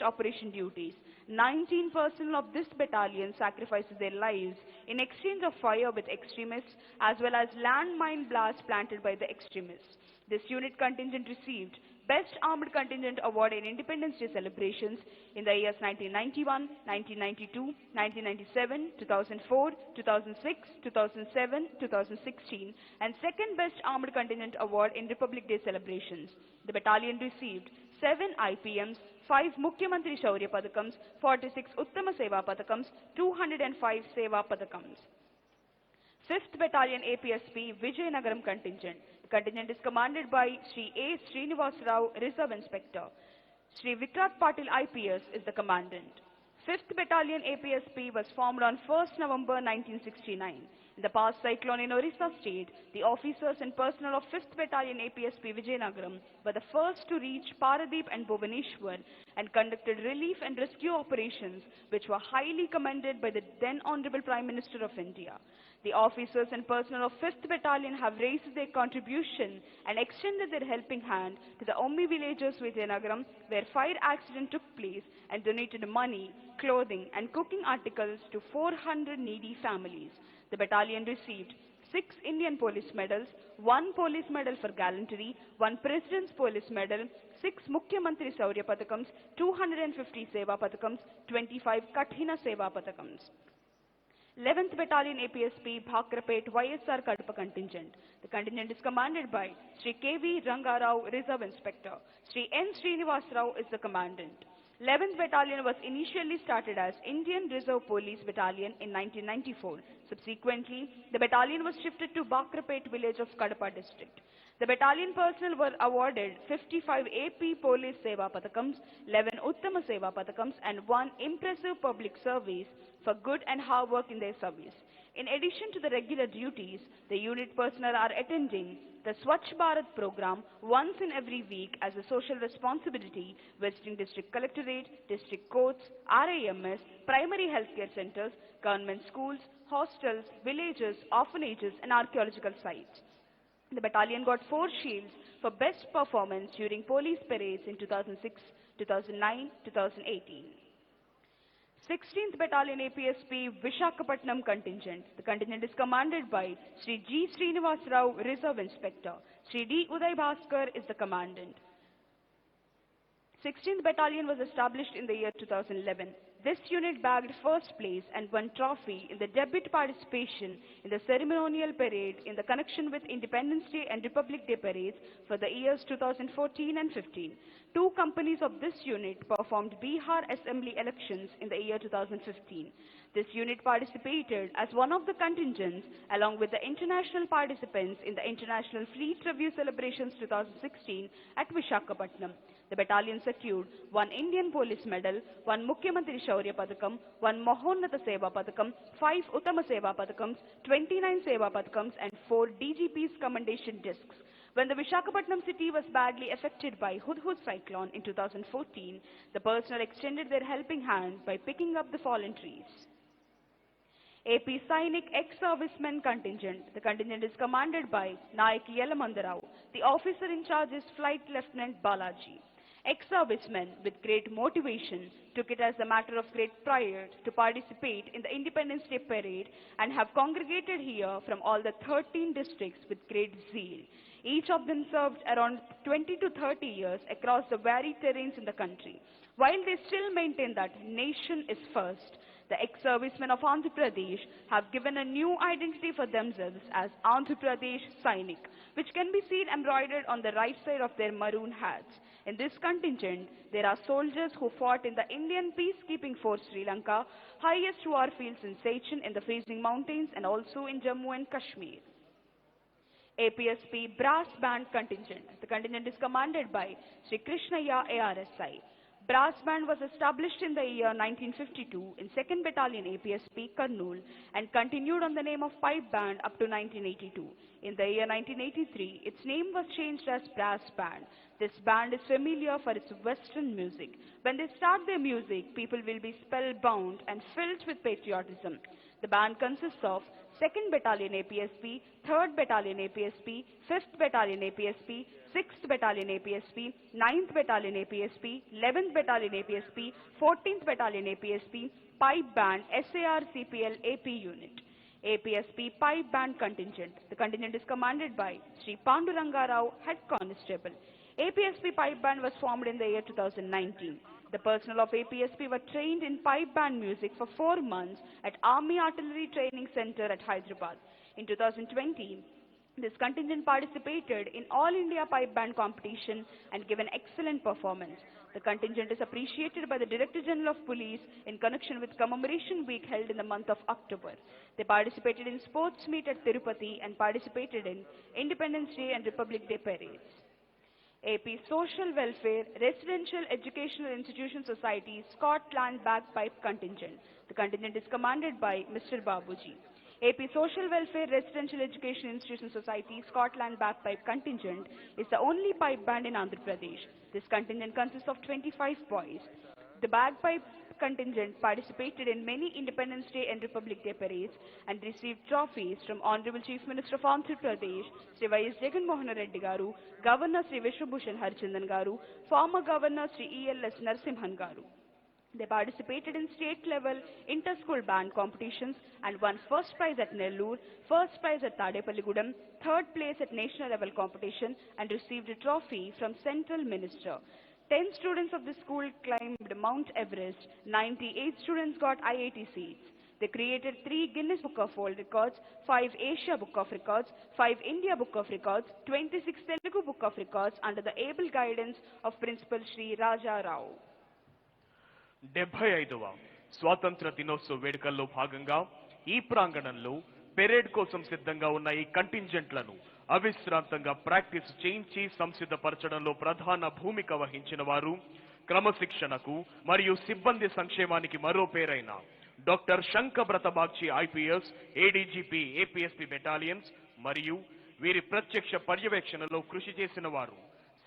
operation duties. 19 personnel of this battalion sacrifices their lives in exchange of fire with extremists as well as landmine blasts planted by the extremists. This unit contingent received Best Armed Contingent Award in Independence Day celebrations in the years 1991, 1992, 1997, 2004, 2006, 2007, 2016, and Second Best Armed Contingent Award in Republic Day celebrations. The battalion received 7 IPMs, 5 Mukhyamantri Shaurya Padakams, 46 Uttama Seva Padakams, 205 Seva Padakams. 5th Battalion APSP Vijayanagaram Contingent. The contingent is commanded by Sri A. Srinivas Rao, Reserve Inspector. Sri Vikrat Patil IPS is the commandant. 5th Battalion APSP was formed on 1st November 1969. In the past cyclone in Orissa state, the officers and personnel of 5th Battalion APSP Vijayanagaram were the first to reach Paradeep and Bhubaneswar and conducted relief and rescue operations which were highly commended by the then Honorable Prime Minister of India. The officers and personnel of 5th Battalion have raised their contribution and extended their helping hand to the Ommi villagers Vijayanagaram where fire accident took place and donated money, clothing and cooking articles to 400 needy families. The battalion received 6 Indian Police Medals, 1 Police Medal for Gallantry, 1 President's Police Medal, 6 Mukhyamantri Shaurya Padakams, 250 Seva Padakams, 25 Kathina Seva Padakams. 11th Battalion APSP Bhakrapet YSR Kadapa Contingent. The contingent is commanded by Sri K.V. Rangarao, Reserve Inspector. Sri N. Srinivas Rao is the commandant. 11th Battalion was initially started as Indian Reserve Police Battalion in 1994. Subsequently, the battalion was shifted to Bhakrapet village of Kadapa district. The battalion personnel were awarded 55 AP Police Seva Padakams, 11 Uttama Seva Padakams and 1 Impressive Public Service for good and hard work in their service. In addition to the regular duties, the unit personnel are attending the Swachh Bharat program once in every week as a social responsibility, visiting district collectorate, district courts, RIMS, primary healthcare centers, government schools, hostels, villages, orphanages and archaeological sites. The battalion got 4 shields for best performance during police parades in 2006, 2009, 2018. 16th Battalion APSP Vishakhapatnam Contingent. The contingent is commanded by Sri G. Srinivas Rao, Reserve Inspector. Sri D. Uday Bhaskar is the commandant. 16th Battalion was established in the year 2011. This unit bagged first place and won trophy in the debut participation in the ceremonial parade in the connection with Independence Day and Republic Day parades for the years 2014 and 15. 2 companies of this unit performed Bihar Assembly elections in the year 2015. This unit participated as one of the contingents along with the international participants in the International Fleet Review Celebrations 2016 at Vishakhapatnam. The battalion secured 1 Indian Police Medal, 1 Mukhyamantri Shaurya Padakam, 1 Mahonnata Seva Padakam, 5 Uttama Seva Padakams, 29 Seva Padakams and 4 DGP's commendation discs. When the Vishakhapatnam city was badly affected by Hudhud cyclone in 2014, the personnel extended their helping hand by picking up the fallen trees. AP Sainik Ex-Servicemen Contingent. The contingent is commanded by Nayak Yelamandarao. The officer in charge is Flight Lieutenant Balaji. Ex-servicemen with great motivation took it as a matter of great pride to participate in the Independence Day parade and have congregated here from all the 13 districts with great zeal. Each of them served around 20 to 30 years across the varied terrains in the country. While they still maintain that nation is first, the ex-servicemen of Andhra Pradesh have given a new identity for themselves as Andhra Pradesh Sainik, which can be seen embroidered on the right side of their maroon hats. In this contingent, there are soldiers who fought in the Indian Peacekeeping Force Sri Lanka, highest war fields in Sechin in the freezing mountains and also in Jammu and Kashmir. APSP Brass Band Contingent. The contingent is commanded by Sri Krishnaya ARSI. Brass Band was established in the year 1952 in 2nd Battalion APSP Kurnool and continued on the name of Pipe Band up to 1982. In the year 1983, its name was changed as Brass Band. This band is familiar for its Western music. When they start their music, people will be spellbound and filled with patriotism. The band consists of 2nd Battalion APSP, 3rd Battalion APSP, 5th Battalion APSP, 6th Battalion APSP, 9th Battalion APSP, 11th Battalion APSP, 14th Battalion APSP, Pipe Band SAR CPL AP Unit. APSP Pipe Band Contingent. The contingent is commanded by Sri Panduranga Rao, Head Constable. APSP Pipe Band was formed in the year 2019. The personnel of APSP were trained in pipe band music for 4 months at Army Artillery Training Center at Hyderabad. In 2020, this contingent participated in All India Pipe Band competition and gave an excellent performance. The contingent is appreciated by the Director General of Police in connection with Commemoration Week held in the month of October. They participated in sports meet at Tirupati and participated in Independence Day and Republic Day parades. AP Social Welfare Residential Educational Institution Society Scotland Bagpipe Contingent. The contingent is commanded by Mr. Babuji. AP Social Welfare Residential Education Institution Society Scotland Bagpipe Contingent is the only pipe band in Andhra Pradesh. This contingent consists of 25 boys. The bagpipe contingent participated in many Independence Day and Republic Day parades and received trophies from Honorable Chief Minister of Andhra Pradesh, Sri Y.S. Jagan Mohan Reddy Garu, Governor Sri Vishwabhushan Harchandan Garu, former Governor Sri E.L.S. Narasimhan Garu. They participated in state-level inter-school band competitions and won first prize at Nellore, first prize at Tadepalligudam, third place at national level competition and received a trophy from Central Minister. 10 students of the school climbed Mount Everest, 98 students got IIT seats. They created 3 Guinness Book of World Records, 5 Asia Book of Records, 5 India Book of Records, 26 Telugu Book of Records under the able guidance of Principal Sri Raja Rao. 75వ స్వాతంత్ర దినోత్సవ వేడుకల్లో భాగంగా ఈ ప్రాంగణంలో parade కోసం సిద్ధంగా ఉన్న ఈ కంటింజెంట్లను అవిశ్రాంతంగా ప్రాక్టీస్ చేయించి సంసిద్ధపరచడంలో ప్రధాన భూమిక వహించిన వారు క్రమశిక్షణకు మరియు సిబ్బంది సంక్షేమానికి మరో పేరైన doctor Shankhabrata Bagchi IPS ADGP APSP battalions మరియు వీరి ప్రత్యక్ష పర్యవేక్షణలో కృషి చేసిన వారు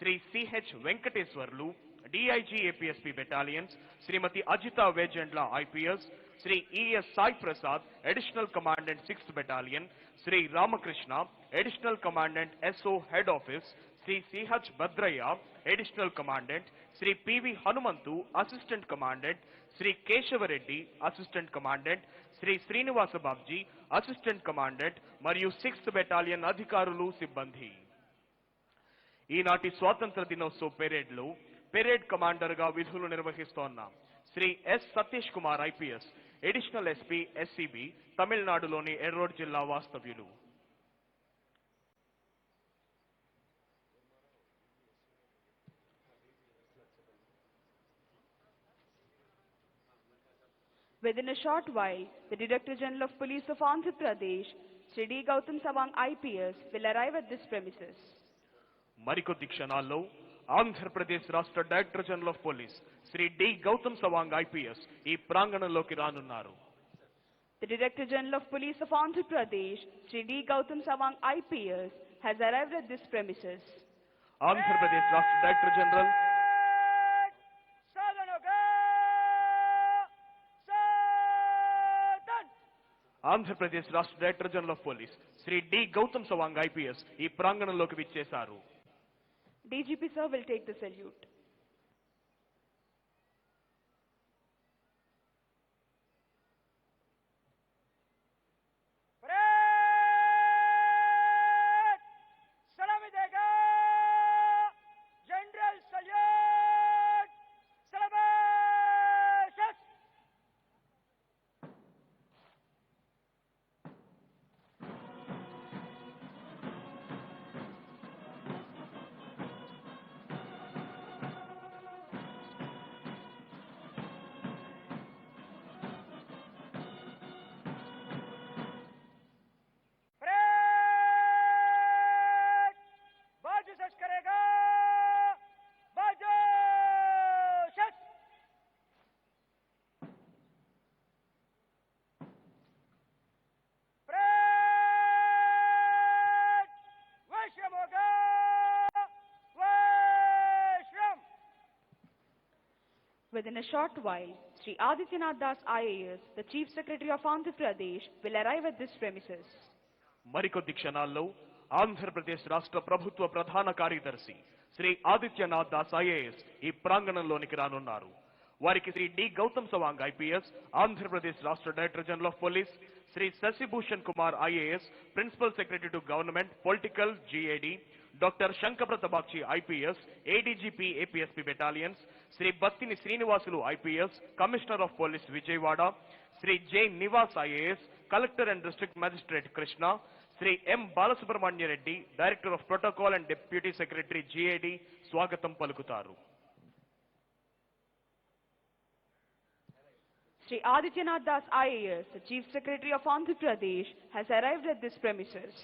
Shri CH Venkateswarlu DIG APSP Battalions, Srimati Ajita Vejendla IPS, Sri E.S. Sai Prasad, Additional Commandant 6th Battalion, Sri Ramakrishna, Additional Commandant SO Head Office, Sri C.H. Badraya, Additional Commandant, Sri P.V. Hanumantu, Assistant Commandant, Sri Keshavareddy, Assistant Commandant, Sri Srinivasa Babji, Assistant Commandant, Mariyu 6th Battalion Adhikarulu Sibbandhi. ఈనాటి స్వాతంత్ర దినోత్సవ పెరేడ్లో parade కమాండర్గా విధులు నిర్వహిస్తోన్న Shri S Satish Kumar IPS additional SP SCB తమిళనాడులోని ఎర్రోడ్ జిల్లా వాస్తవ్యులు. Within a short while, the Director General of Police of Andhra Pradesh, Sri D. Gautam Sawang IPS, will arrive at this premises. మరికొద్ది క్షణాల్లో ఆంధ్రప్రదేశ్ రాష్ట్ర director general of police Shri D Gautam Sawang IPS ఈ ప్రాంగణంలోకి రానున్నారు. The Director General of Police of Andhra Pradesh, Sri D. Gautam Sawang IPS, has arrived at this premises. Andhra Pradesh రాష్ట్ర director general Andhra Pradesh రాష్ట్ర director general of police Shri D Gautam Sawang IPS ఈ ప్రాంగణంలోకి విచ్చేశారు. DGP sir will take the salute. Within a short while, Sri Adityanath Das IAS, the Chief Secretary of Andhra Pradesh, will arrive at this premises. మరికొద్ది క్షణాల్లో ఆంధ్రప్రదేశ్ రాష్ట్ర ప్రభుత్వ ప్రధాన కార్యదర్శి Shri Adityanath Das IAS ఈ ప్రాంగణంలోనికి రానున్నారు. వారికి శ్రీ డి గౌతమ్ సవాంగ్ ఐపీఎస్, ఆంధ్రప్రదేశ్ రాష్ట్ర director general of police, Shri Shashibhushan Kumar IAS, principal secretary to government political GAD, doctor Shankhabrata Bagchi IPS, ADGP APSP battalions, Shri Battini Srinivasulu IPS, commissioner of police Vijayawada, Shri J Nivas IAS, collector and district magistrate Krishna, Shri M Balasubrahmanya Reddy, director of protocol and deputy secretary GAD స్వాగతం పలుకుతారు. Sri Adityanath Das IAS, the Chief Secretary of Andhra Pradesh, has arrived at this premises.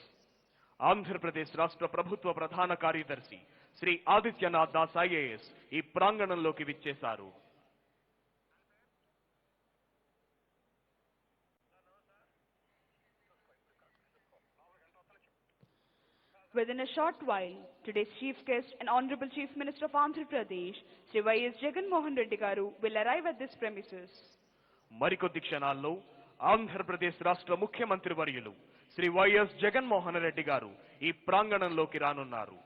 Andhra Pradesh రాష్ట్ర ప్రభుత్వ ప్రధాన కార్యదర్శి Shri Adityanath Das IAS ఈ ప్రాంగణంలోకి విచ్చేశారు. Within a short while, today's chief guest and Honorable Chief Minister of Andhra Pradesh, Sri Y.S. Jagan Mohan Reddy Garu, will arrive at this premises. మరికొద్ది క్షణాల్లో ఆంధ్రప్రదేశ్ రాష్ట్ర ముఖ్యమంత్రి వర్యులు శ్రీ వైఎస్ జగన్మోహన్ రెడ్డి గారు ఈ ప్రాంగణంలోకి రానున్నారు.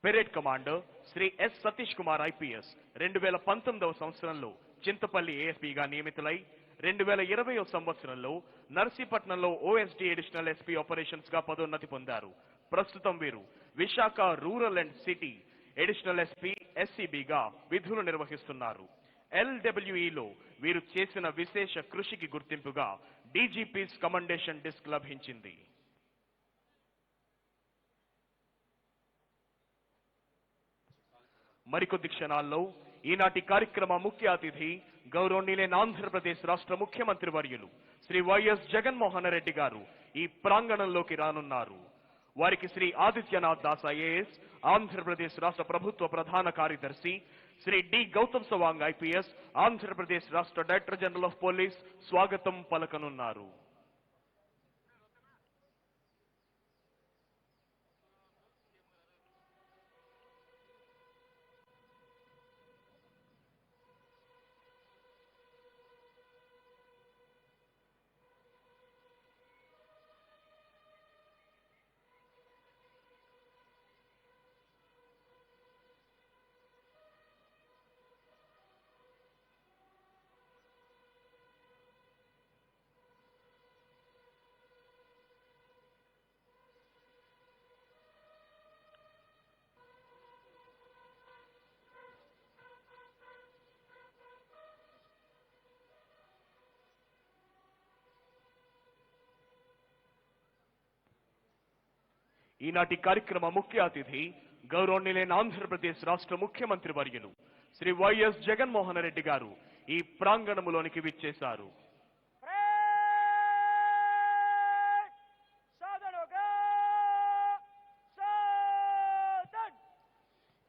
Parade commander Shri S Satish Kumar IPS 2019వ సంవత్సరంలో చింతపల్లి ఏఎస్పీగా నియమితులై 2020వ సంవత్సరంలో నర్సీపట్నంలో ఓఎస్డీ అడిషనల్ ఎస్పీ ఆపరేషన్స్ గా పదోన్నతి పొందారు. ప్రస్తుతం వీరు Visakha rural and city additional SP ఎస్సీబీగా విధులు నిర్వహిస్తున్నారు. ఎల్డబ్ల్యూఈలో వీరు చేసిన విశేష కృషికి గుర్తింపుగా డీజీపీస్ కమండేషన్ డిస్క్ లభించింది. మరికొద్ది క్షణాల్లో ఈనాటి కార్యక్రమ ముఖ్య అతిథి గౌరవనీయులైన ఆంధ్రప్రదేశ్ రాష్ట్ర ముఖ్యమంత్రి వర్యులు శ్రీ వైఎస్ జగన్మోహన్ రెడ్డి గారు ఈ ప్రాంగణంలోకి రానున్నారు. వారికి శ్రీ ఆదిత్యనాథ్ దాస్ ఐఏఎస్, ఆంధ్రప్రదేశ్ రాష్ట్ర ప్రభుత్వ ప్రధాన కార్యదర్శి శ్రీ డి గౌతమ్ సవాంగ్ ఐపీఎస్, ఆంధ్రప్రదేశ్ రాష్ట్ర డైరెక్టర్ జనరల్ ఆఫ్ పోలీస్ స్వాగతం పలకనున్నారు. ఈనాటి కార్యక్రమ ముఖ్య అతిథి గౌరవనీయులైన ఆంధ్రప్రదేశ్ రాష్ట్ర ముఖ్యమంత్రి వర్యులు శ్రీ వైఎస్ జగన్మోహన్ రెడ్డి గారు ఈ ప్రాంగణములోనికి విచ్చేశారు.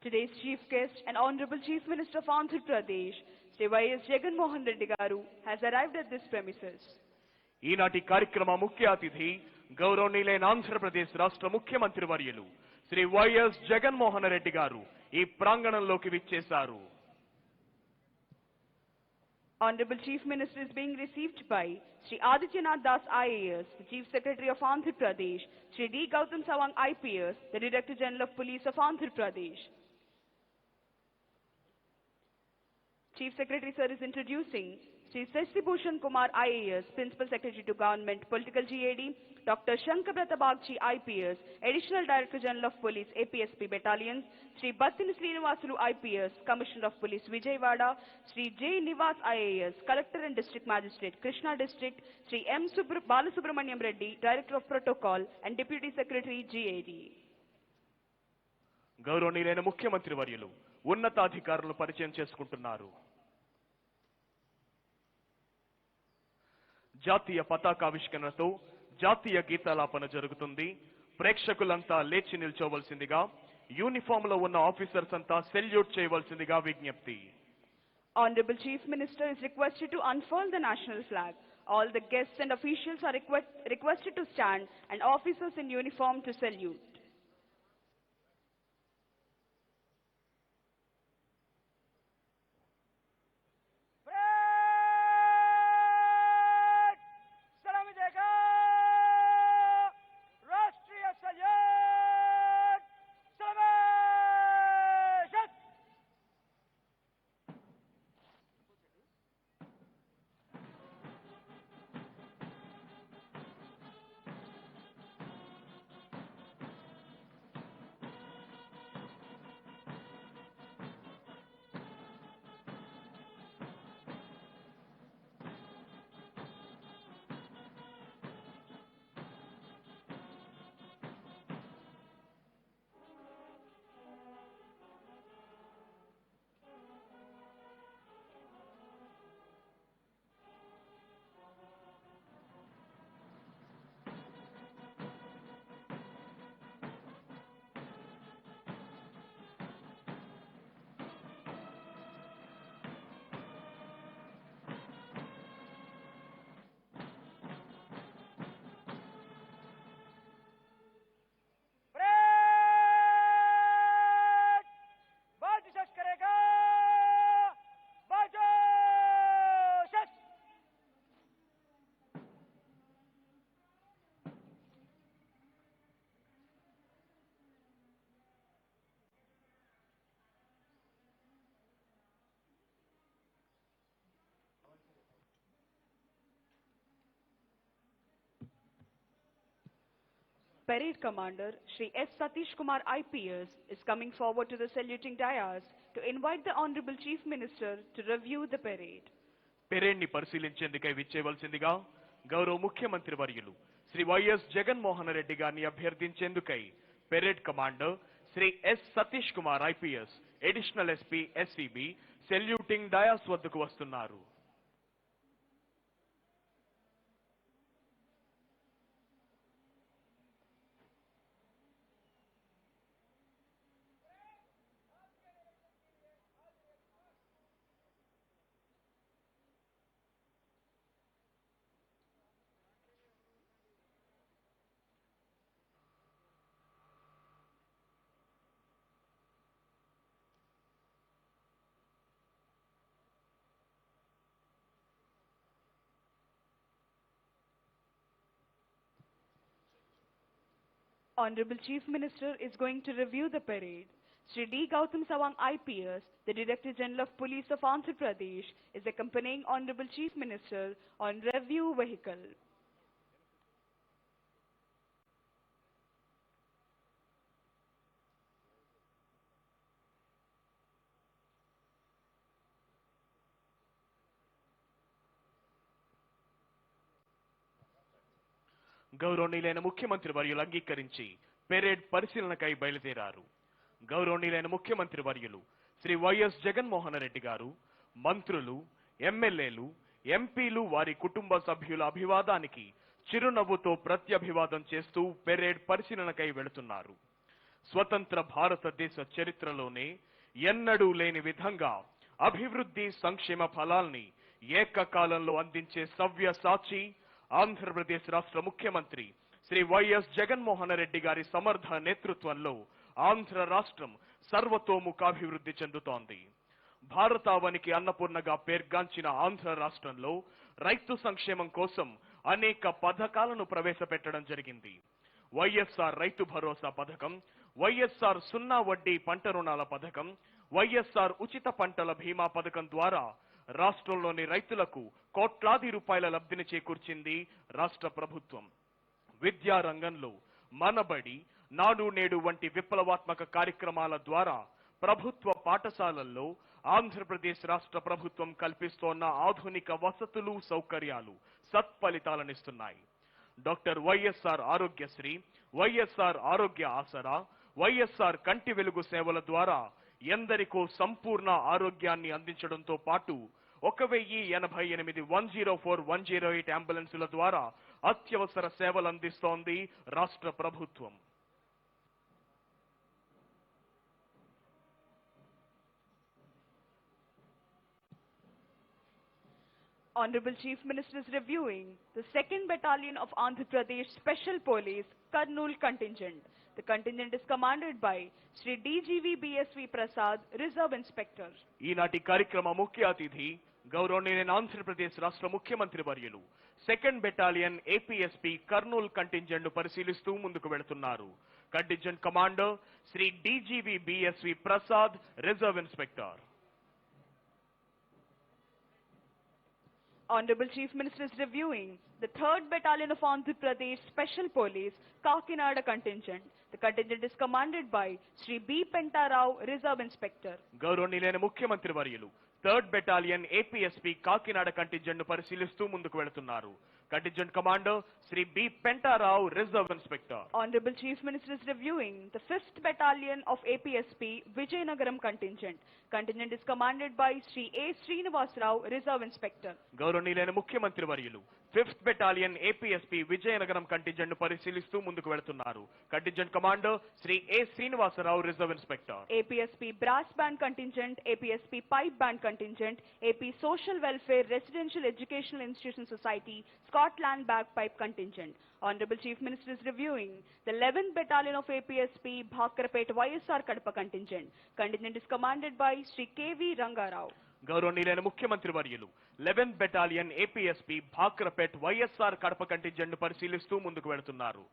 Today's chief guest and Honorable Chief Minister of Andhra Pradesh, Sri Y.S. Jagan Mohan Reddy Garu, has arrived at this premises. ఈనాటి కార్యక్రమ ముఖ్య అతిథి గౌరవనీయులైన ఆంధ్రప్రదేశ్ రాష్ట్ర ముఖ్యమంత్రి వర్యులు శ్రీ వైఎస్ జగన్మోహన్ రెడ్డి గారు ఈ ప్రాంగణంలోకి విచ్చేశారు. Honorable Chief Minister is being received by Sri Adityanath Das IAS, the Chief Secretary of Andhra Pradesh, Sri D. Gautam Sawang IPS, the Director General of Police of Andhra Pradesh. Chief Secretary Sir is introducing Sri Shashibhushan Kumar IAS, Principal Secretary to Government, Political GAD, Dr. Shankabrata Bagchi IPS, Additional Director General of Police, APSP Battalions, Sri Battini Srinivasulu IPS, Commissioner of Police, Vijayawada, Sri J. Nivas IAS, Collector and District Magistrate, Krishna District, Sri M. Balasubramaniam Reddy, Director of Protocol and Deputy Secretary, GAD. గౌరవనీయులైన ముఖ్యమంత్రి వర్యులు ఉన్నతాధికారులను పరిచయం చేసుకుంటున్నారు. జాతీయ పతాకావిష్కరణతో జాతీయ గీతాలాపన జరుగుతుంది. ప్రేక్షకులంతా లేచి నిల్చోవలసిందిగా, uniform లో ఉన్న ఆఫీసర్స్ అంతా సెల్యూట్ చేయవలసిందిగా విజ్ఞప్తి. Honorable Chief Minister is requested to unfurl the national flag. All the guests and officials are requested to stand and officers in uniform to salute. Parade Commander, Shri S. Satish Kumar IPS, is coming forward to the saluting dais to invite the Honorable Chief Minister to review the parade. Parade ని పరిశీలించేందుకై విచ్చేయవలసిందిగా గౌరవ ముఖ్యమంత్రి వర్యులు Shri YS Jaganmohan Reddy గారిని అభ్యర్థించేందుకై parade commander Shri S Satish Kumar IPS additional SP SCB saluting dais వద్దకు వస్తున్నారు. Honorable Chief Minister is going to review the parade. Shri D. Gautam Sawang IPS, the Director General of Police of Andhra Pradesh, is accompanying Honorable Chief Minister on review vehicle. గౌరవనీయులైన ముఖ్యమంత్రి వర్యులు అంగీకరించి parade పరిశీలనకై బయలుదేరారు. గౌరవనీయులైన ముఖ్యమంత్రి వర్యులు Shri YS Jaganmohan Reddy గారు మంత్రులు, ఎమ్మెల్యేలు, ఎంపీలు వారి కుటుంబ సభ్యుల అభివాదానికి చిరునవ్వుతో ప్రత్యభివాదం చేస్తూ పెరేడ్ పరిశీలనకై వెళుతున్నారు. స్వతంత్ర భారతదేశ చరిత్రలోనే ఎన్నడూ లేని విధంగా అభివృద్ధి సంక్షేమ ఫలాల్ని ఏకకాలంలో అందించే సవ్యసాచి ఆంధ్రప్రదేశ్ రాష్ట్ర ముఖ్యమంత్రి శ్రీ వైఎస్ జగన్మోహన్ రెడ్డి గారి సమర్థ నేతృత్వంలో ఆంధ్ర రాష్ట్రం సర్వతోముఖాభివృద్ధి చెందుతోంది. భారతావనికి అన్నపూర్ణగా పేర్గాంచిన ఆంధ్ర రాష్ట్రంలో రైతు సంక్షేమం కోసం అనేక పథకాలను ప్రవేశపెట్టడం జరిగింది. వైఎస్ఆర్ రైతు భరోసా పథకం, వైఎస్ఆర్ సున్నా వడ్డీ పంట రుణాల పథకం, వైఎస్ఆర్ ఉచిత పంటల బీమా పథకం ద్వారా రాష్ట్రంలోని రైతులకు కోట్లాది రూపాయల లబ్ధిని చేకూర్చింది రాష్ట్ర ప్రభుత్వం. విద్యా రంగంలో మనబడి, నాడు నేడు వంటి విప్లవాత్మక కార్యక్రమాల ద్వారా ప్రభుత్వ పాఠశాలల్లో ఆంధ్రప్రదేశ్ రాష్ట్ర ప్రభుత్వం కల్పిస్తోన్న ఆధునిక వసతులు, సౌకర్యాలు సత్ఫలితాలనిస్తున్నాయి. డాక్టర్ వైఎస్ఆర్ ఆరోగ్యశ్రీ, వైఎస్ఆర్ ఆరోగ్య ఆసరా, వైఎస్ఆర్ కంటి వెలుగు సేవల ద్వారా ఎందరికో సంపూర్ణ ఆరోగ్యాన్ని అందించడంతో పాటు 1088 104 108 అంబులెన్సుల ద్వారా అత్యవసర సేవలు అందిస్తోంది రాష్ట్ర ప్రభుత్వం. Honorable Chief Minister is reviewing the 2nd Battalion of Andhra Pradesh Special Police Kurnool Contingent. The contingent is commanded by Shri DGV BSV Prasad, Reserve Inspector. ఈనాటి కార్యక్రమ ముఖ్య అతిథి గౌరవనీయులైన ఆంధ్రప్రదేశ్ రాష్ట్ర ముఖ్యమంత్రి వర్యులు 2nd battalion APSP Kurnool contingent ను పరిశీలిస్తూ ముందుకు వెళుతున్నారు. Contingent commander Shri DGV BSV Prasad, reserve inspector. Honorable Chief Minister is reviewing the 3rd Battalion of Andhra Pradesh Special Police Kakinada Contingent. The contingent is commanded by Shri B. Pentarao, Reserve Inspector. గౌరవనీయులైన ముఖ్యమంత్రి వర్యులు 3rd battalion APSP Kakinada contingent ను పరిశీలిస్తూ ముందుకు వెళుతున్నారు. Contingent commander Sri B Pentarao, reserve inspector. Honorable Chief Minister is reviewing the 5th Battalion of APSP Vijayanagaram Contingent. Contingent is commanded by Shri A. Srinivas Rao, Reserve Inspector. గౌరవనీయులైన ముఖ్యమంత్రి వర్యులు 5th battalion APSP Vizianagaram contingent ను పరిశీలిస్తూ ముందుకు వెళుతున్నారు. Contingent commander Shri A Srinivasa Rao, reserve inspector. APSP Brass Band Contingent, APSP Pipe Band Contingent, AP Social Welfare Residential Educational Institution Society, Scotland Bagpipe Contingent. Honorable Chief Minister is reviewing the 11th Battalion of APSP Bhakarapet YSR Kadapa Contingent. Contingent is commanded by Shri K.V. Rangarao. గౌరవనీయులైన ముఖ్యమంత్రి వర్యులు 11th battalion APSP Bhakrapet YSR Kadapa contingent ను పరిశీలిస్తూ ముందుకు వెళుతున్నారు.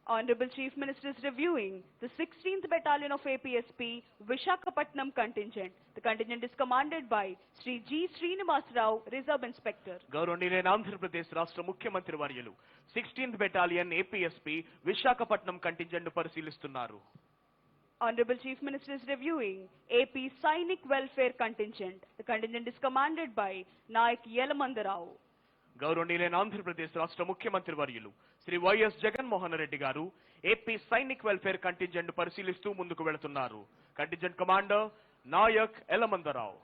Honorable Chief Minister is reviewing the 16th Battalion of APSP Vishakhapatnam contingent. The contingent is commanded by Sri G. Srinivas Rao, Reserve Inspector. గౌరవనీయులైన ఆంధ్రప్రదేశ్ రాష్ట్ర ముఖ్యమంత్రి వర్యులు 16th battalion APSP Visakhapatnam contingent పరిశీలిస్తున్నారు. Honorable Chief Minister is reviewing AP Sainik Welfare Contingent. The contingent is commanded by Naik Yelamanda Rao. గౌరవనీయులైన ఆంధ్రప్రదేశ్ రాష్ట్ర ముఖ్యమంత్రి వర్యులు Shri YS Jaganmohan Reddy గారు ఏపీ సైనిక్ వెల్ఫేర్ కంటింజెంట్ పరిశీలిస్తూ ముందుకు వెళుతున్నారు. Contingent commander Naik Elamandarao.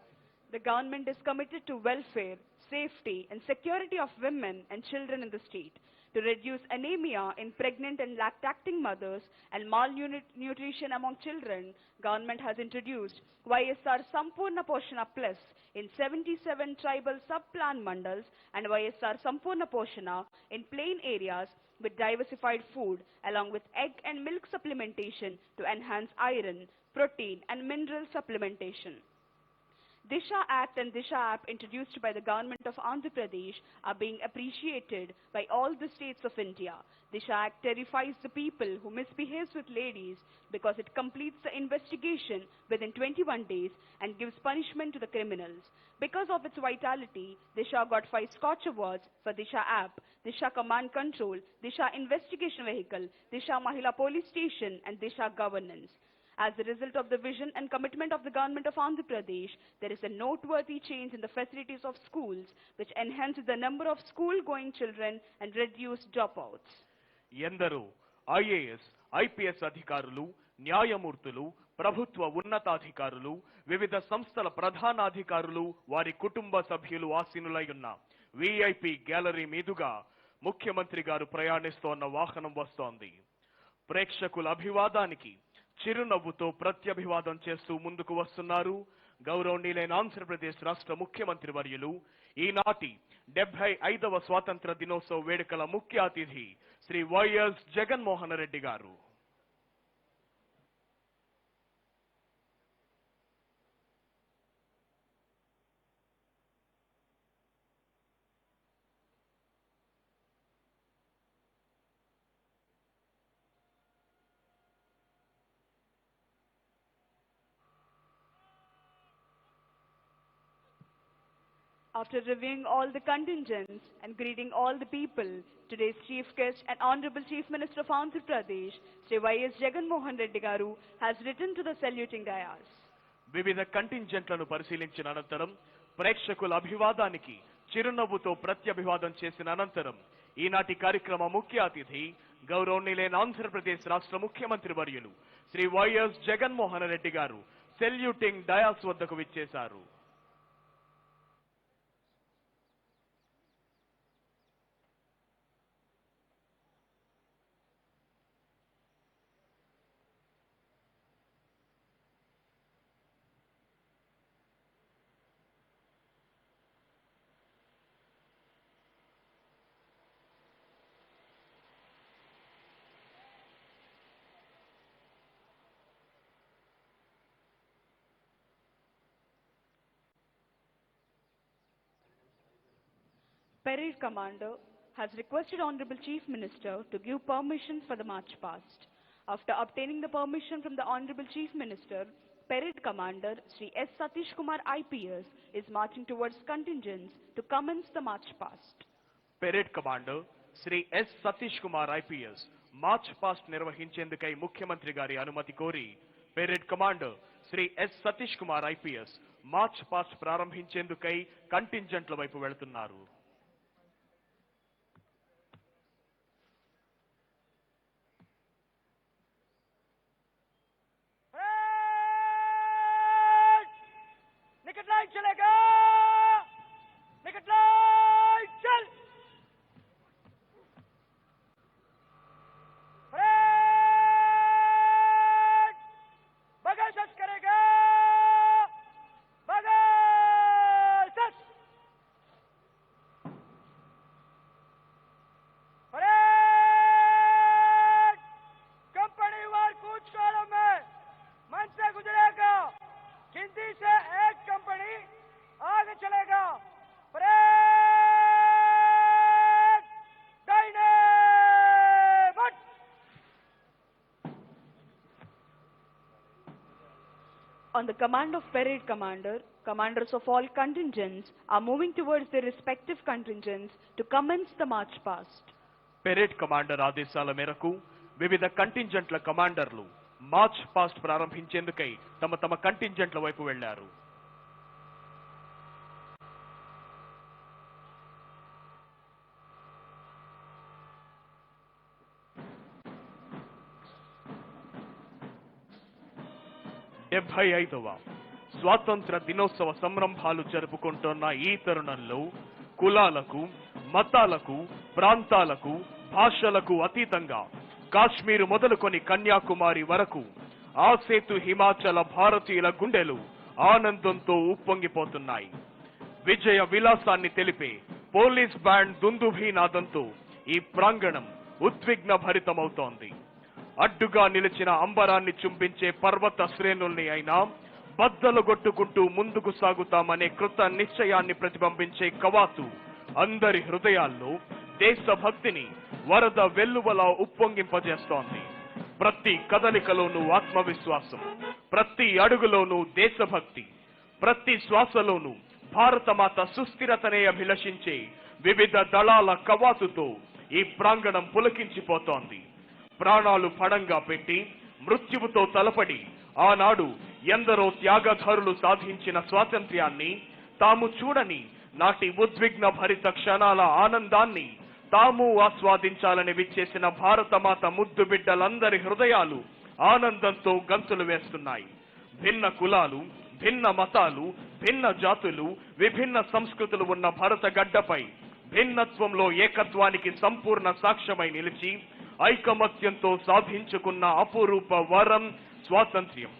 The government is committed to welfare, safety and security of women and children in the state. To reduce anemia in pregnant and lactating mothers and malnutrition among children, government has introduced YSR Sampurna Poshana Plus in 77 tribal sub-plan mandals and YSR Sampurna Poshana in plain areas with diversified food along with egg and milk supplementation to enhance iron, protein and mineral supplementation. Disha Act and Disha App introduced by the government of Andhra Pradesh are being appreciated by all the states of India. Disha Act terrifies the people who misbehaves with ladies because it completes the investigation within 21 days and gives punishment to the criminals. Because of its vitality, Disha got 5 Scotch Awards for Disha App, Disha Command Control, Disha Investigation Vehicle, Disha Mahila Police Station and Disha Governance. As a result of the vision and commitment of the government of Andhra Pradesh, there is a noteworthy change in the facilities of schools, which enhances the number of school-going children and reduce dropouts. ఎందరో IAS IPS అధికారులు, న్యాయమూర్తులు, ప్రభుత్వ ఉన్నతాధికారులు, వివిధ సంస్థల ప్రధానాధికారులు, వారి కుటుంబ సభ్యులు ఆసీనులై ఉన్న విఐపి గ్యాలరీ మీదుగా ముఖ్యమంత్రి గారు ప్రయాణిస్తోన్న వాహనం వస్తోంది. ప్రేక్షకుల అభివాదానికి చిరునవ్వుతో ప్రత్యభివాదం చేస్తూ ముందుకు వస్తున్నారు గౌరవనీయులైన ఆంధ్రప్రదేశ్ రాష్ట్ర ముఖ్యమంత్రి వర్యులు ఈనాటి 75వ స్వాతంత్ర దినోత్సవ వేడుకల ముఖ్య అతిథి శ్రీ వైఎస్ జగన్మోహన్ రెడ్డి గారు. After reviewing all the contingents and greeting all the people, today's chief guest and Honorable Chief Minister of Andhra Pradesh, Sri Y.S. Jagan Mohan Reddy Garu, has returned to the saluting dais. వివిధ కంటింజెంట్లను పరిశీలించిన అనంతరం ప్రేక్షకుల అభివాదానికి చిరునవ్వుతో ప్రత్యభివాదం చేసిన అనంతరం ఈనాటి కార్యక్రమ ముఖ్య అతిథి గౌరవనీయులైన ఆంధ్రప్రదేశ్ రాష్ట్ర ముఖ్యమంత్రి వర్యులు శ్రీ వైఎస్ జగన్మోహన్ రెడ్డి గారు సెల్యూటింగ్ డయాస్ వద్దకు విచ్చేశారు. Parade Commander has requested Honorable Chief Minister to give permission for the march past. After obtaining the permission from the Honorable Chief Minister, Parade Commander Sri S. Satish Kumar IPS is marching towards contingents to commence the march past. Parade Commander Sri S. Satish Kumar IPS march past నిర్వహించేందుకై ముఖ్యమంత్రి గారి అనుమతి కోరి parade commander Shri S Satish Kumar IPS march past ప్రారంభించేందుకై కంటింజెంట్ల వైపు వెళుతున్నారు. On the command of parade commander, commanders of all contingents are moving towards their respective contingents to commence the march past. Parade commander ఆదేశాల మేరకు వివిధ కంటింజెంట్ల కమాండర్లు మార్చ్ పాస్ట్ ప్రారంభించేందుకై తమ తమ కంటింజెంట్ల వైపు వెళ్లారు. స్వాతంత్ర దినోత్సవ సంరంభాలు జరుపుకుంటున్న ఈ తరుణంలో కులాలకు, మతాలకు, ప్రాంతాలకు, భాషలకు అతీతంగా కాశ్మీర్ మొదలుకొని కన్యాకుమారి వరకు ఆ సేతు హిమాచల భారతీయుల గుండెలు ఆనందంతో ఉప్పొంగిపోతున్నాయి. విజయ విలాసాన్ని తెలిపే పోలీస్ బ్యాండ్ దుందుభీనాదంతో ఈ ప్రాంగణం ఉద్విగ్న భరితమవుతోంది. అడ్డుగా నిలిచిన అంబరాన్ని చుంబించే పర్వత శ్రేణుల్ని అయినా బద్దలుగొట్టుకుంటూ ముందుకు సాగుతామనే కృత నిశ్చయాన్ని ప్రతిబింబించే కవాతు అందరి హృదయాల్లో దేశభక్తిని వరద వెల్లువలా ఉప్పొంగింపజేస్తోంది. ప్రతి కదలికలోనూ ఆత్మవిశ్వాసం, ప్రతి అడుగులోనూ దేశభక్తి, ప్రతి శ్వాసలోనూ భారతమాత సుస్థిరతనే అభిలషించే వివిధ దళాల కవాతుతో ఈ ప్రాంగణం పులకించిపోతోంది. ప్రాణాలు పణంగా పెట్టి మృత్యువుతో తలపడి ఆనాడు ఎందరో త్యాగధరులు సాధించిన స్వాతంత్ర్యాన్ని తాము చూడని నాటి ఉద్విగ్న భరిత క్షణాల ఆనందాన్ని తాము ఆస్వాదించాలని విచ్చేసిన భారతమాత ముద్దు బిడ్డలందరి హృదయాలు ఆనందంతో గంతులు వేస్తున్నాయి. భిన్న కులాలు, భిన్న మతాలు, భిన్న జాతులు, విభిన్న సంస్కృతులు ఉన్న భరత గడ్డపై భిన్నత్వంలో ఏకత్వానికి సంపూర్ణ సాక్ష్యమై నిలిచి ఐకమత్యంతో సాధించుకున్న అపురూప వరం స్వాతంత్ర్యం.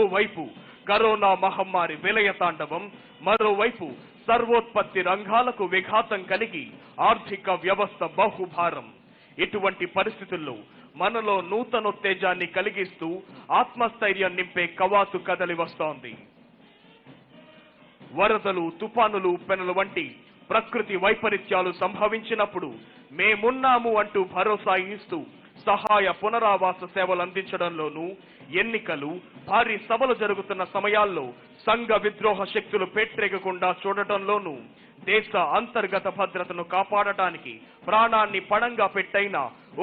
ఓవైపు కరోనా మహమ్మారి విలయ తాండవం, మరోవైపు సర్వోత్పత్తి రంగాలకు విఘాతం కలిగి ఆర్థిక వ్యవస్థ బహుభారం. ఇటువంటి పరిస్థితుల్లో మనలో నూతనోత్తేజాన్ని కలిగిస్తూ ఆత్మస్థైర్యం నింపే కవాతు కదలి వస్తోంది. వరదలు, తుఫానులు, పెనులు వంటి ప్రకృతి వైపరీత్యాలు సంభవించినప్పుడు మేమున్నాము అంటూ భరోసా ఇస్తూ సహాయ పునరావాస సేవలు అందించడంలోనూ, ఎన్నికలు, భారీ సభలు జరుగుతున్న సమయాల్లో సంఘ విద్రోహ శక్తులు పెట్టెగకుండా చూడటంలోనూ, దేశ అంతర్గత భద్రతను కాపాడటానికి ప్రాణాన్ని పణంగా పెట్టైన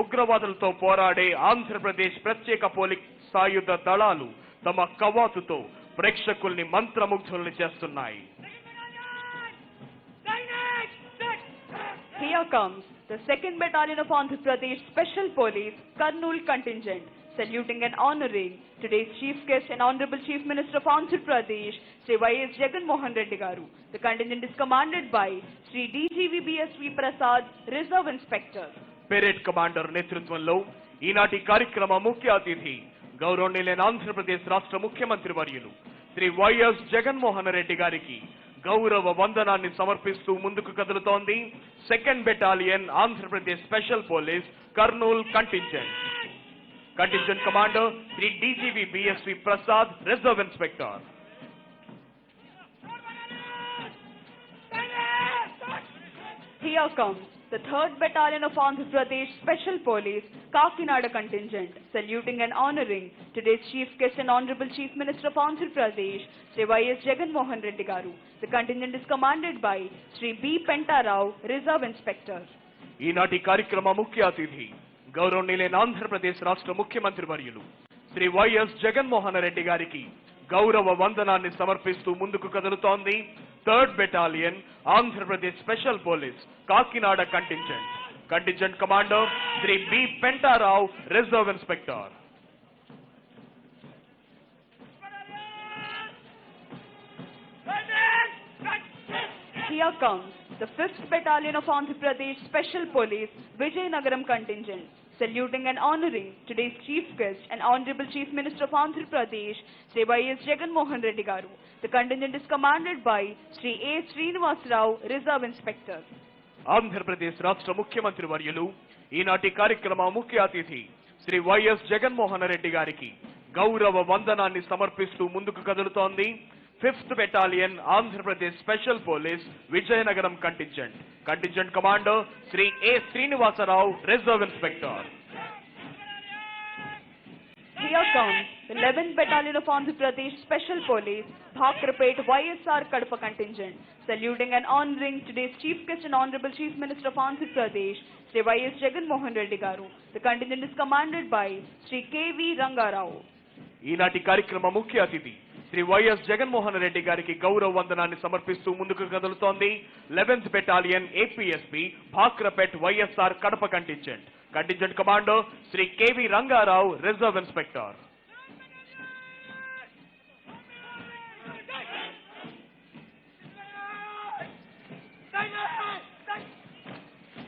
ఉగ్రవాదులతో పోరాడే ఆంధ్రప్రదేశ్ ప్రత్యేక పోలీస్ సాయుధ దళాలు తమ కవాతుతో ప్రేక్షకుల్ని మంత్రముగ్ధుల్ని చేస్తున్నాయి. Here comes the 2nd Battalion of Andhra Pradesh Special Police Kurnool contingent, saluting and honoring today's Chief Guest and Honorable Chief Minister of Andhra Pradesh, Sri Y.S. Jagan Mohan Reddy Garu. The contingent is commanded by Sri DGV BSV Prasad, Reserve Inspector. Parade commander నేతృత్వంలో ఈనాటి కార్యక్రమ ముఖ్య అతిథి గౌరవనీయులైన ఆంధ్రప్రదేశ్ రాష్ట్ర ముఖ్యమంత్రి వర్యులు Shri YS Jaganmohan Reddy గారికి గౌరవ వందనాన్ని సమర్పిస్తూ ముందుకు కదులుతోంది 2nd battalion Andhra Pradesh special police Kurnool contingent. Contingent commander Shri DGV BSV Prasad, reserve inspector. Here comes the 3rd Battalion of Andhra Pradesh Special Police Kakinada contingent, saluting and honoring today's Chief Guest and Honorable Chief Minister of Andhra Pradesh, Sri Y.S. Jagan Mohan Reddy Garu. The contingent is commanded by Sri B. Pentarao, Reserve Inspector. ఈనాటి కార్యక్రమ ముఖ్య అతిథి గౌరవనీయులైన ఆంధ్రప్రదేశ్ రాష్ట్ర ముఖ్యమంత్రి వర్యులు Shri YS Jaganmohan Reddy గారికి గౌరవ వందనాన్ని సమర్పిస్తూ ముందుకు కదులుతోంది 3rd battalion Andhra Pradesh special police Kakinada contingent. Contingent commander Sri B Pentarao, reserve inspector. Here comes the 5th Battalion of Andhra Pradesh Special Police Vijayanagaram contingent, saluting and honoring today's Chief Guest and Honorable Chief Minister of Andhra Pradesh, Sri Y.S. Jagan Mohan Reddy Garu. The contingent is commanded by Sri A. Srinivas Rao, Reserve Inspector. Andhra Pradesh రాష్ట్ర ముఖ్యమంత్రి వర్యులు ఈనాటి కార్యక్రమ ముఖ్య అతిథి Shri YS Jaganmohan Reddy గారికి గౌరవ వందనాన్ని సమర్పిస్తూ ముందుకు కదులుతోంది 5th battalion Andhra Pradesh special police Vizianagaram contingent. Contingent commander Shri A Srinivasa Rao, reserve inspector. Here comes the 11th Battalion of Andhra Pradesh Special Police, Bhakrapet YSR Kadapa contingent, saluting and honoring today's Chief Guest and Honorable Chief Minister of Andhra Pradesh, Sri Y.S. Jagan Mohan Reddy Garu. The contingent is commanded by Sri K.V. Rangarao. ఈనాటి కార్యక్రమ ముఖ్య అతిథి Shri YS Jaganmohan Reddy గారికి గౌరవ వందనాన్ని సమర్పిస్తూ ముందుకు కదులుతోంది 11th battalion APSP Bhakrapet YSR Kadapa contingent. Contingent commander Sri KV Rangarao, reserve inspector.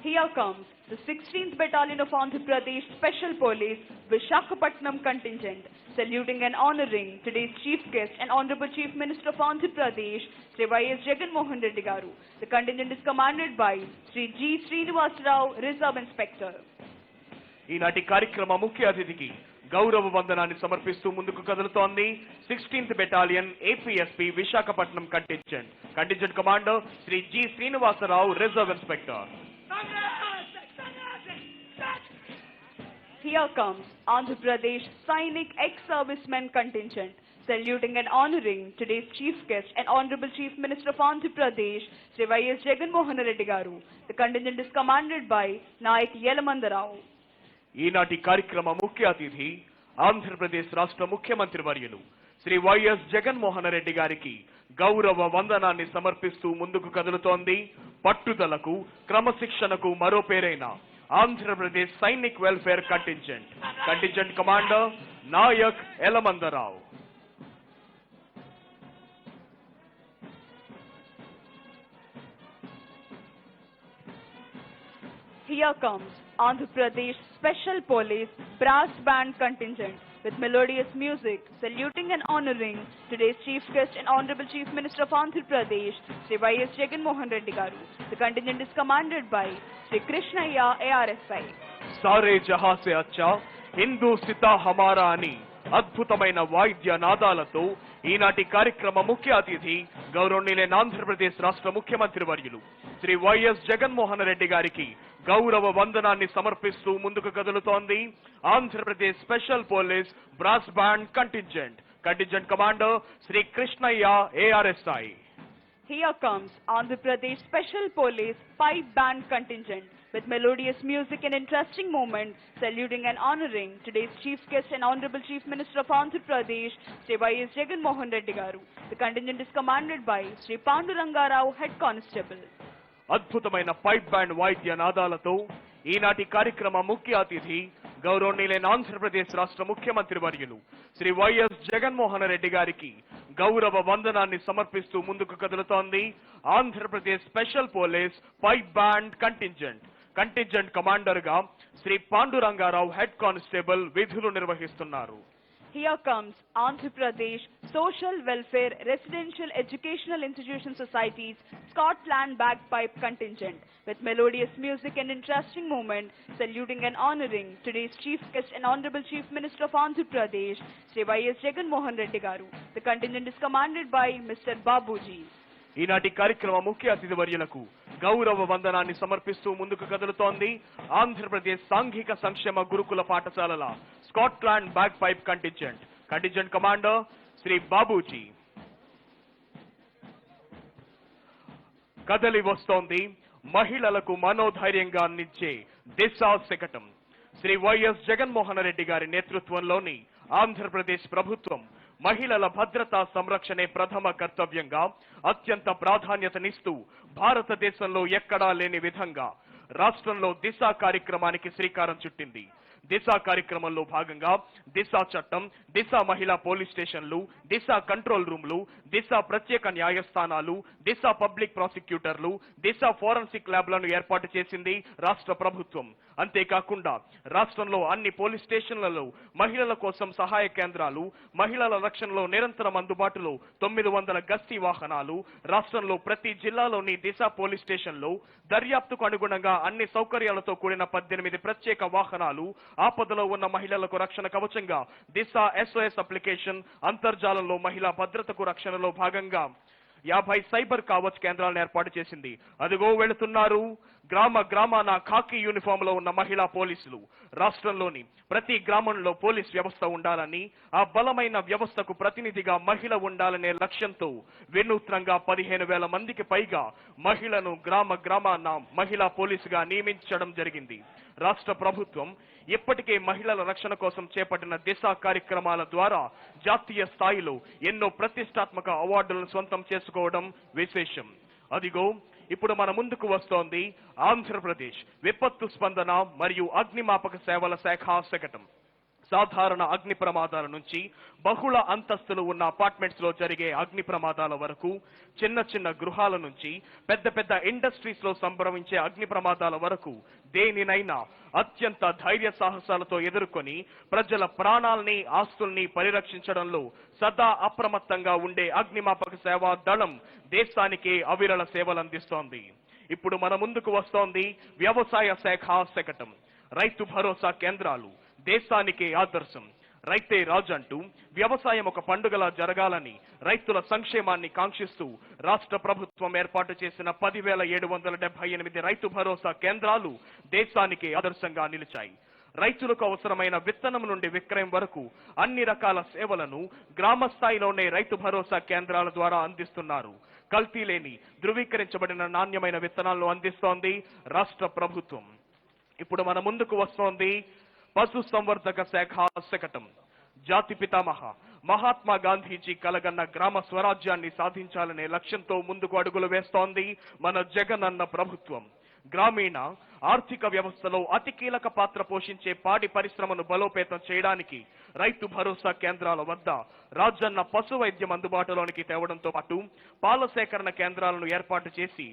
Here comes the 16th Battalion of Andhra Pradesh Special Police, Vishakhapatnam contingent, saluting and honoring today's Chief Guest and Honorable Chief Minister of Andhra Pradesh, Sri Y.S. Jagan Mohan Reddy Garu. The contingent is commanded by Sri G. Srinivas Rao, Reserve Inspector. ఈనాటి కార్యక్రమ ముఖ్య అతిథికి గౌరవ వందనాన్ని సమర్పిస్తూ ముందుకు కదులుతోంది 16th battalion APSP Visakhapatnam contingent. Contingent commander Sri G Srinivasarao, reserve inspector. Here comes Andhra Pradesh Sainik ex-servicemen contingent, saluting and honoring today's Chief Guest and Honorable Chief Minister of Andhra Pradesh, Sri Y.S. Jagan Mohan Reddy Garu. The contingent is commanded by Nayak Yelamandarao. ఈనాటి కార్యక్రమ ముఖ్య అతిథి ఆంధ్రప్రదేశ్ రాష్ట్ర ముఖ్యమంత్రి వర్యులు Shri YS Jaganmohan Reddy గారికి గౌరవ వందనాన్ని సమర్పిస్తూ ముందుకు కదులుతోంది పట్టుదలకు, క్రమశిక్షణకు మరో పేరైన Andhra Pradesh Sainik welfare contingent. Contingent commander Naik Elamandarao. Here comes Andhra Pradesh Special Police Brass Band contingent with melodious music, saluting and honoring today's Chief Guest and Honorable Chief Minister of Andhra Pradesh, Sri Y.S. Jagan Mohan Reddy Garu. The contingent is commanded by Sri Krishnaya ARSI. సారే జహా సే అచ్చా హిందూ సితా హమారా అని అద్భుతమైన వాయిద్య నాదాలతో ఈనాటి కార్యక్రమ ముఖ్య అతిథి గౌరవనీయులైన ఆంధ్రప్రదేశ్ రాష్ట్ర ముఖ్యమంత్రి వర్యులు శ్రీ వైఎస్ జగన్మోహన్ రెడ్డి గారికి గౌరవ వందనాన్ని సమర్పిస్తూ ముందుకు కదులుతోంది Andhra Pradesh special police brass band contingent. Contingent commander Shri Krishnaiah ARSI. Here comes Andhra Pradesh Special Police Pipe Band contingent with melodious music and interesting moment, saluting and honoring today's Chief Guest and Honorable Chief Minister of Andhra Pradesh, Sri Y.S. Jagan Mohan Reddy Garu. The contingent is commanded by Sri Pandurangarao, Head Constable. అద్భుతమైన pipe band వాయిద్య నాదాలతో ఈనాటి కార్యక్రమ ముఖ్య అతిథి గౌరవనీయులైన ఆంధ్రప్రదేశ్ రాష్ట్ర ముఖ్యమంత్రి వర్యులు శ్రీ వైఎస్ జగన్మోహన్ రెడ్డి గారికి గౌరవ వందనాన్ని సమర్పిస్తూ ముందుకు కదులుతోంది Andhra Pradesh special police pipe band contingent. Contingent commander గా శ్రీ పాండురంగారావు, హెడ్ కానిస్టేబుల్ విధులు నిర్వహిస్తున్నారు. Here comes Andhra Pradesh Social Welfare Residential Educational Institution Societies Scotland Bagpipe contingent with melodious music and interesting moment, saluting and honoring today's Chief Guest and Honorable Chief Minister of Andhra Pradesh, Sri Y.S. Jagan Mohan Reddy Garu. The contingent is commanded by Mr. Babuji. ఈనాటి కార్యక్రమ ముఖ్య అతిథి వర్యులకు గౌరవ వందనాన్ని సమర్పిస్తూ ముందుకు కదులుతోంది ఆంధ్రప్రదేశ్ సాంఘిక సంక్షేమ గురుకుల పాఠశాలల Scotland bag pipe contingent. Contingent commander Shri Babuji. కదలి వస్తోంది మహిళలకు మనోధైర్యంగా అందించే దిశా శకటం. శ్రీ వైఎస్ జగన్మోహన్ రెడ్డి గారి నేతృత్వంలోని ఆంధ్రప్రదేశ్ ప్రభుత్వం మహిళల భద్రతా సంరక్షణే ప్రథమ కర్తవ్యంగా అత్యంత ప్రాధాన్యతనిస్తూ భారతదేశంలో ఎక్కడా లేని విధంగా రాష్ట్రంలో దిశ కార్యక్రమానికి శ్రీకారం చుట్టింది. దిశ కార్యక్రమంలో భాగంగా దిశ చట్టం, దిశ మహిళా పోలీస్ స్టేషన్లు, దిశ కంట్రోల్ రూమ్లు, దిశ ప్రత్యేక న్యాయస్థానాలు, దిశ పబ్లిక్ ప్రాసిక్యూటర్లు, దిశ ఫోరెన్సిక్ ల్యాబ్లను ఏర్పాటు చేసింది రాష్ట్ర ప్రభుత్వం. అంతేకాకుండా రాష్ట్రంలో అన్ని పోలీస్ స్టేషన్లలో మహిళల కోసం సహాయ కేంద్రాలు, మహిళల రక్షణలో నిరంతరం అందుబాటులో 900 గస్తీ వాహనాలు, రాష్ట్రంలో ప్రతి జిల్లాలోని దిశ పోలీస్ స్టేషన్లో దర్యాప్తుకు అనుగుణంగా అన్ని సౌకర్యాలతో కూడిన 18 ప్రత్యేక వాహనాలు, ఆపదలో ఉన్న మహిళలకు రక్షణ కవచంగా దిశ SOS అప్లికేషన్, అంతర్జాలంలో మహిళా భద్రతకు రక్షణలో భాగంగా 50 సైబర్ కవచ్ కేంద్రాలను ఏర్పాటు చేసింది. అదిగో వెళుతున్నారు గ్రామాన ఖాకీ యూనిఫామ్ లో ఉన్న మహిళా పోలీసులు. రాష్ట్రంలోని ప్రతి గ్రామంలో పోలీస్ వ్యవస్థ ఉండాలని, ఆ బలమైన వ్యవస్థకు ప్రతినిధిగా మహిళ ఉండాలనే లక్ష్యంతో వినూత్నంగా 15,000 మందికి పైగా మహిళను గ్రామాన మహిళా పోలీసుగా నియమించడం జరిగింది. రాష్ట్ర ప్రభుత్వం ఇప్పటికే మహిళల రక్షణ కోసం చేపట్టిన దిశ కార్యక్రమాల ద్వారా జాతీయ స్థాయిలో ఎన్నో ప్రతిష్టాత్మక అవార్డులను సొంతం చేసుకోవడం విశేషం. అదిగో ఇప్పుడు మన ముందుకు వస్తోంది ఆంధ్రప్రదేశ్ విపత్తు స్పందన మరియు అగ్నిమాపక సేవల శాఖ శకటం. సాధారణ అగ్ని ప్రమాదాల నుంచి బహుళ అంతస్తులు ఉన్న అపార్ట్మెంట్స్ లో జరిగే అగ్ని ప్రమాదాల వరకు, చిన్న గృహాల నుంచి పెద్ద ఇండస్ట్రీస్ లో సంభవించే అగ్ని ప్రమాదాల వరకు దేనినైనా అత్యంత ధైర్య సాహసాలతో ఎదుర్కొని ప్రజల ప్రాణాల్ని, ఆస్తుల్ని పరిరక్షించడంలో సదా అప్రమత్తంగా ఉండే అగ్నిమాపక సేవా దళం దేశానికి అవిరళ సేవలు అందిస్తోంది. ఇప్పుడు మన ముందుకు వస్తోంది వ్యవసాయ శాఖ శకటం. రైతు భరోసా కేంద్రాలు దేశానికి ఆదర్శం. రైతే రాజు అంటూ వ్యవసాయం ఒక పండుగలా జరగాలని రైతుల సంక్షేమాన్ని కాంక్షిస్తూ రాష్ట్ర ప్రభుత్వం ఏర్పాటు చేసిన 10,778 రైతు భరోసా కేంద్రాలు దేశానికి ఆదర్శంగా నిలిచాయి. రైతులకు అవసరమైన విత్తనం నుండి విక్రయం వరకు అన్ని రకాల సేవలను గ్రామ స్థాయిలోనే రైతు భరోసా కేంద్రాల ద్వారా అందిస్తున్నారు. కల్తీ లేని ధృవీకరించబడిన నాణ్యమైన విత్తనాలను అందిస్తోంది రాష్ట్ర ప్రభుత్వం. ఇప్పుడు మన ముందుకు వస్తోంది పశు సంవర్ధక శాఖ శకటం. జాతి పితామహ మహాత్మా గాంధీజీ కలగన్న గ్రామ స్వరాజ్యాన్ని సాధించాలనే లక్ష్యంతో ముందుకు అడుగులు వేస్తోంది మన జగనన్న ప్రభుత్వం. గ్రామీణ ఆర్థిక వ్యవస్థలో అతి కీలక పాత్ర పోషించే పాడి పరిశ్రమను బలోపేతం చేయడానికి రైతు భరోసా కేంద్రాల వద్ద రాజన్న పశు వైద్యం అందుబాటులోనికి తేవడంతో పాటు పాల సేకరణ కేంద్రాలను ఏర్పాటు చేసి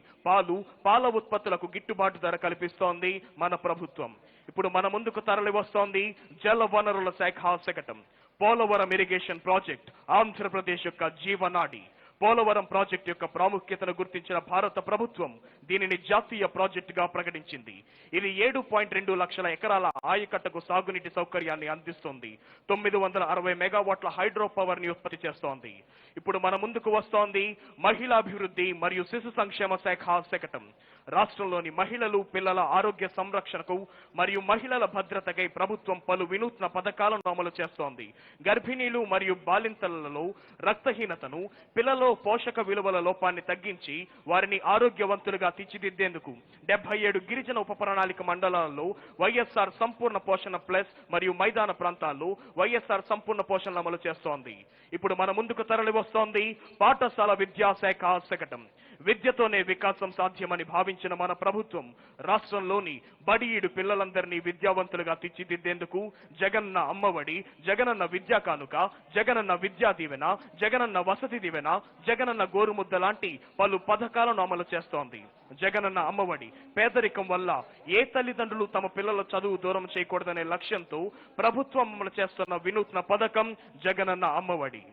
పాల ఉత్పత్తులకు గిట్టుబాటు ధర కల్పిస్తోంది మన ప్రభుత్వం. ఇప్పుడు మన ముందుకు తరలి వస్తోంది జల వనరుల శాఖ శకటం. పోలవరం ఇరిగేషన్ ప్రాజెక్ట్ ఆంధ్రప్రదేశ్ యొక్క జీవనాడి. పోలవరం ప్రాజెక్టు యొక్క ప్రాముఖ్యతను గుర్తించిన భారత ప్రభుత్వం దీనిని జాతీయ ప్రాజెక్టుగా ప్రకటించింది. ఇది 7.2 లక్షల ఎకరాల ఆయకట్టకు సాగునీటి సౌకర్యాన్ని అందిస్తోంది. 960 మెగావాట్ల హైడ్రో పవర్ ని ఉత్పత్తి చేస్తోంది. ఇప్పుడు మన ముందుకు వస్తోంది మహిళాభివృద్ధి మరియు శిశు సంక్షేమ శాఖ శకటం. రాష్ట్రంలోని మహిళలు, పిల్లల ఆరోగ్య సంరక్షణకు మరియు మహిళల భద్రతకై ప్రభుత్వం పలు వినూత్న పథకాలను అమలు చేస్తోంది. గర్భిణీలు మరియు బాలింతలలో రక్తహీనతను, పిల్లలలో పోషక విలువల లోపాన్ని తగ్గించి వారిని ఆరోగ్యవంతులుగా తీర్చిదిద్దేందుకు 77 గిరిజన ఉప ప్రణాళిక మండలాల్లో వైఎస్ఆర్ సంపూర్ణ పోషణ ప్లస్ మరియు మైదాన ప్రాంతాల్లో వైఎస్ఆర్ సంపూర్ణ పోషణ అమలు చేస్తోంది. ఇప్పుడు మన ముందుకు తరలి వస్తోంది పాఠశాల విద్యాశాఖ శకటం. విద్యతోనే వికాసం సాధ్యమని భావించిన మన ప్రభుత్వం రాష్ట్రంలోని బడిఈడు పిల్లలందరినీ విద్యావంతులుగా తీర్చిదిద్దేందుకు జగనన్న అమ్మఒడి, జగనన్న విద్యా కానుక, జగనన్న విద్యా దీవెన, జగనన్న వసతి దీవెన, జగనన్న గోరుముద్ద లాంటి పలు పథకాలను అమలు చేస్తోంది. జగనన్న అమ్మఒడి పేదరికం వల్ల ఏ తల్లిదండ్రులు తమ పిల్లల చదువు దూరం చేయకూడదనే లక్ష్యంతో ప్రభుత్వం అమలు చేస్తున్న వినూత్న పథకం జగనన్న అమ్మఒడి.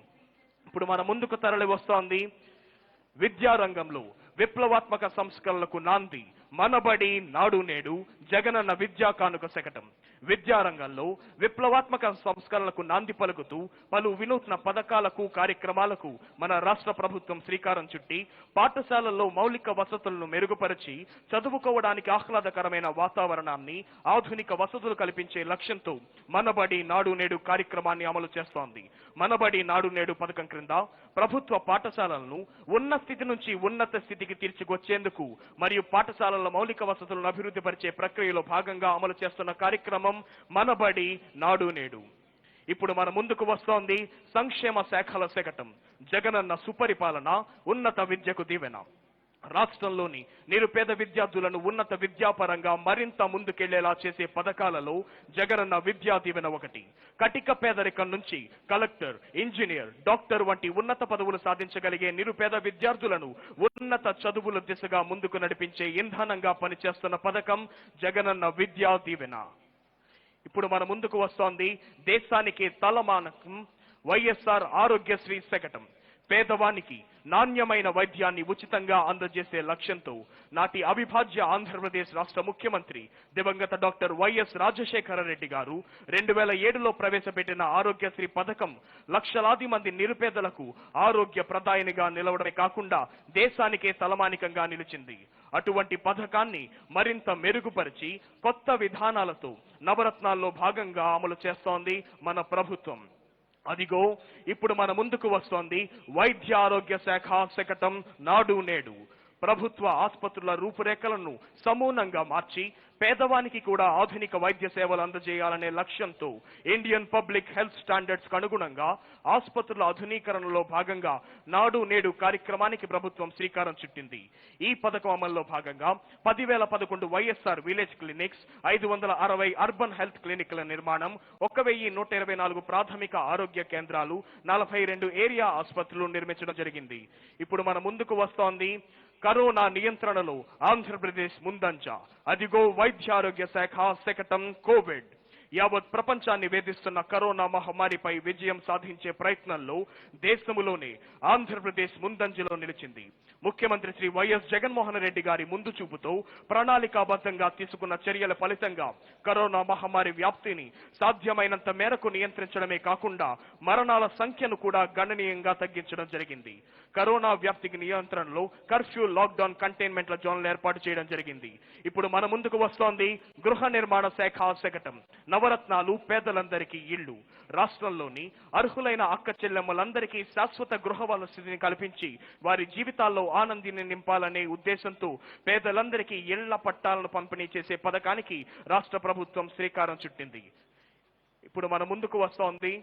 ఇప్పుడు మన ముందుకు తరలి వస్తోంది విద్యారంగంలో విప్లవాత్మక సంస్కరణలకు నాంది మనబడి నాడు నేడు జగనన్న విద్యా కానుక శకటం. విద్యారంగంలో విప్లవాత్మక సంస్కరణలకు నాంది పలుకుతూ పలు వినూత్న పథకాలకు, కార్యక్రమాలకు మన రాష్ట్ర ప్రభుత్వం శ్రీకారం చుట్టి పాఠశాలల్లో మౌలిక వసతులను మెరుగుపరిచి చదువుకోవడానికి ఆహ్లాదకరమైన వాతావరణాన్ని, ఆధునిక వసతులు కల్పించే లక్ష్యంతో మనబడి నాడు నేడు కార్యక్రమాన్ని అమలు చేస్తోంది. మనబడి నాడు నేడు పథకం క్రింద ప్రభుత్వ పాఠశాలలను ఉన్న స్థితి నుంచి ఉన్నత స్థితికి తీర్చికొచ్చేందుకు మరియు పాఠశాలల మౌలిక వసతులను అభివృద్ధి పరిచే ప్రక్రియలో భాగంగా అమలు చేస్తున్న కార్యక్రమం మనబడి నాడు నేడు. ఇప్పుడు మన ముందుకు వస్తోంది సంక్షేమ శాఖల శకటం. జగనన్న సుపరిపాలన, ఉన్నత విద్యకు దీవెన. రాష్ట్రంలోని నిరుపేద విద్యార్థులను ఉన్నత విద్యాపరంగా మరింత ముందుకెళ్లేలా చేసే పథకాలలో జగనన్న విద్యా దీవెన ఒకటి. కటిక పేదరికం నుంచి కలెక్టర్, ఇంజనీర్, డాక్టర్ వంటి ఉన్నత పదవులు సాధించగలిగే నిరుపేద విద్యార్థులను ఉన్నత చదువుల దిశగా ముందుకు నడిపించే ఇంధనంగా పనిచేస్తున్న పథకం జగనన్న విద్యా దీవెన. ఇప్పుడు మన ముందుకు వస్తోంది దేశానికి తలమానకం వైఎస్ఆర్ ఆరోగ్యశ్రీ శకటం. పేదవానికి నాణ్యమైన వైద్యాన్ని ఉచితంగా అందజేసే లక్ష్యంతో నాటి అవిభాజ్య ఆంధ్రప్రదేశ్ రాష్ట్ర ముఖ్యమంత్రి దివంగత డాక్టర్ వైఎస్ రాజశేఖర రెడ్డి గారు 2007లో ప్రవేశపెట్టిన ఆరోగ్యశ్రీ పథకం లక్షలాది మంది నిరుపేదలకు ఆరోగ్య ప్రదాయనిగా నిలవడమే కాకుండా దేశానికే తలమానికంగా నిలిచింది. అటువంటి పథకాన్ని మరింత మెరుగుపరిచి కొత్త విధానాలతో నవరత్నాల్లో భాగంగా అమలు చేస్తోంది మన ప్రభుత్వం. అదిగో ఇప్పుడు మన ముందుకు వస్తోంది వైద్య ఆరోగ్య శాఖ శకటం నాడు నేడు. ప్రభుత్వ ఆసుపత్రుల రూపురేఖలను సమూలంగా మార్చి పేదవానికి కూడా ఆధునిక వైద్య సేవలు అందజేయాలనే లక్ష్యంతో ఇండియన్ పబ్లిక్ హెల్త్ స్టాండర్డ్స్ కు అనుగుణంగా ఆసుపత్రుల ఆధునీకరణలో భాగంగా నాడు నేడు కార్యక్రమానికి ప్రభుత్వం శ్రీకారం చుట్టింది. ఈ పథకం అమల్లో భాగంగా 10,011 YSR village clinics, 560 urban health క్లినిక్ల నిర్మాణం, 1,124 ప్రాథమిక ఆరోగ్య కేంద్రాలు, 42 ఏరియా ఆసుపత్రులు నిర్మించడం జరిగింది. ఇప్పుడు మన ముందుకు వస్తోంది కరోనా నియంత్రణలో ఆంధ్రప్రదేశ్ ముందంజ. అదిగో వైద్యారోగ్య శాఖ శకటం కోవిడ్. యావత్ ప్రపంచాన్ని వేధిస్తున్న కరోనా మహమ్మారిపై విజయం సాధించే ప్రయత్నంలో దేశంలోనే ఆంధ్రప్రదేశ్ ముందంజలో నిలిచింది. ముఖ్యమంత్రి శ్రీ వైఎస్ జగన్మోహన్ రెడ్డి గారి ముందు చూపుతో ప్రణాళికాబద్ధంగా తీసుకున్న చర్యల ఫలితంగా కరోనా మహమ్మారి వ్యాప్తిని సాధ్యమైనంత మేరకు నియంత్రించడమే కాకుండా మరణాల సంఖ్యను కూడా గణనీయంగా తగ్గించడం జరిగింది. కరోనా వ్యాప్తికి నియంత్రణలో కర్ఫ్యూ, లాక్డౌన్, కంటైన్మెంట్ల జోన్లు ఏర్పాటు చేయడం జరిగింది. ఇప్పుడు మన ముందుకు వస్తోంది గృహ నిర్మాణ శాఖ శకటం నవరత్నాలు పేదలందరికీ ఇళ్లు. రాష్ట్రంలోని అర్హులైన అక్క చెల్లెమ్మలందరికీ శాశ్వత గృహ వసతిని కల్పించి వారి జీవితాల్లో ఆనందాన్ని నింపాలనే ఉద్దేశంతో పేదలందరికీ ఇళ్ల పట్టాలను పంపిణీ చేసే పథకానికి రాష్ట్ర ప్రభుత్వం శ్రీకారం చుట్టింది. ఇప్పుడు మన ముందుకు వస్తోంది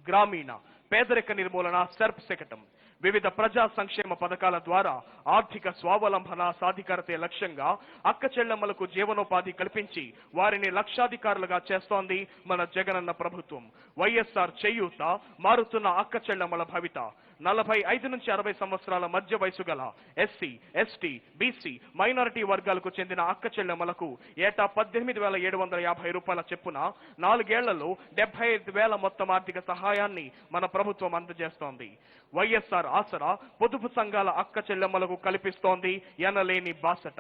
గ్రామీణ పేదరిక నిర్మూలన సెర్ప్ శకటం. వివిధ ప్రజా సంక్షేమ పథకాల ద్వారా ఆర్థిక స్వావలంబన సాధికారతే లక్ష్యంగా అక్క చెల్లెమ్మలకు జీవనోపాధి కల్పించి వారిని లక్షాధికారులుగా చేస్తోంది మన జగనన్న ప్రభుత్వం. వైఎస్ఆర్ చేయూత, మారుతున్న అక్క చెల్లెమ్మల భవిత. 45 నుంచి 60 సంవత్సరాల మధ్య వయసు గల ఎస్సీ, ఎస్టీ, బీసీ, మైనారిటీ వర్గాలకు చెందిన అక్క చెల్లెమ్మలకు ఏటా 18,750 రూపాయల చెప్పున 4 ఏళ్లలో 75,000 మొత్తం ఆర్థిక సహాయాన్ని మన ప్రభుత్వం అందజేస్తోంది. వైఎస్ఆర్ ఆసరా పొదుపు సంఘాల అక్క చెల్లెమ్మలకు కల్పిస్తోంది ఎనలేని బాసట.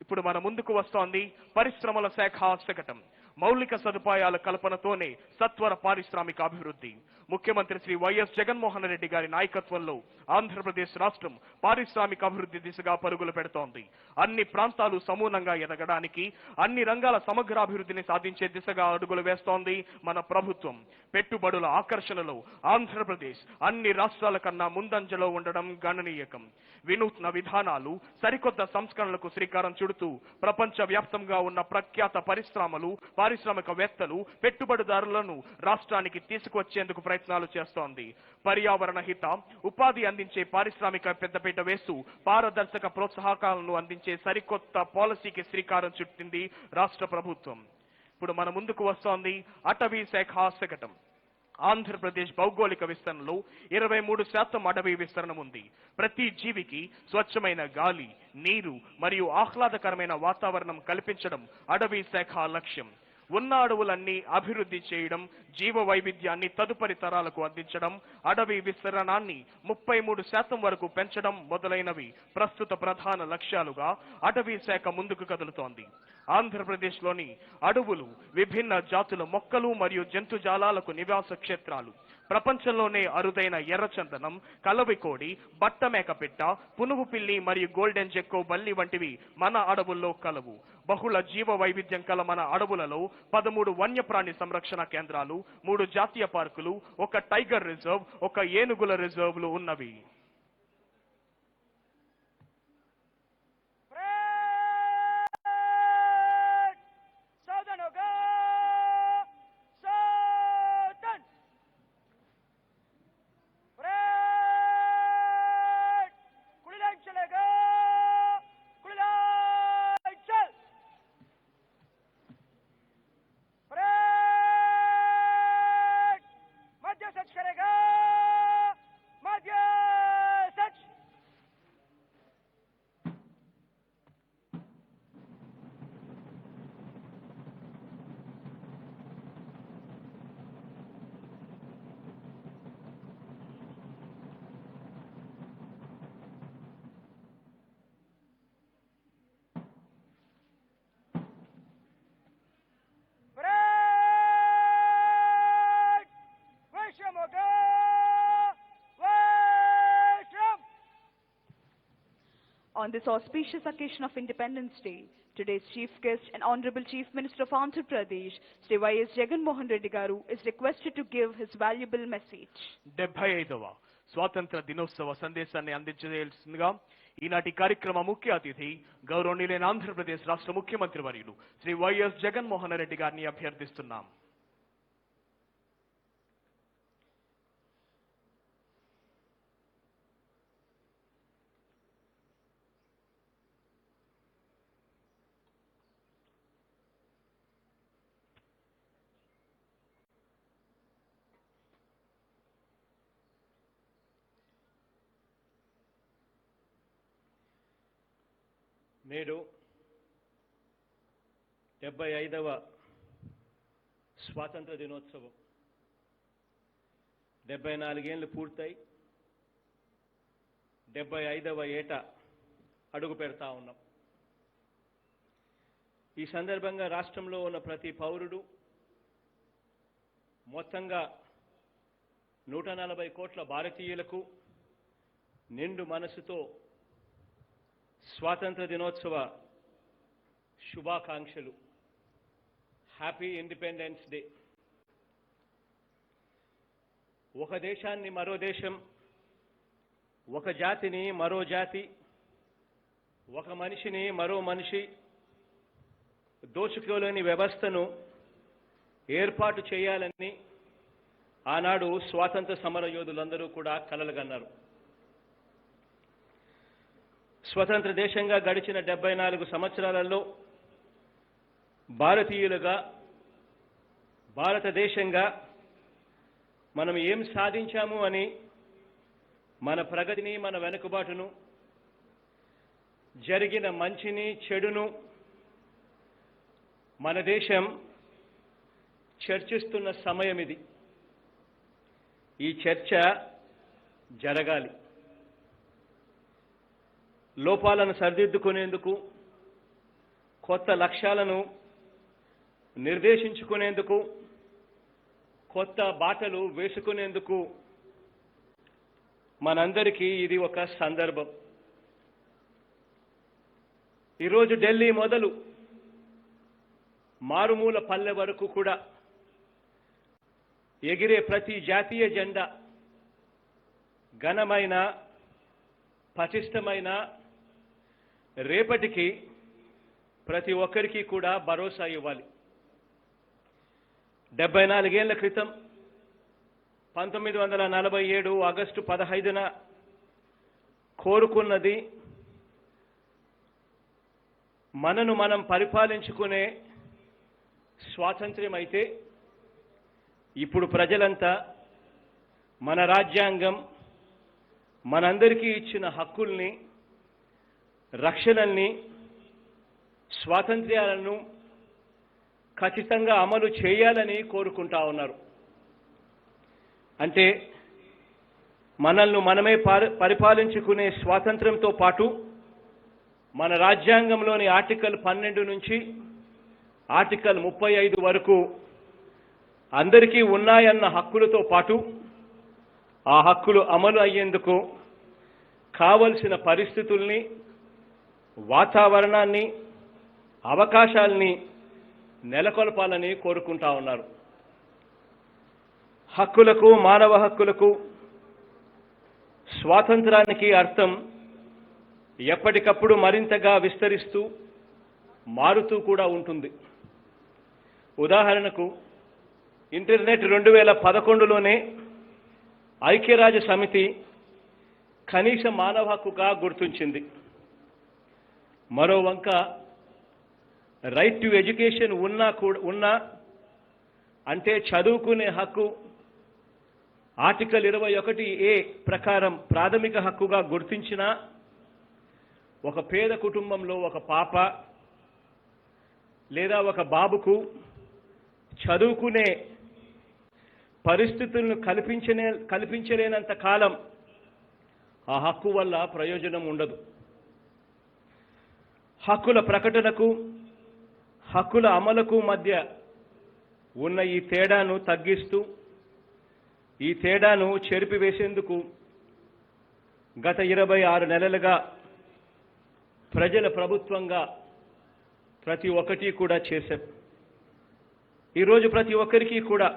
ఇప్పుడు మన ముందుకు వస్తోంది పరిశ్రమల శాఖ శకటం. మౌలిక సదుపాయాల కల్పనతోనే సత్వర పారిశ్రామిక అభివృద్ధి. ముఖ్యమంత్రి శ్రీ వైఎస్ జగన్మోహన్ రెడ్డి గారి నాయకత్వంలో ఆంధ్రప్రదేశ్ రాష్ట్రం పారిశ్రామిక అభివృద్ధి దిశగా పరుగులు పెడుతోంది. అన్ని ప్రాంతాలు సమూలంగా ఎదగడానికి, అన్ని రంగాల సమగ్రాభివృద్ధిని సాధించే దిశగా అడుగులు వేస్తోంది మన ప్రభుత్వం. పెట్టుబడుల ఆకర్షణలో ఆంధ్రప్రదేశ్ అన్ని రాష్ట్రాల కన్నా ముందంజలో ఉండడం గణనీయకం. వినూత్న విధానాలు, సరికొత్త సంస్కరణలకు శ్రీకారం చుడుతూ ప్రపంచ వ్యాప్తంగా ఉన్న ప్రఖ్యాత పరిశ్రమలు, పారిశ్రామికవేత్తలు, పెట్టుబడిదారులను రాష్ట్రానికి తీసుకువచ్చేందుకు ప్రయత్నాలు చేస్తోంది. పర్యావరణ హిత, ఉపాధి అందించే పారిశ్రామిక పెద్దపీట వేస్తూ పారదర్శక ప్రోత్సాహకాలను అందించే సరికొత్త పాలసీకి శ్రీకారం చుట్టింది రాష్ట్ర ప్రభుత్వం. ఇప్పుడు మన ముందుకు వస్తోంది అటవీ శాఖ శకటం. ఆంధ్రప్రదేశ్ భౌగోళిక విస్తరణలో 23% అటవీ విస్తరణ ఉంది. ప్రతి జీవికి స్వచ్ఛమైన గాలి, నీరు మరియు ఆహ్లాదకరమైన వాతావరణం కల్పించడం అటవీ శాఖ లక్ష్యం. ఉన్న అడవులన్నీ అభివృద్ధి చేయడం, జీవ వైవిధ్యాన్ని తదుపరి తరాలకు అందించడం, అడవి విస్తరణాన్ని 33% వరకు పెంచడం మొదలైనవి ప్రస్తుత ప్రధాన లక్ష్యాలుగా అటవీ శాఖ ముందుకు కదులుతోంది. ఆంధ్రప్రదేశ్లోని అడవులు విభిన్న జాతుల మొక్కలు మరియు జంతుజాలాలకు నివాస క్షేత్రాలు. ప్రపంచంలోనే అరుదైన ఎర్రచందనం, కలవికోడి, బట్టమేకపిట్ట, పునుగు పిల్లి మరియు గోల్డెన్ జెక్కో బల్లి వంటివి మన అడవుల్లో కలవు. బహుళ జీవ వైవిధ్యం కల మన అడవులలో 13 వన్యప్రాణి సంరక్షణ కేంద్రాలు, 3 జాతీయ పార్కులు, 1 టైగర్ రిజర్వ్, 1 ఏనుగుల రిజర్వ్లు ఉన్నవి. On this auspicious occasion of Independence Day, today's chief guest and Honorable Chief Minister of Andhra Pradesh, Sri Y.S. Jagan Mohan Reddy Garu, is requested to give his valuable message. 75వ స్వాతంత్ర దినోత్సవ సందేశాన్ని అందించవలసిందిగా ఈనాటి కార్యక్రమ ముఖ్య అతిథి గౌరవనీయులైన ఆంధ్రప్రదేశ్ రాష్ట్ర ముఖ్యమంత్రి వర్యులు శ్రీ వైఎస్ జగన్మోహన్ రెడ్డి గారిని అభ్యర్థిస్తున్నాం. నేడు 75వ స్వాతంత్ర దినోత్సవం 74 ఏళ్లు పూర్తయి 75వ ఏట అడుగు పెడతా ఉన్నాం. ఈ సందర్భంగా రాష్ట్రంలో ఉన్న ప్రతి పౌరుడు మొత్తంగా 140 కోట్ల భారతీయులకు నిండు మనసుతో స్వాతంత్ర దినోత్సవ శుభాకాంక్షలు. Happy independence day. ఒక దేశాన్ని మరో దేశం, ఒక జాతిని మరో జాతి, ఒక మనిషిని మరో మనిషి దోచుకోలేని వ్యవస్థను ఏర్పాటు చేయాలని ఆనాడు స్వాతంత్ర సమర యోధులందరూ కూడా కలలుగన్నారు. స్వతంత్ర దేశంగా గడిచిన 74 సంవత్సరాలలో భారతీయులుగా, భారతదేశంగా మనం ఏం సాధించాము అని మన ప్రగతిని, మన వెనుకబాటును, జరిగిన మంచిని, చెడును మన దేశం చర్చిస్తున్న సమయం ఇది. ఈ చర్చ జరగాలి. లోపాలను సరిదిద్దుకునేందుకు, కొత్త లక్ష్యాలను నిర్దేశించుకునేందుకు, కొత్త బాటలు వేసుకునేందుకు మనందరికీ ఇది ఒక సందర్భం. ఈరోజు ఢిల్లీ మొదలు మారుమూల పల్లె వరకు కూడా ఎగిరే ప్రతి జాతీయ జెండా ఘనమైన, పటిష్టమైన రేపటికి ప్రతి ఒక్కరికి కూడా భరోసా ఇవ్వాలి. 74 ఏళ్ల క్రితం 1947 ఆగస్టు 15న కోరుకున్నది మనను మనం పరిపాలించుకునే స్వాతంత్ర్యం అయితే, ఇప్పుడు ప్రజలంతా మన రాజ్యాంగం మనందరికీ ఇచ్చిన హక్కుల్ని, రక్షణల్ని, స్వాతంత్ర్యాలను ఖచ్చితంగా అమలు చేయాలని కోరుకుంటా ఉన్నారు. అంటే మనల్ని మనమే పరిపాలించుకునే స్వాతంత్ర్యంతో పాటు మన రాజ్యాంగంలోని ఆర్టికల్ 12 నుంచి ఆర్టికల్ 35 వరకు అందరికీ ఉన్నాయన్న హక్కులతో పాటు ఆ హక్కులు అమలు అయ్యేందుకు కావలసిన పరిస్థితుల్ని, వాతావరణాన్ని, అవకాశాలని నెలకొల్పాలని కోరుకుంటా ఉన్నారు. హక్కులకు, మానవ హక్కులకు, స్వాతంత్రానికి అర్థం ఎప్పటికప్పుడు మరింతగా విస్తరిస్తూ, మారుతూ కూడా ఉంటుంది. ఉదాహరణకు ఇంటర్నెట్ 2011లోనే ఐక్యరాజ్య సమితి కనీస మానవ హక్కుగా గుర్తించింది. మరో వంక రైట్ టు ఎడ్యుకేషన్ ఉన్నా అంటే చదువుకునే హక్కు ఆర్టికల్ 21A ప్రకారం ప్రాథమిక హక్కుగా గుర్తించిన ఒక పేద కుటుంబంలో ఒక పాప లేదా ఒక బాబుకు చదువుకునే పరిస్థితులను కల్పించలేనంత కాలం ఆ హక్కు వల్ల ప్రయోజనం ఉండదు. హక్కుల ప్రకటనకు, హక్కుల అమలుకు మధ్య ఉన్న ఈ తేడాను తగ్గిస్తూ, ఈ తేడాను చెరిపివేసేందుకు గత 26 నెలలుగా ప్రజల ప్రభుత్వంగా ప్రతి ఒక్కటి కూడా చేశాం. ఈరోజు ప్రతి ఒక్కరికి కూడా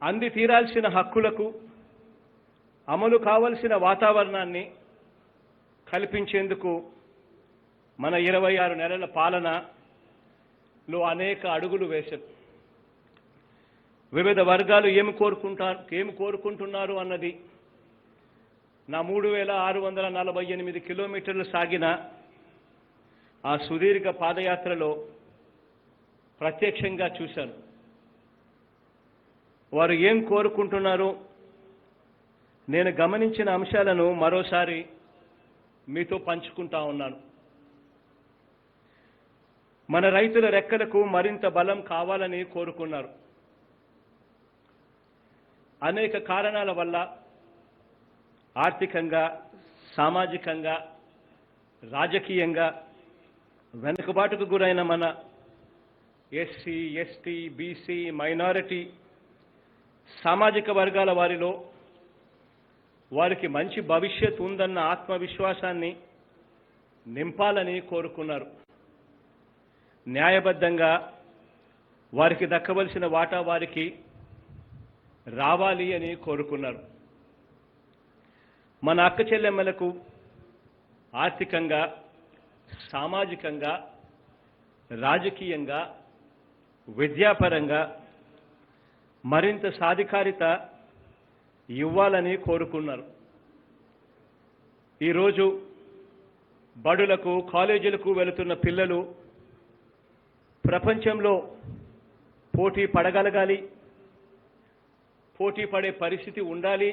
అంది తీరాల్సిన హక్కులకు అమలు కావలసిన వాతావరణాన్ని కల్పించేందుకు మన 26 నెలల పాలనలో అనేక అడుగులు వేశాం. వివిధ వర్గాలు ఏమి కోరుకుంటున్నారు అన్నది నా 3648 కిలోమీటర్లు సాగిన ఆ సుదీర్ఘ పాదయాత్రలో ప్రత్యక్షంగా చూశాను. వారు ఏం కోరుకుంటున్నారో నేను గమనించిన అంశాలను మరోసారి మీతో పంచుకుంటా ఉన్నాను. మన రైతుల రెక్కలకు మరింత బలం కావాలని కోరుకున్నారు. అనేక కారణాల వల్ల ఆర్థికంగా, సామాజికంగా, రాజకీయంగా వెనుకబాటుకు గురైన మన ఎస్సీ, ఎస్టీ, బీసీ, మైనారిటీ సామాజిక వర్గాల వారిలో వారికి మంచి భవిష్యత్ ఉందన్న ఆత్మవిశ్వాసాన్ని నింపాలని కోరుకున్నారు. న్యాయబద్ధంగా వారికి దక్కవలసిన వాటా వారికి రావాలి అని కోరుకున్నారు. మన అక్క చెల్లెమ్మలకు ఆర్థికంగా, సామాజికంగా, రాజకీయంగా, విద్యాపరంగా మరింత సాధికారిత ఇవ్వాలని కోరుకున్నారు. ఈరోజు బడులకు, కాలేజీలకు వెళుతున్న పిల్లలు ప్రపంచంలో పోటీ పడగలగాలి, పోటీ పడే పరిస్థితి ఉండాలి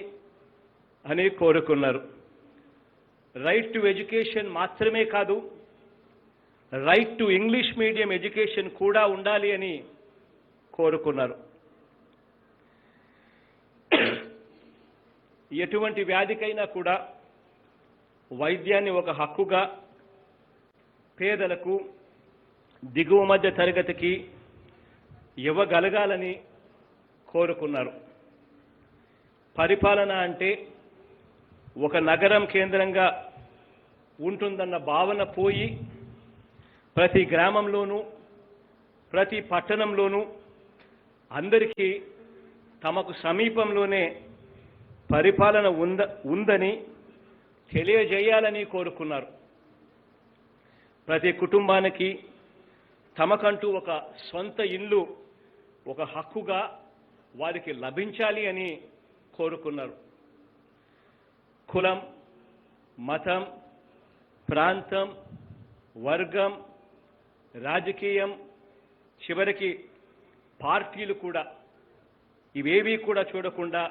అని కోరుకున్నారు. రైట్ టు ఎడ్యుకేషన్ మాత్రమే కాదు, right to English medium education కూడా ఉండాలి అని కోరుకున్నారు. ఎటువంటి వ్యాధికైనా కూడా వైద్యాన్ని ఒక హక్కుగా పేదలకు, దిగువ మధ్య తరగతికి ఇవ్వగలగాలని కోరుకున్నారు. పరిపాలన అంటే ఒక నగరం కేంద్రంగా ఉంటుందన్న భావన పోయి ప్రతి గ్రామంలోనూ, ప్రతి పట్టణంలోనూ అందరికీ తమకు సమీపంలోనే పరిపాలన ఉందని తెలియజేయాలని కోరుకున్నారు. ప్రతి కుటుంబానికి తమకంటూ ఒక సొంత ఇల్లు ఒక హక్కుగా వారికి లభించాలి అని కోరుకున్నారు. కులం, మతం, ప్రాంతం, వర్గం, రాజకీయం, చివరికి పార్టీలు కూడా ఇవేవీ కూడా చూడకుండా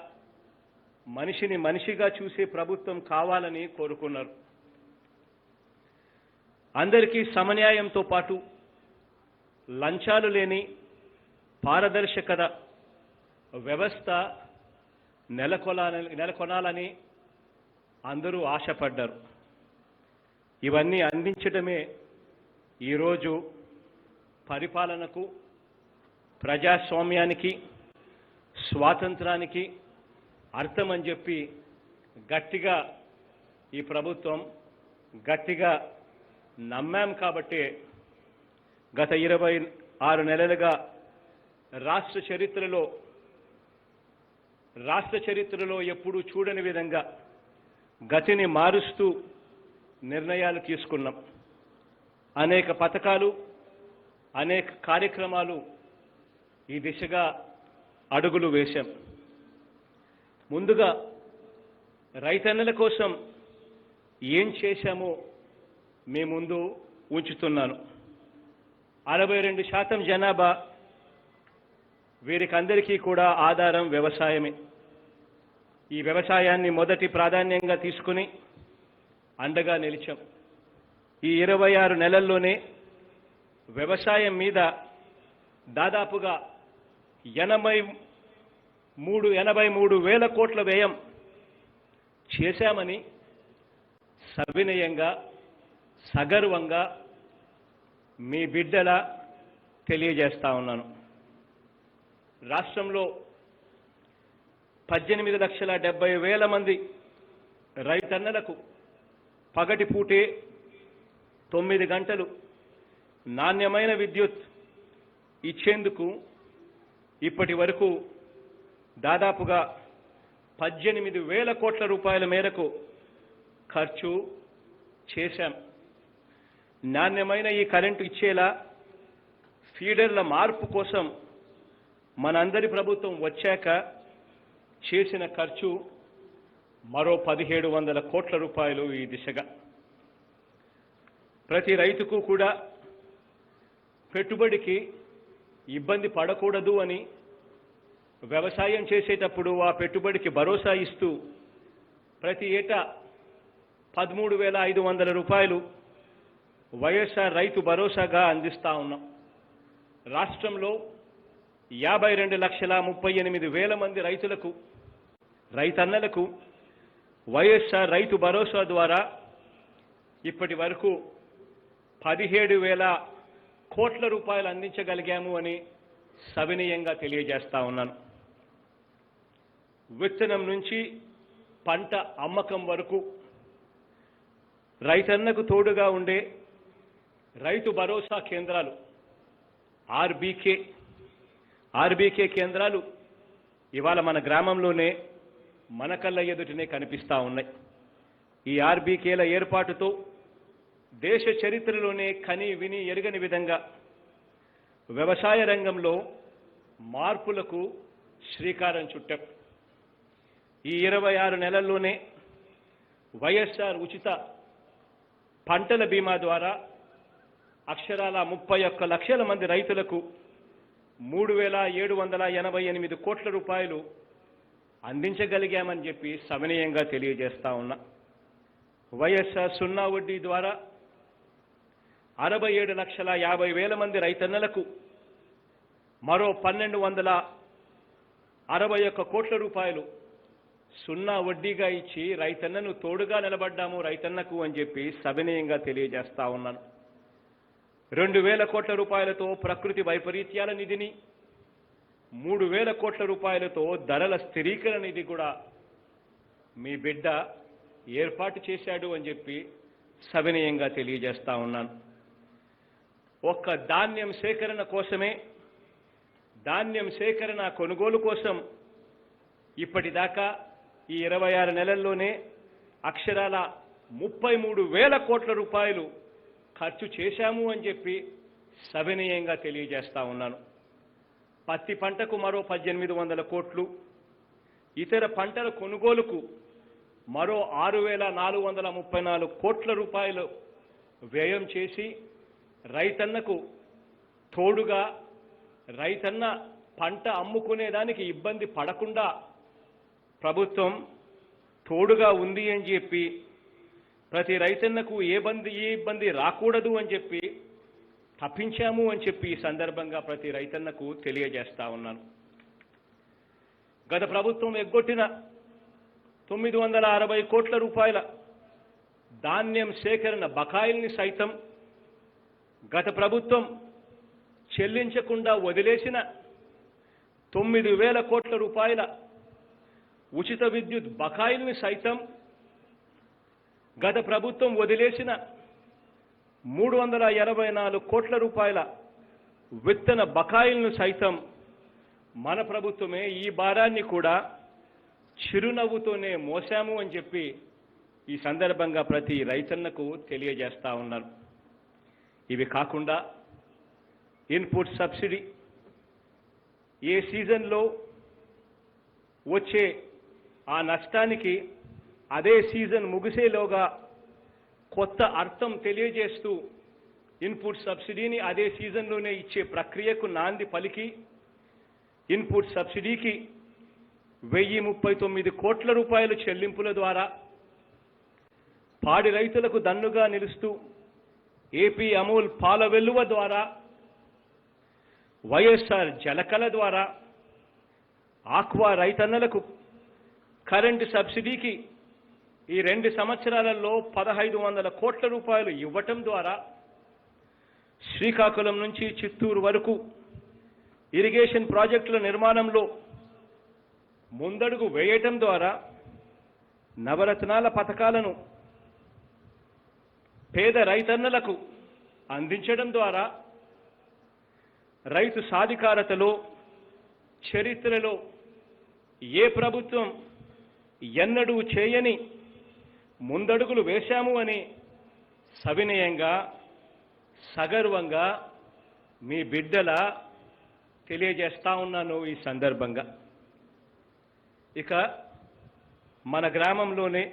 మనిషిని మనిషిగా చూసే ప్రభుత్వం కావాలని కోరుకున్నారు. అందరికీ సమన్యాయంతో పాటు లంచాలు లేని పారదర్శకత వ్యవస్థ నెలకొనాలని అందరూ ఆశపడ్డారు. ఇవన్నీ అందించడమే ఈరోజు పరిపాలనకు, ప్రజాస్వామ్యానికి, స్వాతంత్రానికి అర్థమని చెప్పి గట్టిగా ఈ ప్రభుత్వం గట్టిగా నమ్మాం. కాబట్టి గత 26 నెలలుగా రాష్ట్ర చరిత్రలో ఎప్పుడూ చూడని విధంగా గతిని మారుస్తూ నిర్ణయాలు తీసుకున్నాం. అనేక పథకాలు, అనేక కార్యక్రమాలు ఈ దిశగా అడుగులు వేశాం. ముందుగా రైతన్నల కోసం ఏం చేశామో మీ ముందు ఉంచుతున్నాను. 62% జనాభా, వీరికందరికీ కూడా ఆధారం వ్యవసాయమే. ఈ వ్యవసాయాన్ని మొదటి ప్రాధాన్యంగా తీసుకుని అండగా నిలిచాం. ఈ 26 నెలల్లోనే వ్యవసాయం మీద దాదాపుగా 83 వేల కోట్ల వ్యయం చేశామని సవినయంగా, సగర్వంగా మీ బిడ్డలా తెలియజేస్తా ఉన్నాను. రాష్ట్రంలో 18,70,000 మంది రైతన్నలకు పగటిపూటే 9 గంటలు నాణ్యమైన విద్యుత్ ఇచ్చేందుకు ఇప్పటి వరకు దాదాపుగా 18,000 కోట్ల రూపాయల మేరకు ఖర్చు చేశాం. నాణ్యమైన ఈ కరెంటు ఇచ్చేలా ఫీడర్ల మార్పు కోసం మనందరి ప్రభుత్వం వచ్చాక చేసిన ఖర్చు మరో 1,700 కోట్ల రూపాయలు ఈ దిశగా. ప్రతి రైతుకు కూడా పెట్టుబడికి ఇబ్బంది పడకూడదు అని వ్యవసాయం చేసేటప్పుడు ఆ పెట్టుబడికి భరోసా ఇస్తూ ప్రతి ఏటా 13,500 రూపాయలు వైఎస్ఆర్ రైతు భరోసాగా అందిస్తా ఉన్నాం. రాష్ట్రంలో 52,38,000 మంది రైతన్నలకు వైఎస్ఆర్ రైతు భరోసా ద్వారా ఇప్పటి వరకు 17,000 కోట్ల రూపాయలు అందించగలిగాము అని సవినయంగా తెలియజేస్తా ఉన్నాను. విత్తనం నుంచి పంట అమ్మకం వరకు రైతన్నకు తోడుగా ఉండే రైతు భరోసా కేంద్రాలు ఆర్బీకే కేంద్రాలు ఇవాళ మన గ్రామంలోనే మన కళ్ళ ఎదుటనే కనిపిస్తా ఉన్నాయి. ఈ ఆర్బీకేల ఏర్పాటుతో దేశ చరిత్రలోనే కని విని ఎరగని విధంగా వ్యవసాయ రంగంలో మార్పులకు శ్రీకారం చుట్టాం. ఈ 26 నెలల్లోనే వైఎస్ఆర్ ఉచిత పంటల బీమా ద్వారా అక్షరాల 31 లక్షల మంది రైతులకు 3,788 కోట్ల రూపాయలు అందించగలిగామని చెప్పి సవినయంగా తెలియజేస్తా ఉన్నా. వైఎస్ఆర్ సున్నా వడ్డీ ద్వారా 67,50,000 మంది రైతన్నలకు మరో 1,261 కోట్ల రూపాయలు సున్నా వడ్డీగా ఇచ్చి రైతన్నను తోడుగా నిలబడ్డాము రైతన్నకు అని చెప్పి సవినయంగా తెలియజేస్తా ఉన్నాను. 2,000 కోట్ల రూపాయలతో ప్రకృతి వైపరీత్యాల నిధిని, 3,000 కోట్ల రూపాయలతో ధరల స్థిరీకరణ నిధి కూడా మీ బిడ్డ ఏర్పాటు చేశాడు అని చెప్పి సవినయంగా తెలియజేస్తా ఉన్నాను. ఒక్క ధాన్యం సేకరణ కొనుగోలు కోసం ఇప్పటిదాకా ఈ 26 నెలల్లోనే అక్షరాల 33,000 కోట్ల రూపాయలు ఖర్చు చేశాము అని చెప్పి సవినయంగా తెలియజేస్తా ఉన్నాను. పత్తి పంటకు మరో 1,800 కోట్లు, ఇతర పంటల కొనుగోలుకు మరో 6,434 కోట్ల రూపాయలు వ్యయం చేసి రైతన్నకు తోడుగా, రైతన్న పంట అమ్ముకునేదానికి ఇబ్బంది పడకుండా ప్రభుత్వం తోడుగా ఉంది అని చెప్పి, ప్రతి రైతన్నకు ఏ ఇబ్బంది రాకూడదు అని చెప్పి తప్పించాము అని చెప్పి ఈ సందర్భంగా ప్రతి రైతన్నకు తెలియజేస్తా ఉన్నాను. గత ప్రభుత్వం ఎగ్గొట్టిన 960 కోట్ల రూపాయల ధాన్యం సేకరణ బకాయిల్ని సైతం గత ప్రభుత్వం చెల్లించకుండా వదిలేసిన 9,000 కోట్ల రూపాయల ఉచిత విద్యుత్ బకాయిల్ని సైతం, గత ప్రభుత్వం వదిలేసిన 384 కోట్ల రూపాయల విత్తన బకాయిలను సైతం మన ప్రభుత్వమే ఈ భారాన్ని కూడా చిరునవ్వుతోనే మోసాము అని చెప్పి ఈ సందర్భంగా ప్రతి రైతన్నకు తెలియజేస్తా ఉన్నాను. ఇవి కాకుండా ఇన్పుట్ సబ్సిడీ ఏ సీజన్లో వచ్చే ఆ నష్టానికి అదే సీజన్ ముగిసేలోగా కొత్త అర్థం తెలియజేస్తూ ఇన్పుట్ సబ్సిడీని అదే సీజన్లోనే ఇచ్చే ప్రక్రియకు నాంది పలికి ఇన్పుట్ సబ్సిడీకి 1,039 కోట్ల రూపాయల చెల్లింపుల ద్వారా పాడి రైతులకు దన్నుగా నిలుస్తూ ఏపీ అమూల్ పాల వెల్లువ ద్వారా, వైఎస్ఆర్ జలకళ ద్వారా ఆక్వా రైతన్నలకు కరెంటు సబ్సిడీకి ఈ 2 సంవత్సరాలలో 1,500 కోట్ల రూపాయలు ఇవ్వటం ద్వారా శ్రీకాకుళం నుంచి చిత్తూరు వరకు ఇరిగేషన్ ప్రాజెక్టుల నిర్మాణంలో ముందడుగు వేయటం ద్వారా నవరత్నాల పథకాలను పేద రైతన్నలకు అందించడం ద్వారా రైతు సాధికారతలో చరిత్రలో ఏ ప్రభుత్వం ఎన్నడూ చేయని ముందడుగులు వేశాము అని సవినయంగా సగర్వంగా మీ బిడ్డల తెలియజేస్తా ఉన్నాను ఈ సందర్భంగా. ఇక మన గ్రామంలోనే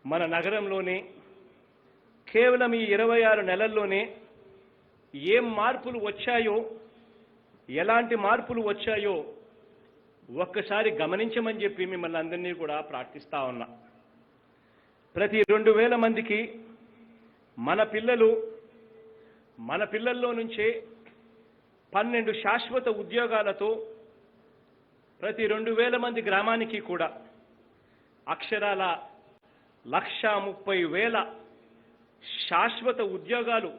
మన నగరంలోనే కేవలం ఈ 26 నెలల్లోనే ఏం మార్పులు వచ్చాయో, ఎలాంటి మార్పులు వచ్చాయో ఒక్కసారి గమనించమని చెప్పి మిమ్మల్ని అందరినీ కూడా ప్రార్థిస్తా ఉన్నా. ప్రతి 2000 మందికి మన పిల్లల్లో నుంచే 12 శాశ్వత ఉద్యోగాలతో ప్రతి 2000 మంది గ్రామానికి కూడా అక్షరాల 1,30,000 శాశ్వత ఉద్యోగాలు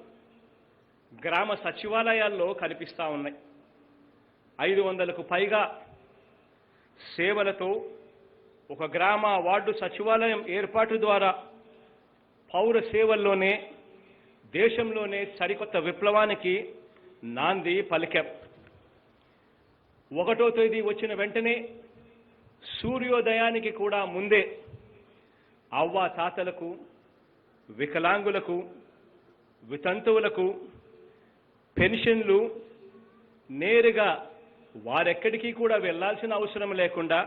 గ్రామ సచివాలయాల్లో కనిపిస్తా ఉన్నాయి. 500కు పైగా సేవలతో ఒక గ్రామ వార్డు సచివాలయం ఏర్పాటు ద్వారా పౌర సేవల్లోనే దేశంలోనే సరికొత్త విప్లవానికి నాంది పలికాం. 1వ తేదీ వచ్చిన వెంటనే సూర్యోదయానికి కూడా ముందే అవ్వ తాతలకు, వికలాంగులకు, వితంతువులకు పెన్షన్లు నేరుగా వారెక్కడికి కూడా వెళ్లాల్సిన అవసరం లేకుండా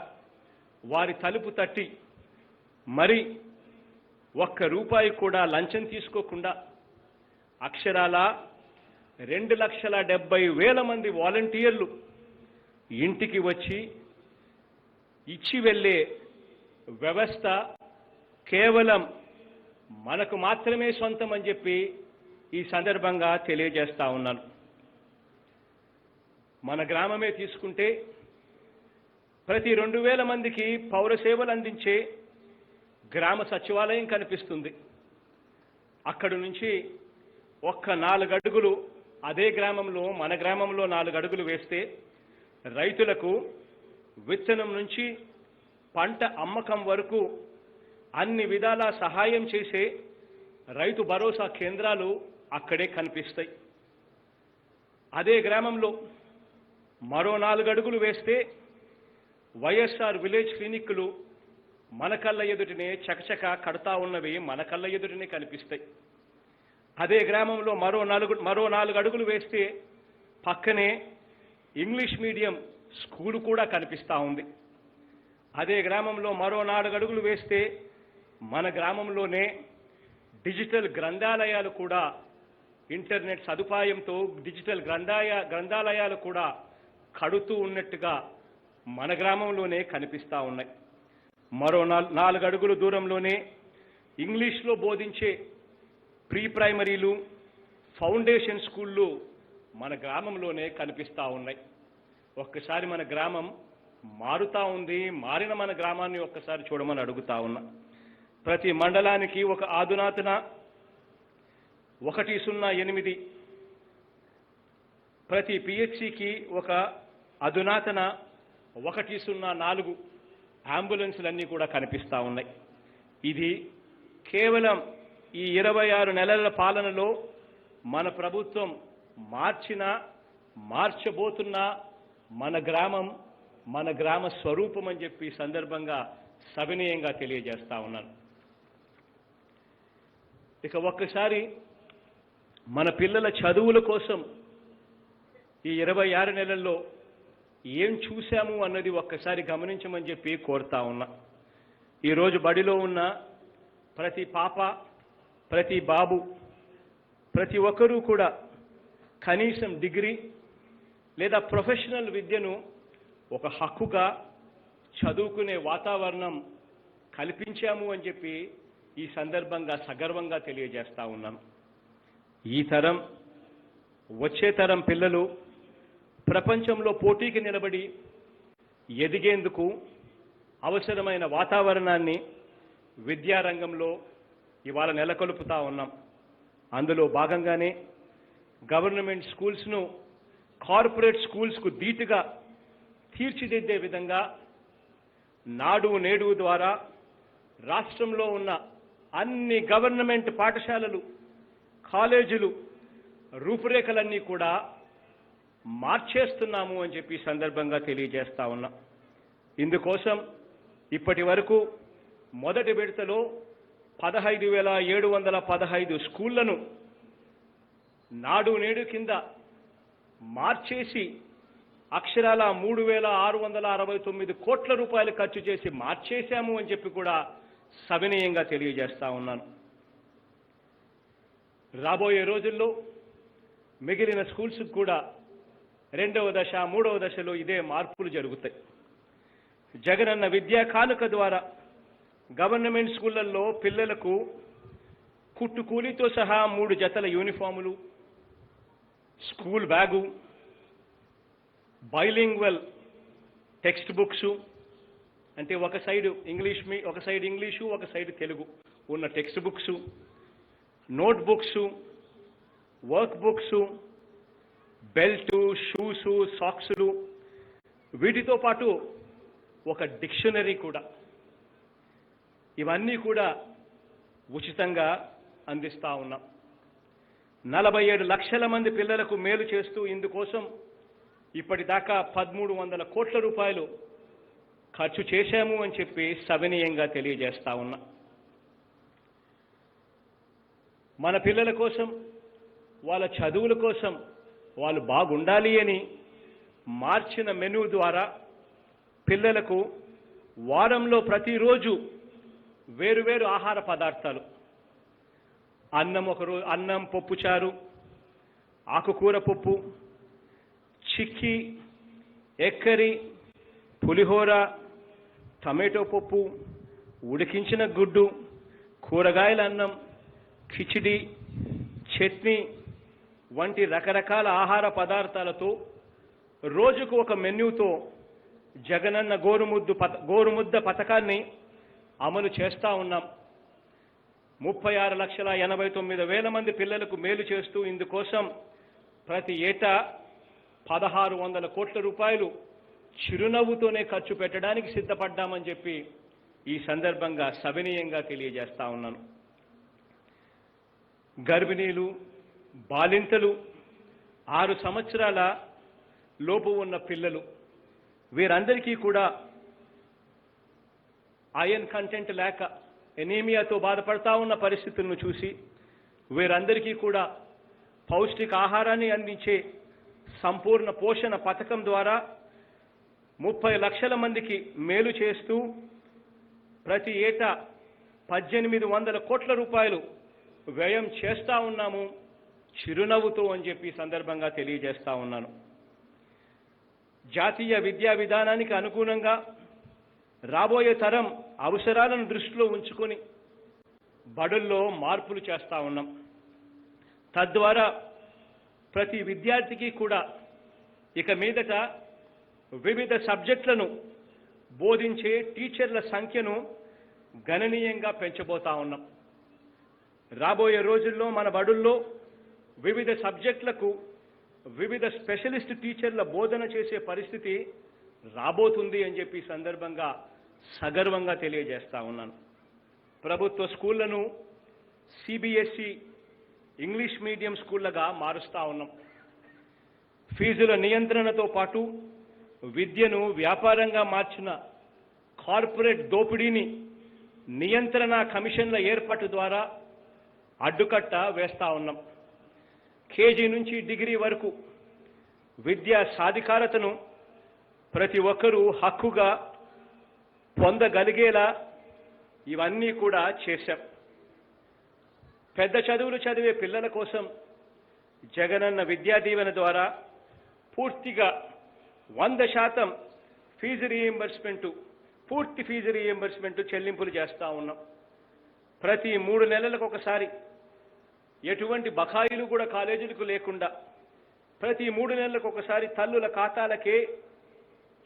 వారి తలుపు తట్టి మరి ₹1 కూడా లంచం తీసుకోకుండా అక్షరాల 2,70,000 మంది వాలంటీర్లు ఇంటికి వచ్చి ఇచ్చి వెళ్ళే వ్యవస్థ కేవలం మనకు మాత్రమే సొంతం అని చెప్పి ఈ సందర్భంగా తెలియజేస్తా ఉన్నాను. మన గ్రామమే తీసుకుంటే ప్రతి 2000 మందికి పౌర సేవలు అందించే గ్రామ సచివాలయం కనిపిస్తుంది. అక్కడి నుంచి ఒక్క 4 అడుగులు అదే గ్రామంలో మన గ్రామంలో 4 అడుగులు వేస్తే రైతులకు విత్తనం నుంచి పంట అమ్మకం వరకు అన్ని విధాలా సహాయం చేసే రైతు భరోసా కేంద్రాలు అక్కడే కనిపిస్తాయి. అదే గ్రామంలో మరో 4 అడుగులు వేస్తే వైఎస్ఆర్ విలేజ్ క్లినిక్లు మన కళ్ళ ఎదుటినే చకచక కడతా ఉన్నవి మన కళ్ళ ఎదుటినే కనిపిస్తాయి. అదే గ్రామంలో మరో 4 అడుగులు వేస్తే పక్కనే ఇంగ్లీష్ మీడియం స్కూలు కూడా కనిపిస్తూ ఉంది. అదే గ్రామంలో మరో 4 అడుగులు వేస్తే మన గ్రామంలోనే డిజిటల్ గ్రంథాలయాలు కూడా ఇంటర్నెట్ సదుపాయంతో డిజిటల్ గ్రంథాలయాలు కూడా కడుతూ ఉన్నట్టుగా మన గ్రామంలోనే కనిపిస్తూ ఉన్నాయి. మరో 4 అడుగుల దూరంలోనే ఇంగ్లీష్లో బోధించే ప్రీ ప్రైమరీలు, ఫౌండేషన్ స్కూళ్ళు మన గ్రామంలోనే కనిపిస్తూ ఉన్నాయి. ఒక్కసారి మన గ్రామం మారుతా ఉంది. మారిన మన గ్రామాన్ని ఒక్కసారి చూడమని అడుగుతా ఉన్నా. ప్రతి మండలానికి ఒక అధునాతన 108, ప్రతి పిహెచ్సికి ఒక అధునాతన 104 అంబులెన్సులన్నీ కూడా కనిపిస్తూ ఉన్నాయి. ఇది కేవలం ఈ 26 నెలల పాలనలో మన ప్రభుత్వం మార్చబోతున్న మన గ్రామం, మన గ్రామ స్వరూపం అని చెప్పి సందర్భంగా సవినయంగా తెలియజేస్తా ఉన్నాను. ఇక ఒక్కసారి మన పిల్లల చదువుల కోసం ఈ 26 నెలల్లో ఏం చూశాము అన్నది ఒక్కసారి గమనించమని చెప్పి కోరుతా ఉన్నా. ఈరోజు బడిలో ఉన్న ప్రతి పాప, ప్రతి బాబు, ప్రతి ఒక్కరూ కూడా కనీసం డిగ్రీ లేదా ప్రొఫెషనల్ విద్యను ఒక హక్కుగా చదువుకునే వాతావరణం కల్పించాము అని చెప్పి ఈ సందర్భంగా సగర్వంగా తెలియజేస్తా ఉన్నాను. ఈ తరం, వచ్చే తరం పిల్లలు ప్రపంచంలో పోటీకి నిలబడి ఎదిగేందుకు అవసరమైన వాతావరణాన్ని విద్యారంగంలో ఇవాళ నెలకొల్పుతా ఉన్నాం. అందులో భాగంగానే గవర్నమెంట్ స్కూల్స్ను కార్పొరేట్ స్కూల్స్కు ధీటుగా తీర్చిదిద్దే విధంగా నాడు నేడు ద్వారా రాష్ట్రంలో ఉన్న అన్ని గవర్నమెంట్ పాఠశాలలు, కాలేజీలు రూపురేఖలన్నీ కూడా మార్చేస్తున్నాము అని చెప్పి ఈ సందర్భంగా తెలియజేస్తా ఉన్నా. ఇందుకోసం ఇప్పటి వరకు మొదటి విడతలో 15,715 స్కూళ్లను నాడు నేడు కింద మార్చేసి అక్షరాల 3,669 కోట్ల రూపాయలు ఖర్చు చేసి మార్చేశాము అని చెప్పి కూడా సవినయంగా తెలియజేస్తా ఉన్నాను. రాబోయే రోజుల్లో మిగిలిన స్కూల్స్ కూడా రెండవ దశ, మూడవ దశలో ఇదే మార్పులు జరుగుతాయి. జగనన్న విద్యా కానుక ద్వారా గవర్నమెంట్ స్కూళ్లలో పిల్లలకు కుట్టు కూలీతో సహా 3 జతల యూనిఫాములు, school bag, bilingual text books, అంటే ఒక సైడ్ ఇంగ్లీషు ఒక సైడ్ తెలుగు ఉన్న text books, note books, work books, belt, shoes, సాక్సులు, వీటితో పాటు ఒక డిక్షనరీ కూడా, ఇవన్నీ కూడా ఉచితంగా అందిస్తా ఉన్నాం. 47 లక్షల మంది పిల్లలకు మేలు చేస్తూ ఇందుకోసం ఇప్పటిదాకా 1,300 కోట్ల రూపాయలు ఖర్చు చేశాము అని చెప్పి సవినయంగా తెలియజేస్తా ఉన్నా. మన పిల్లల కోసం, వాళ్ళ చదువుల కోసం వాళ్ళు బాగుండాలి అని మార్చిన మెనూ ద్వారా పిల్లలకు వారంలో ప్రతిరోజు వేరువేరు ఆహార పదార్థాలు, అన్నం పప్పుచారు, ఆకుకూర పప్పు, చిక్కీ, ఎక్కరి, పులిహోర, టమాటో పప్పు, ఉడికించిన గుడ్డు, కూరగాయల అన్నం, కిచిడి, చట్నీ వంటి రకరకాల ఆహార పదార్థాలతో రోజుకు ఒక మెన్యూతో జగనన్న గోరుముద్ద పథకాన్ని అమలు చేస్తా ఉన్నాం. 36,89,000 మంది పిల్లలకు మేలు చేస్తూ ఇందుకోసం ప్రతి ఏటా 1,600 కోట్ల రూపాయలు చిరునవ్వుతోనే ఖర్చు పెట్టడానికి సిద్ధపడ్డామని చెప్పి ఈ సందర్భంగా సవినయంగా తెలియజేస్తా ఉన్నాను. గర్భిణీలు, బాలింతలు, 6 సంవత్సరాల లోపు ఉన్న పిల్లలు, వీరందరికీ కూడా ఐరన్ కంటెంట్ లేక ఎనీమియాతో బాధపడతా ఉన్న పరిస్థితులను చూసి వీరందరికీ కూడా పౌష్టిక ఆహారాన్ని అందించే సంపూర్ణ పోషణ పథకం ద్వారా 30 లక్షల మందికి మేలు చేస్తూ ప్రతి ఏటా 1,800 కోట్ల రూపాయలు వ్యయం చేస్తా ఉన్నాము చిరునవ్వుతో అని చెప్పి సందర్భంగా తెలియజేస్తా ఉన్నాను. జాతీయ విద్యా విధానానికి అనుగుణంగా రాబోయే తరం అవసరాలను దృష్టిలో ఉంచుకొని బడుల్లో మార్పులు చేస్తా ఉన్నాం. తద్వారా ప్రతి విద్యార్థికి కూడా ఇక మీదట వివిధ సబ్జెక్టులను బోధించే టీచర్ల సంఖ్యను గణనీయంగా పెంచబోతా ఉన్నాం. రాబోయే రోజుల్లో మన బడుల్లో వివిధ సబ్జెక్టులకు వివిధ స్పెషలిస్ట్ టీచర్ల బోధన చేసే పరిస్థితి రాబోతుంది అని చెప్పి సందర్భంగా సగర్వంగా తెలియజేస్తా ఉన్నాను. ప్రభుత్వ స్కూళ్లను సిబిఎస్ఈ ఇంగ్లీష్ మీడియం స్కూళ్లుగా మారుస్తా ఉన్నాం. ఫీజుల నియంత్రణతో పాటు విద్యను వ్యాపారంగా మార్చిన కార్పొరేట్ దోపిడీని నియంత్రణ కమిషన్ల ఏర్పాటు ద్వారా అడ్డుకట్ట వేస్తా ఉన్నాం. కేజీ నుంచి డిగ్రీ వరకు విద్యా సాధికారతను ప్రతి ఒక్కరూ హక్కుగా పొందగలిగేలా ఇవన్నీ కూడా చేశాం. పెద్ద చదువులు చదివే పిల్లల కోసం జగనన్న విద్యా దీవెన ద్వారా పూర్తిగా 100% పూర్తి ఫీజు రీయింబర్స్మెంట్ చెల్లింపులు చేస్తా ఉన్నాం. ప్రతి 3 నెలలకు ఒకసారి ఎటువంటి బకాయిలు కూడా కాలేజీలకు లేకుండా ప్రతి 3 నెలలకు ఒకసారి తల్లుల ఖాతాలకే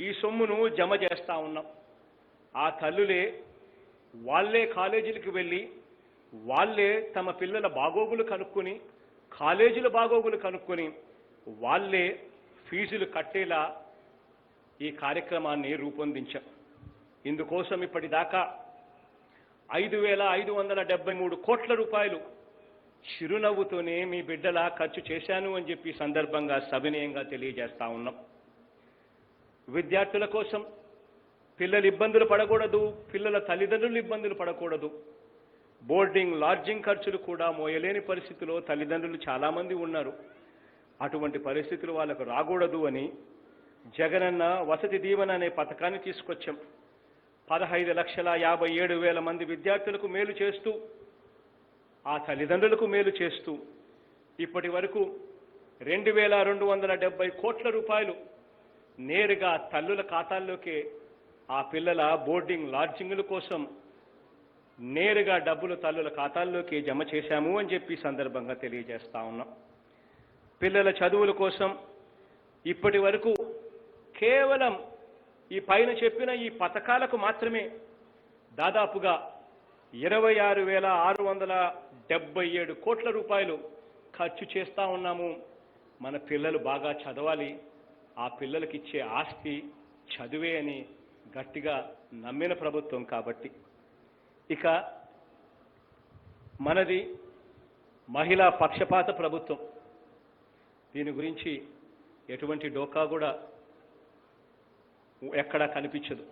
ఈ సొమ్మును జమ చేస్తా ఉన్నాం. ఆ తల్లులే వాళ్ళే కాలేజీలకు వెళ్ళి వాళ్ళే తమ పిల్లల బాగోగులు కనుక్కొని కాలేజీల బాగోగులు కనుక్కొని వాళ్ళే ఫీజులు కట్టేలా ఈ కార్యక్రమాన్ని రూపొందించాం. ఇందుకోసం ఇప్పటిదాకా 5,573 కోట్ల రూపాయలు చిరునవ్వుతోనే మీ బిడ్డలా ఖర్చు చేశాను అని చెప్పి సందర్భంగా సవినయంగా తెలియజేస్తా ఉన్నాం. విద్యార్థుల కోసం పిల్లలు ఇబ్బందులు పడకూడదు, పిల్లల తల్లిదండ్రులు ఇబ్బందులు పడకూడదు. బోర్డింగ్ లాడ్జింగ్ ఖర్చులు కూడా మోయలేని పరిస్థితిలో తల్లిదండ్రులు చాలామంది ఉన్నారు. అటువంటి పరిస్థితులు వాళ్ళకు రాకూడదు అని జగనన్న వసతి దీవెన అనే పథకాన్ని తీసుకొచ్చాం. 15,57,000 మంది విద్యార్థులకు మేలు చేస్తూ, ఆ తల్లిదండ్రులకు మేలు చేస్తూ ఇప్పటి వరకు 2,270 కోట్ల రూపాయలు నేరుగా తల్లుల ఖాతాల్లోకే ఆ పిల్లల బోర్డింగ్ లాడ్జింగ్ల కోసం నేరుగా డబ్బులు తల్లుల ఖాతాల్లోకి జమ చేశాము అని చెప్పి సందర్భంగా తెలియజేస్తా ఉన్నాం. పిల్లల చదువుల కోసం ఇప్పటి వరకు కేవలం ఈ పైన చెప్పిన ఈ పథకాలకు మాత్రమే దాదాపుగా 26,677 కోట్ల రూపాయలు ఖర్చు చేస్తా ఉన్నాము. మన పిల్లలు బాగా చదవాలి, ఆ పిల్లలకి ఇచ్చే ఆస్తి చదువే అని గట్టిగా నమ్మిన ప్రభుత్వం కాబట్టి. ఇక మనది మహిళా పక్షపాత ప్రభుత్వం. దీని గురించి ఎటువంటి డోకా కూడా ఎక్కడా కనిపించదు.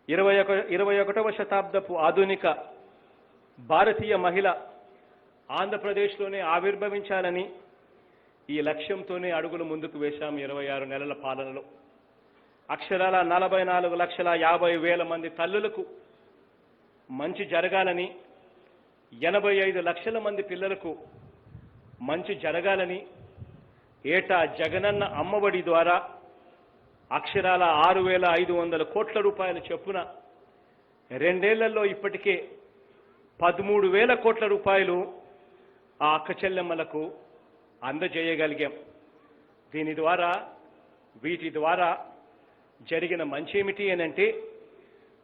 21వ శతాబ్దపు ఆధునిక భారతీయ మహిళ ఆంధ్రప్రదేశ్లోనే ఆవిర్భవించాలని ఈ లక్ష్యంతోనే అడుగులు ముందుకు వేశాం. 26 నెలల పాలనలో అక్షరాల 44,50,000 మంది తల్లులకు మంచి జరగాలని, 85 లక్షల మంది పిల్లలకు మంచి జరగాలని ఏటా జగనన్న అమ్మఒడి ద్వారా అక్షరాల 6,500 కోట్ల రూపాయల చొప్పున 2 ఏళ్లలో ఇప్పటికే 13,000 కోట్ల రూపాయలు ఆ అక్క చెల్లెమ్మలకు అందజేయగలిగాం. వీటి ద్వారా జరిగిన మంచి ఏమిటి అనంటే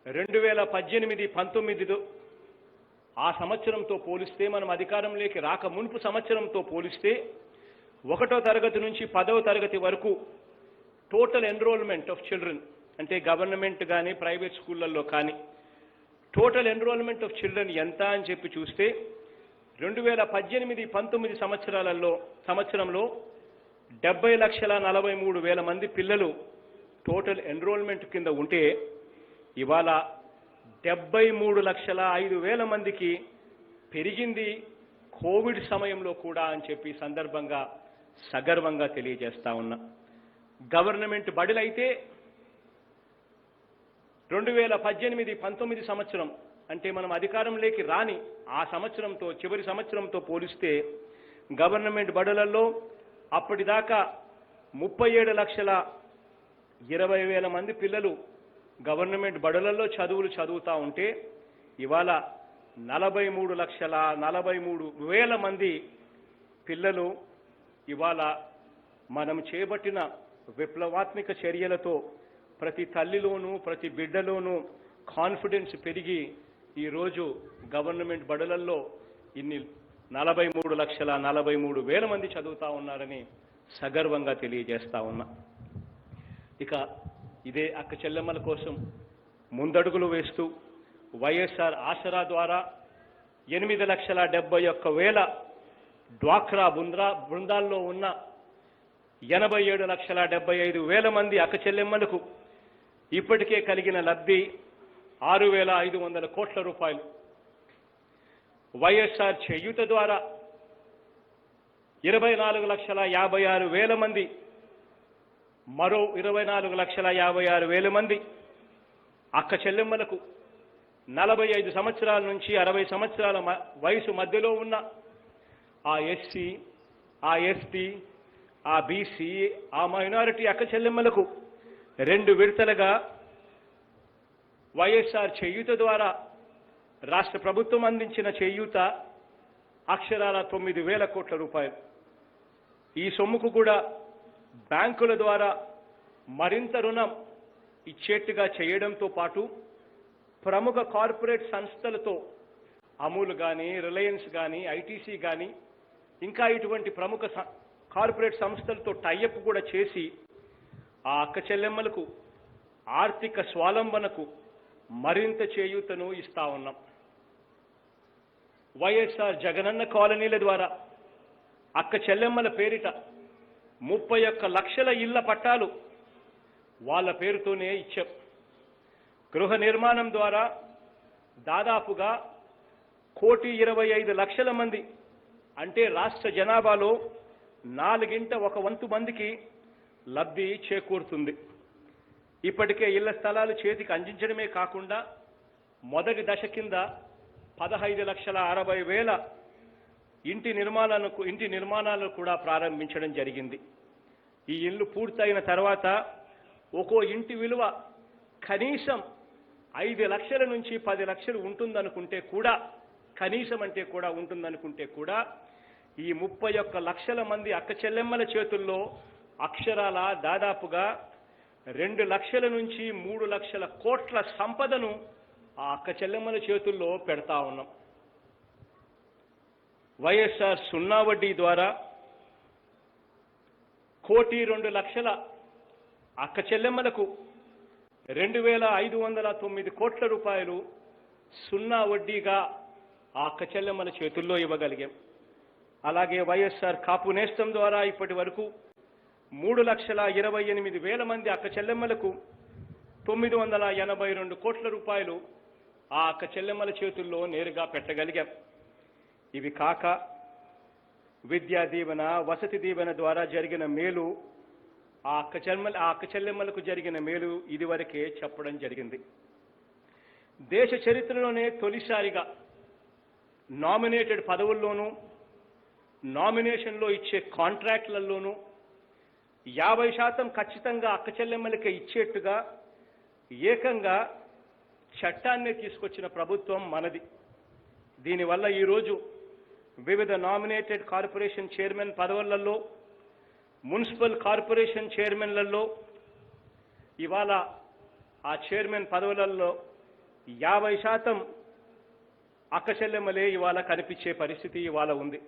2018-19 ఆ సంవత్సరంతో పోలిస్తే, మనం అధికారంలోకి రాక మునుపు సంవత్సరంతో పోలిస్తే 1వ తరగతి నుంచి 10వ తరగతి వరకు టోటల్ ఎన్రోల్మెంట్ ఆఫ్ చిల్డ్రన్, అంటే గవర్నమెంట్ కానీ ప్రైవేట్ స్కూళ్ళల్లో కానీ టోటల్ ఎన్రోల్మెంట్ ఆఫ్ చిల్డ్రన్ ఎంత అని చెప్పి చూస్తే 2018-19 సంవత్సరంలో 70,43,000 మంది పిల్లలు టోటల్ ఎన్రోల్మెంట్ కింద ఉంటే ఇవాళ 73,05,000 మందికి పెరిగింది కోవిడ్ సమయంలో కూడా అని చెప్పి సందర్భంగా సగర్వంగా తెలియజేస్తా ఉన్నా. గవర్నమెంట్ బడులైతే 2018-19 సంవత్సరం, అంటే మనం అధికారంలోకి రాని ఆ సంవత్సరంతో, చివరి సంవత్సరంతో పోలిస్తే గవర్నమెంట్ బడులలో అప్పటిదాకా 37,20,000 మంది పిల్లలు గవర్నమెంట్ బడులలో చదువుతా ఉంటే ఇవాళ 43,43,000 మంది పిల్లలు ఇవాళ మనం చేపట్టిన విప్లవాత్మక చర్యలతో ప్రతి తల్లిలోనూ ప్రతి బిడ్డలోనూ కాన్ఫిడెన్స్ పెరిగి ఈరోజు గవర్నమెంట్ బడులలో ఇన్ని 43,43,000 మంది చదువుతా ఉన్నారని సగర్వంగా తెలియజేస్తా ఉన్నా. ఇక ఇదే అక్క చెల్లెమ్మల కోసం ముందడుగులు వేస్తూ వైఎస్ఆర్ ఆసరా ద్వారా 8,71,000 డ్వాక్రా బృందాల్లో ఉన్న 87,75,000 మంది అక్క చెల్లెమ్మలకు ఇప్పటికే కలిగిన లబ్ధి 6,500 కోట్ల రూపాయలు. వైఎస్ఆర్ చేయూత ద్వారా 24,56,000 మంది, మరో 24,56,000 మంది అక్క చెల్లెమ్మలకు 45 సంవత్సరాల నుంచి 60 సంవత్సరాల వయసు మధ్యలో ఉన్న ఆ ఎస్సీ, ఆ ఎస్టీ, ఆ బీసీ, ఆ మైనారిటీ అక్క చెల్లెమ్మలకు 2 విడతలుగా వైఎస్ఆర్ చేయూత ద్వారా రాష్ట్ర ప్రభుత్వం అందించిన చేయూత అక్షరాల 9,000 కోట్ల రూపాయలు. ఈ సొమ్ముకు కూడా బ్యాంకుల ద్వారా మరింత రుణం ఇచ్చేట్టుగా చేయడంతో పాటు ప్రముఖ కార్పొరేట్ సంస్థలతో, అమూల్ కానీ, రిలయన్స్ కానీ, ఐటీసీ కానీ, ఇంకా ఇటువంటి ప్రముఖ కార్పొరేట్ సంస్థలతో టైఅప్ కూడా చేసి ఆ అక్క చెల్లెమ్మలకు ఆర్థిక స్వావలంబనకు మరింత చేయూతను ఇస్తా ఉన్నాం. వైఎస్ఆర్ జగనన్న కాలనీల ద్వారా అక్క చెల్లెమ్మల పేరిట 31 లక్షల ఇళ్ల పట్టాలు వాళ్ళ పేరుతోనే ఇచ్చాం. గృహ నిర్మాణం ద్వారా దాదాపుగా 1,25,00,000 మంది, అంటే రాష్ట్ర జనాభాలో 1/4 మందికి లబ్ధి చేకూరుతుంది. ఇప్పటికే ఇళ్ల స్థలాలు చేతికి అందించడమే కాకుండా మొదటి దశ కింద 15,60,000 ఇంటి నిర్మాణాలను కూడా ప్రారంభించడం జరిగింది. ఈ ఇల్లు పూర్తయిన తర్వాత ఒక్కో ఇంటి విలువ కనీసం 5 లక్షల నుంచి 10 లక్షలు ఉంటుందనుకుంటే కూడా, కనీసం అంటే కూడా ఉంటుందనుకుంటే కూడా, ఈ 31 లక్షల మంది అక్క చెల్లెమ్మల చేతుల్లో అక్షరాల దాదాపుగా 2 లక్షల నుంచి 3 లక్షల కోట్ల సంపదను ఆ అక్క చెల్లెమ్మల చేతుల్లో పెడతా ఉన్నాం. వైఎస్ఆర్ సున్నా వడ్డీ ద్వారా 1,02,00,000 అక్క చెల్లెమ్మలకు 2,509 కోట్ల రూపాయలు సున్నా వడ్డీగా ఆ అక్క చెల్లెమ్మల చేతుల్లో ఇవ్వగలిగాం. అలాగే వైఎస్ఆర్ కాపు నేస్తం ద్వారా ఇప్పటి వరకు 3,28,000 మంది అక్క చెల్లెమ్మలకు 982 కోట్ల రూపాయలు ఆ అక్క చెల్లెమ్మల చేతుల్లో నేరుగా పెట్టగలిగాం. ఇవి కాక విద్యా దీవెన, వసతి దీవెన ద్వారా జరిగిన మేలు, ఆ అక్క చెల్లెమ్మలకు జరిగిన మేలు ఇదివరకే చెప్పడం జరిగింది. దేశ చరిత్రలోనే తొలిసారిగా నామినేటెడ్ పదవుల్లోనూ, నామినేషన్లో ఇచ్చే కాంట్రాక్ట్లలోనూ 50% ఖచ్చితంగా అక్క చెల్లెమ్మలకే ఇచ్చేట్టుగా ఏకంగా చట్టాన్నే తీసుకొచ్చిన ప్రభుత్వం మనది. దీనివల్ల ఈరోజు వివిధ నామినేటెడ్ కార్పొరేషన్ చైర్మన్ పదవులలో, మున్సిపల్ కార్పొరేషన్ చైర్మన్లలో ఇవాళ ఆ చైర్మన్ పదవులలో 50% అక్క చెల్లెమ్మలే ఇవాళ కనిపించే పరిస్థితి ఇవాళ ఉంది.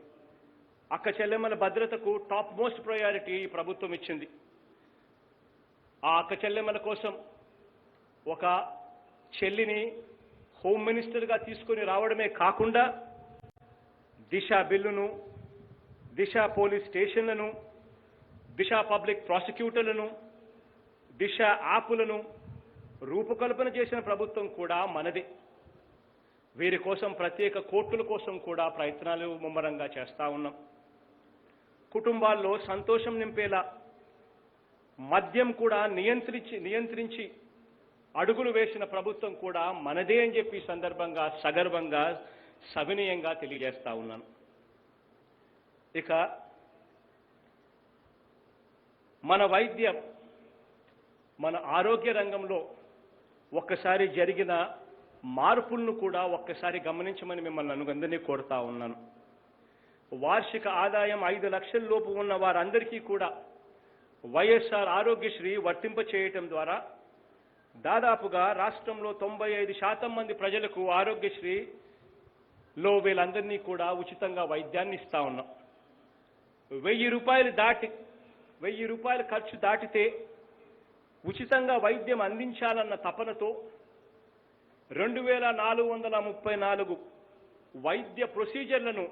అక్క చెల్లెమ్మల భద్రతకు టాప్ మోస్ట్ ప్రయారిటీ ఈ ప్రభుత్వం ఇచ్చింది. ఆ అక్క చెల్లెమ్మల కోసం ఒక చెల్లిని హోమ్ మినిస్టర్గా తీసుకొని రావడమే కాకుండా దిశ బిల్లును, దిశ పోలీస్ స్టేషన్లను, దిశ పబ్లిక్ ప్రాసిక్యూటర్లను, దిశ యాప్లను రూపకల్పన చేసిన ప్రభుత్వం కూడా మనది. వీరి కోసం ప్రత్యేక కోర్టుల కోసం కూడా ప్రయత్నాలు ముమ్మరంగా చేస్తా ఉన్నాం. కుటుంబాల్లో సంతోషం నింపేలా మద్యం కూడా నియంత్రించి అడుగులు వేసిన ప్రభుత్వం కూడా మనదే అని చెప్పి సందర్భంగా సగర్వంగా సవినయంగా తెలియజేస్తా ఉన్నాను. ఇక మన వైద్యం, మన ఆరోగ్య రంగంలో ఒక్కసారి జరిగిన మార్పులను కూడా ఒక్కసారి గమనించమని మిమ్మల్ని అందరినీ కోరుతా ఉన్నాను. వార్షిక ఆదాయం 5 లక్షల లోపు ఉన్న వారందరికీ కూడా వైఎస్ఆర్ ఆరోగ్యశ్రీ వర్తింప చేయటం ద్వారా దాదాపుగా రాష్ట్రంలో 95% మంది ప్రజలకు ఆరోగ్యశ్రీలో వీళ్ళందరినీ కూడా ఉచితంగా వైద్యాన్ని ఇస్తా ఉన్నాం. 1,000 రూపాయల ఖర్చు దాటితే ఉచితంగా వైద్యం అందించాలన్న తపనతో 2,434 వైద్య ప్రొసీజర్లను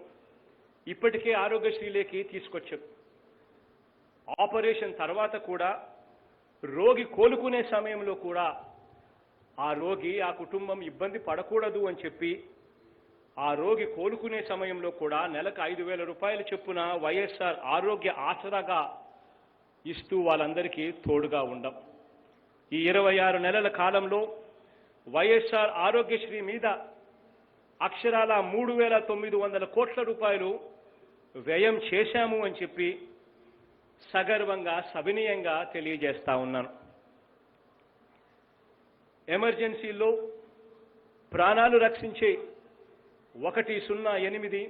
ఇప్పటికే ఆరోగ్యశ్రీలోకి తీసుకొచ్చాం. ఆపరేషన్ తర్వాత కూడా, రోగి కోలుకునే సమయంలో కూడా ఆ రోగి, ఆ కుటుంబం ఇబ్బంది పడకూడదు అని చెప్పి ఆ రోగి కోలుకునే సమయంలో కూడా నెలకు 5,000 రూపాయలు చొప్పున వైఎస్ఆర్ ఆరోగ్య ఆసరాగా ఇస్తూ వాళ్ళందరికీ తోడుగా ఉండం. ఈ 26 నెలల కాలంలో వైఎస్ఆర్ ఆరోగ్యశ్రీ మీద అక్షరాల 3,900 కోట్ల రూపాయలు వ్యయం చేశాము అని చెప్పి సగర్వంగా సవినయంగా తెలియజేస్తా ఉన్నాను. ఎమర్జెన్సీలో ప్రాణాలు రక్షించే 108,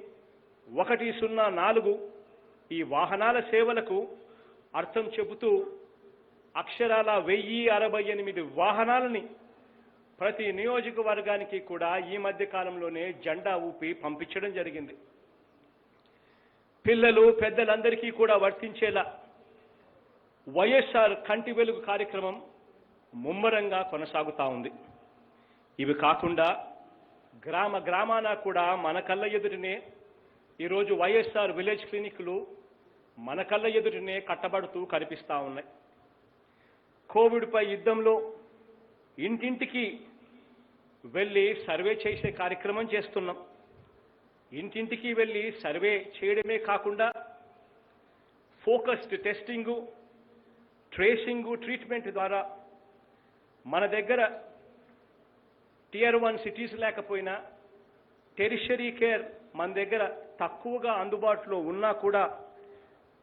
104 ఈ వాహనాల సేవలకు అర్థం చెబుతూ అక్షరాల 1,068 వాహనాలని ప్రతి నియోజకవర్గానికి కూడా ఈ మధ్య కాలంలోనే జెండా ఊపి పంపించడం జరిగింది. పిల్లలు పెద్దలందరికీ కూడా వర్తించేలా వైఎస్ఆర్ కంటి వెలుగు కార్యక్రమం ముమ్మరంగా కొనసాగుతా ఉంది. ఇవి కాకుండా గ్రామ గ్రామాన కూడా మన కళ్ళ ఎదుటనే ఈరోజు వైఎస్ఆర్ విలేజ్ క్లినిక్లు మన కళ్ళ ఎదుటనే కట్టబడుతూ కనిపిస్తూ ఉన్నాయి. కోవిడ్పై యుద్ధంలో ఇంటింటికి వెళ్ళి సర్వే చేసే కార్యక్రమం చేస్తున్నాం. ఇంటింటికి వెళ్ళి సర్వే చేయడమే కాకుండా ఫోకస్డ్ టెస్టింగు, ట్రేసింగు, ట్రీట్మెంట్ ద్వారా మన దగ్గర Tier 1 సిటీస్ లేకపోయినా టెరిషరీ కేర్ మన దగ్గర తక్కువగా అందుబాటులో ఉన్నా కూడా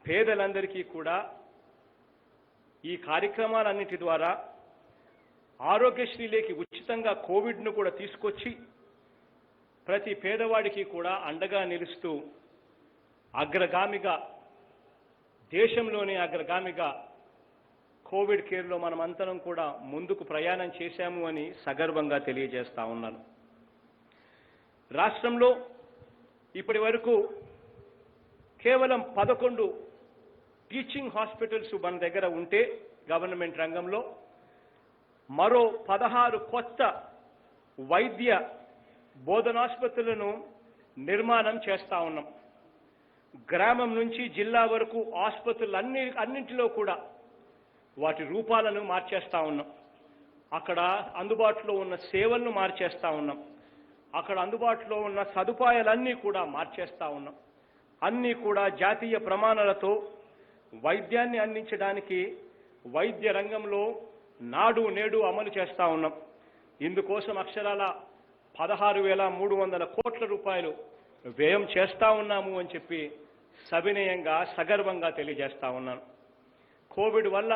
పేదలందరికీ కూడా ఈ కార్యక్రమాలన్నిటి ద్వారా ఆరోగ్యశ్రీలోకి ఉచితంగా కోవిడ్ను కూడా తీసుకొచ్చి ప్రతి పేదవాడికి కూడా అండగా నిలుస్తూ అగ్రగామిగా, దేశంలోనే అగ్రగామిగా కోవిడ్ కేర్లో మనమంతరం కూడా ముందుకు ప్రయాణం చేశాము అని సగర్వంగా తెలియజేస్తా ఉన్నాను. రాష్ట్రంలో ఇప్పటి వరకు కేవలం 11 టీచింగ్ హాస్పిటల్స్ మన దగ్గర ఉంటే గవర్నమెంట్ రంగంలో మరో 16 కొత్త వైద్య బోధనాసుపత్రులను నిర్మాణం చేస్తా ఉన్నాం. గ్రామం నుంచి జిల్లా వరకు ఆసుపత్రులన్నింటిలో కూడా వాటి రూపాలను మార్చేస్తా ఉన్నాం. అక్కడ అందుబాటులో ఉన్న సేవలను మార్చేస్తా ఉన్నాం. అక్కడ అందుబాటులో ఉన్న సదుపాయాలన్నీ కూడా మార్చేస్తా ఉన్నాం. అన్నీ కూడా జాతీయ ప్రమాణాలతో వైద్యాన్ని అందించడానికి వైద్య రంగంలో నాడు నేడు అమలు చేస్తా ఉన్నాం. ఇందుకోసం అక్షరాల 16,300 కోట్ల రూపాయలు వ్యయం చేస్తా ఉన్నాము అని చెప్పి సవినయంగా సగర్వంగా తెలియజేస్తా ఉన్నాను. కోవిడ్ వల్ల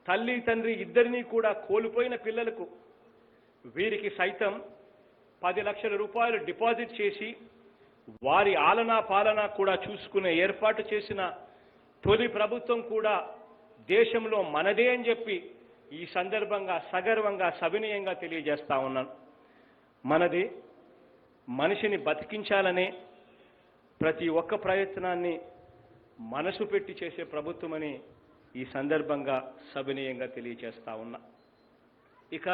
తల్లి తండ్రి ఇద్దరినీ కూడా కోల్పోయిన పిల్లలకు వీరికి సైతం 10 లక్షల రూపాయలు డిపాజిట్ చేసి వారి ఆలనా పాలన కూడా చూసుకునే ఏర్పాటు చేసిన తొలి ప్రభుత్వం కూడా దేశంలో మనదే అని చెప్పి ఈ సందర్భంగా సగర్వంగా సవినయంగా తెలియజేస్తా ఉన్నాను. మనది మనిషిని బతికించాలనే ప్రతి ఒక్క ప్రయత్నాన్ని మనసు పెట్టి చేసే ప్రభుత్వమని ఈ సందర్భంగా సవినయంగా తెలియజేస్తా ఉన్నా. ఇక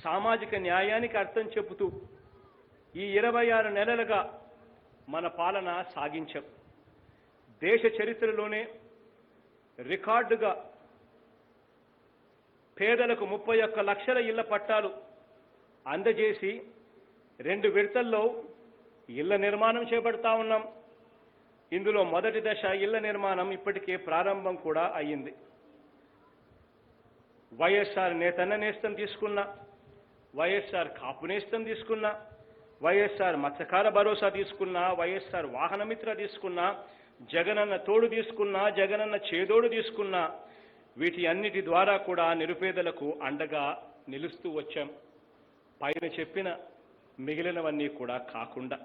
సామాజిక న్యాయానికి అర్థం చెబుతూ ఈ 26 నెలలుగా మన పాలన సాగించాం. దేశ చరిత్రలోనే రికార్డుగా పేదలకు 31 లక్షల ఇళ్ల పట్టాలు అందజేసి 2 విడతల్లో ఇళ్ల నిర్మాణం చేపడతా ఉన్నాం. ఇందులో మొదటి దశ ఇళ్ల నిర్మాణం ఇప్పటికే ప్రారంభం కూడా అయ్యింది. వైఎస్ఆర్ నేతన్న నేస్తం తీసుకున్నా, వైఎస్ఆర్ కాపు నేస్తం తీసుకున్నా, వైఎస్ఆర్ మత్స్యకార భరోసా తీసుకున్నా, వైఎస్ఆర్ వాహనమిత్ర తీసుకున్నా, జగనన్న తోడు తీసుకున్నా, జగనన్న చేదోడు తీసుకున్నా, వీటి అన్నిటి ద్వారా కూడా నిరుపేదలకు అండగా నిలుస్తూ వచ్చాం. పైన చెప్పిన మిగిలినవన్నీ కూడా కాకుండా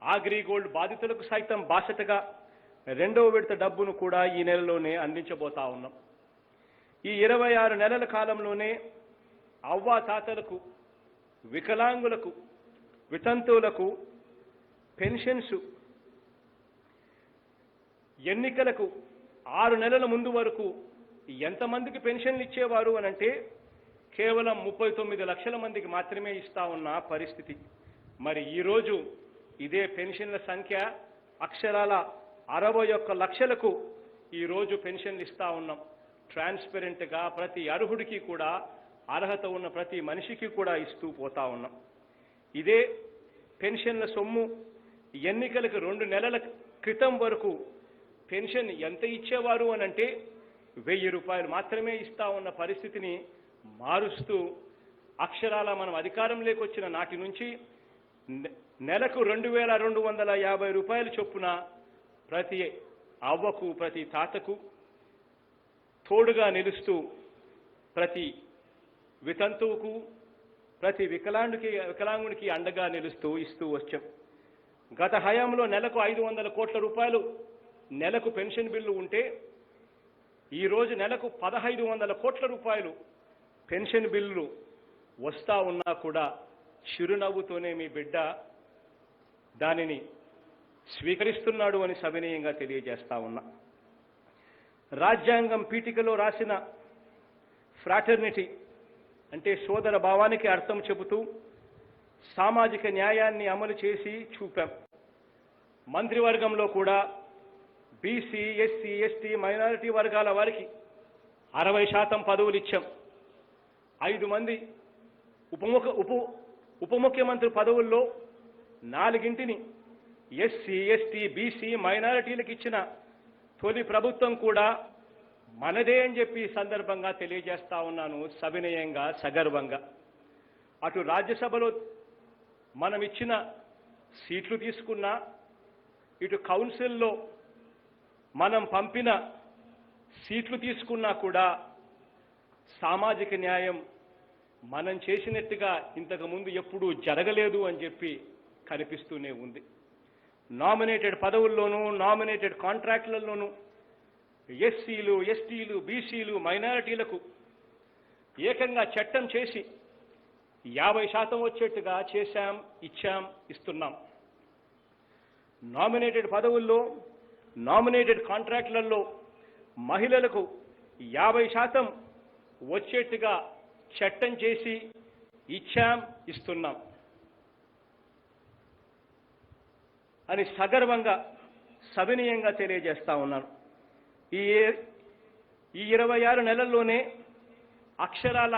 అగ్రిగోల్డ్ బాధితులకు సైతం బాసటగా 2వ విడత డబ్బును కూడా ఈ నెలలోనే అందించబోతా ఉన్నాం. ఈ 26 నెలల కాలంలోనే అవ్వా తాతలకు, వికలాంగులకు, వితంతువులకు పెన్షన్స్ ఎన్నికలకు 6 నెలల ముందు వరకు ఎంతమందికి పెన్షన్లు ఇచ్చేవారు అనంటే కేవలం 39 లక్షల మందికి మాత్రమే ఇస్తా ఉన్న పరిస్థితి. మరి ఈరోజు ఇదే పెన్షన్ల సంఖ్య అక్షరాల 61 లక్షలకు ఈరోజు పెన్షన్లు ఇస్తా ఉన్నాం. ట్రాన్స్పరెంట్గా ప్రతి అర్హుడికి కూడా, అర్హత ఉన్న ప్రతి మనిషికి కూడా ఇస్తూ పోతా ఉన్నాం. ఇదే పెన్షన్ల సొమ్ము ఎన్నికలకు 2 నెలల క్రితం వరకు పెన్షన్ ఎంత ఇచ్చేవారు అనంటే 1000 రూపాయలు మాత్రమే ఇస్తా ఉన్న పరిస్థితిని మారుస్తూ అక్షరాల మనం అధికారంలోకి వచ్చిన నాటి నుంచి నెలకు 2,250 రూపాయలు చొప్పున ప్రతి అవ్వకు, ప్రతి తాతకు తోడుగా నిలుస్తూ ప్రతి వితంతువుకు, ప్రతి వికలాంగునికి అండగా నిలుస్తూ ఇస్తూ వచ్చాం. గత హయాంలో నెలకు 500 కోట్ల రూపాయలు నెలకు పెన్షన్ బిల్లు ఉంటే ఈరోజు నెలకు 1,500 కోట్ల రూపాయలు పెన్షన్ బిల్లులు వస్తా ఉన్నా కూడా చిరునవ్వుతోనే మీ బిడ్డ దానిని స్వీకరిస్తున్నాడు అని సవినయంగా తెలియజేస్తా ఉన్నా. రాజ్యాంగం పీఠికలో రాసిన ఫ్రాటర్నిటీ అంటే సోదర భావానికి అర్థం చెబుతూ సామాజిక న్యాయాన్ని అమలు చేసి చూపాం. మంత్రివర్గంలో కూడా బీసీ, ఎస్సీ, ఎస్టీ, మైనారిటీ వర్గాల వారికి 60% పదవులు ఇచ్చాం. 5 మంది ఉప ముఖ్యమంత్రి పదవుల్లో 4 ఎస్సీ, ఎస్టీ, బీసీ, మైనారిటీలకు ఇచ్చిన తొలి ప్రభుత్వం కూడా మనదే అని చెప్పి ఈ సందర్భంగా తెలియజేస్తా ఉన్నాను, సవినయంగా, సగర్వంగా. అటు రాజ్యసభలో మనం ఇచ్చిన సీట్లు తీసుకున్నా, ఇటు కౌన్సిల్లో మనం పంపిన సీట్లు తీసుకున్నా కూడా సామాజిక న్యాయం మనం చేసినట్టుగా ఇంతకు ముందు ఎప్పుడూ జరగలేదు అని చెప్పి కనిపిస్తూనే ఉంది. నామినేటెడ్ పదవుల్లోనూ, నామినేటెడ్ కాంట్రాక్టులలోనూ ఎస్సీలు, ఎస్టీలు, బీసీలు, మైనారిటీలకు ఏకంగా చట్టం చేసి 50% వచ్చేట్టుగా చేశాం, ఇచ్చాం, ఇస్తున్నాం. నామినేటెడ్ పదవుల్లో, నామినేటెడ్ కాంట్రాక్టులలో మహిళలకు 50% వచ్చేట్టుగా చట్టం చేసి ఇచ్చాం, ఇస్తున్నాం అని సగర్వంగా, సవినయంగా తెలియజేస్తా ఉన్నాను. ఈ 26 నెలల్లోనే అక్షరాల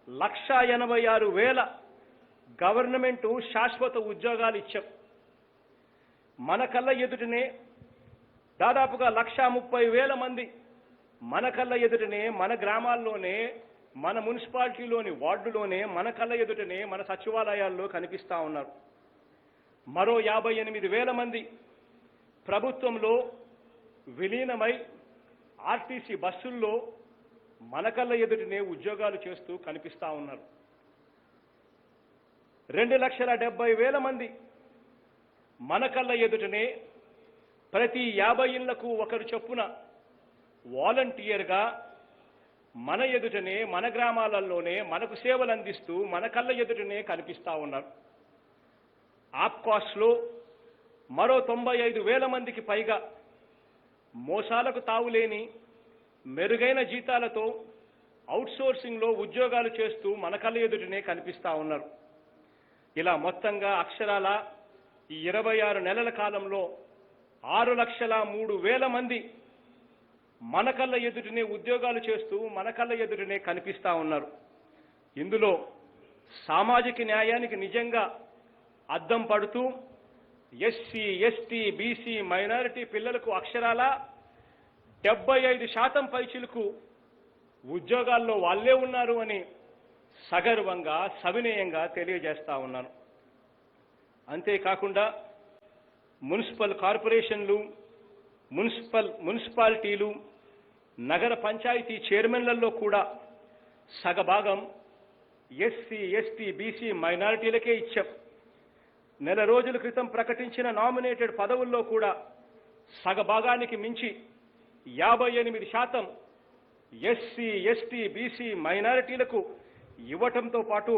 1,86,000 గవర్నమెంటు శాశ్వత ఉద్యోగాలు ఇచ్చాం. మన కళ్ళ ఎదుటనే దాదాపుగా 1,30,000 మంది మన కళ్ళ ఎదుటనే, మన గ్రామాల్లోనే, మన మున్సిపాలిటీలోని వార్డులోనే, మన కళ్ళ ఎదుటనే, మన సచివాలయాల్లో కనిపిస్తా ఉన్నారు. మరో 58,000 మంది ప్రభుత్వంలో విలీనమై ఆర్టీసీ బస్సుల్లో మన కళ్ళ ఎదుటనే ఉద్యోగాలు చేస్తూ కనిపిస్తా ఉన్నారు. 2,70,000 మంది మన కళ్ళ ఎదుటనే ప్రతి 50 ఇళ్లకు ఒకరు చొప్పున వాలంటీర్గా మన ఎదుటనే, మన గ్రామాలలోనే మనకు సేవలు అందిస్తూ మన కళ్ళ ఎదుటనే కనిపిస్తా ఉన్నారు. ఆప్కాస్లో మరో 95,000 మందికి పైగా మోసాలకు తావులేని మెరుగైన జీతాలతో అవుట్సోర్సింగ్లో ఉద్యోగాలు చేస్తూ మన కళ్ళ ఎదుటనే కనిపిస్తా ఉన్నారు. ఇలా మొత్తంగా అక్షరాల ఈ 26 నెలల కాలంలో 6,03,000 మంది మన కళ్ళ ఎదుటనే ఉద్యోగాలు చేస్తూ మన కళ్ళ ఎదుటనే కనిపిస్తా ఉన్నారు. ఇందులో సామాజిక న్యాయానికి నిజంగా అద్దం పడుతూ ఎస్సీ, ఎస్టీ, బీసీ, మైనారిటీ పిల్లలకు అక్షరాల 75% పైచిలకు ఉద్యోగాల్లో వాళ్ళే ఉన్నారు అని సగర్వంగా, సవినయంగా తెలియజేస్తా ఉన్నాను. అంతేకాకుండా మున్సిపల్ కార్పొరేషన్లు, మున్సిపాలిటీలు, నగర పంచాయతీ చైర్మన్లలో కూడా సగభాగం ఎస్సీ, ఎస్టీ, బీసీ, మైనారిటీలకే ఇచ్చాం. నెల రోజుల క్రితం ప్రకటించిన నామినేటెడ్ పదవుల్లో కూడా సగభాగానికి మించి 58% ఎస్సీ, ఎస్టీ, బీసీ, మైనారిటీలకు ఇవ్వటంతో పాటు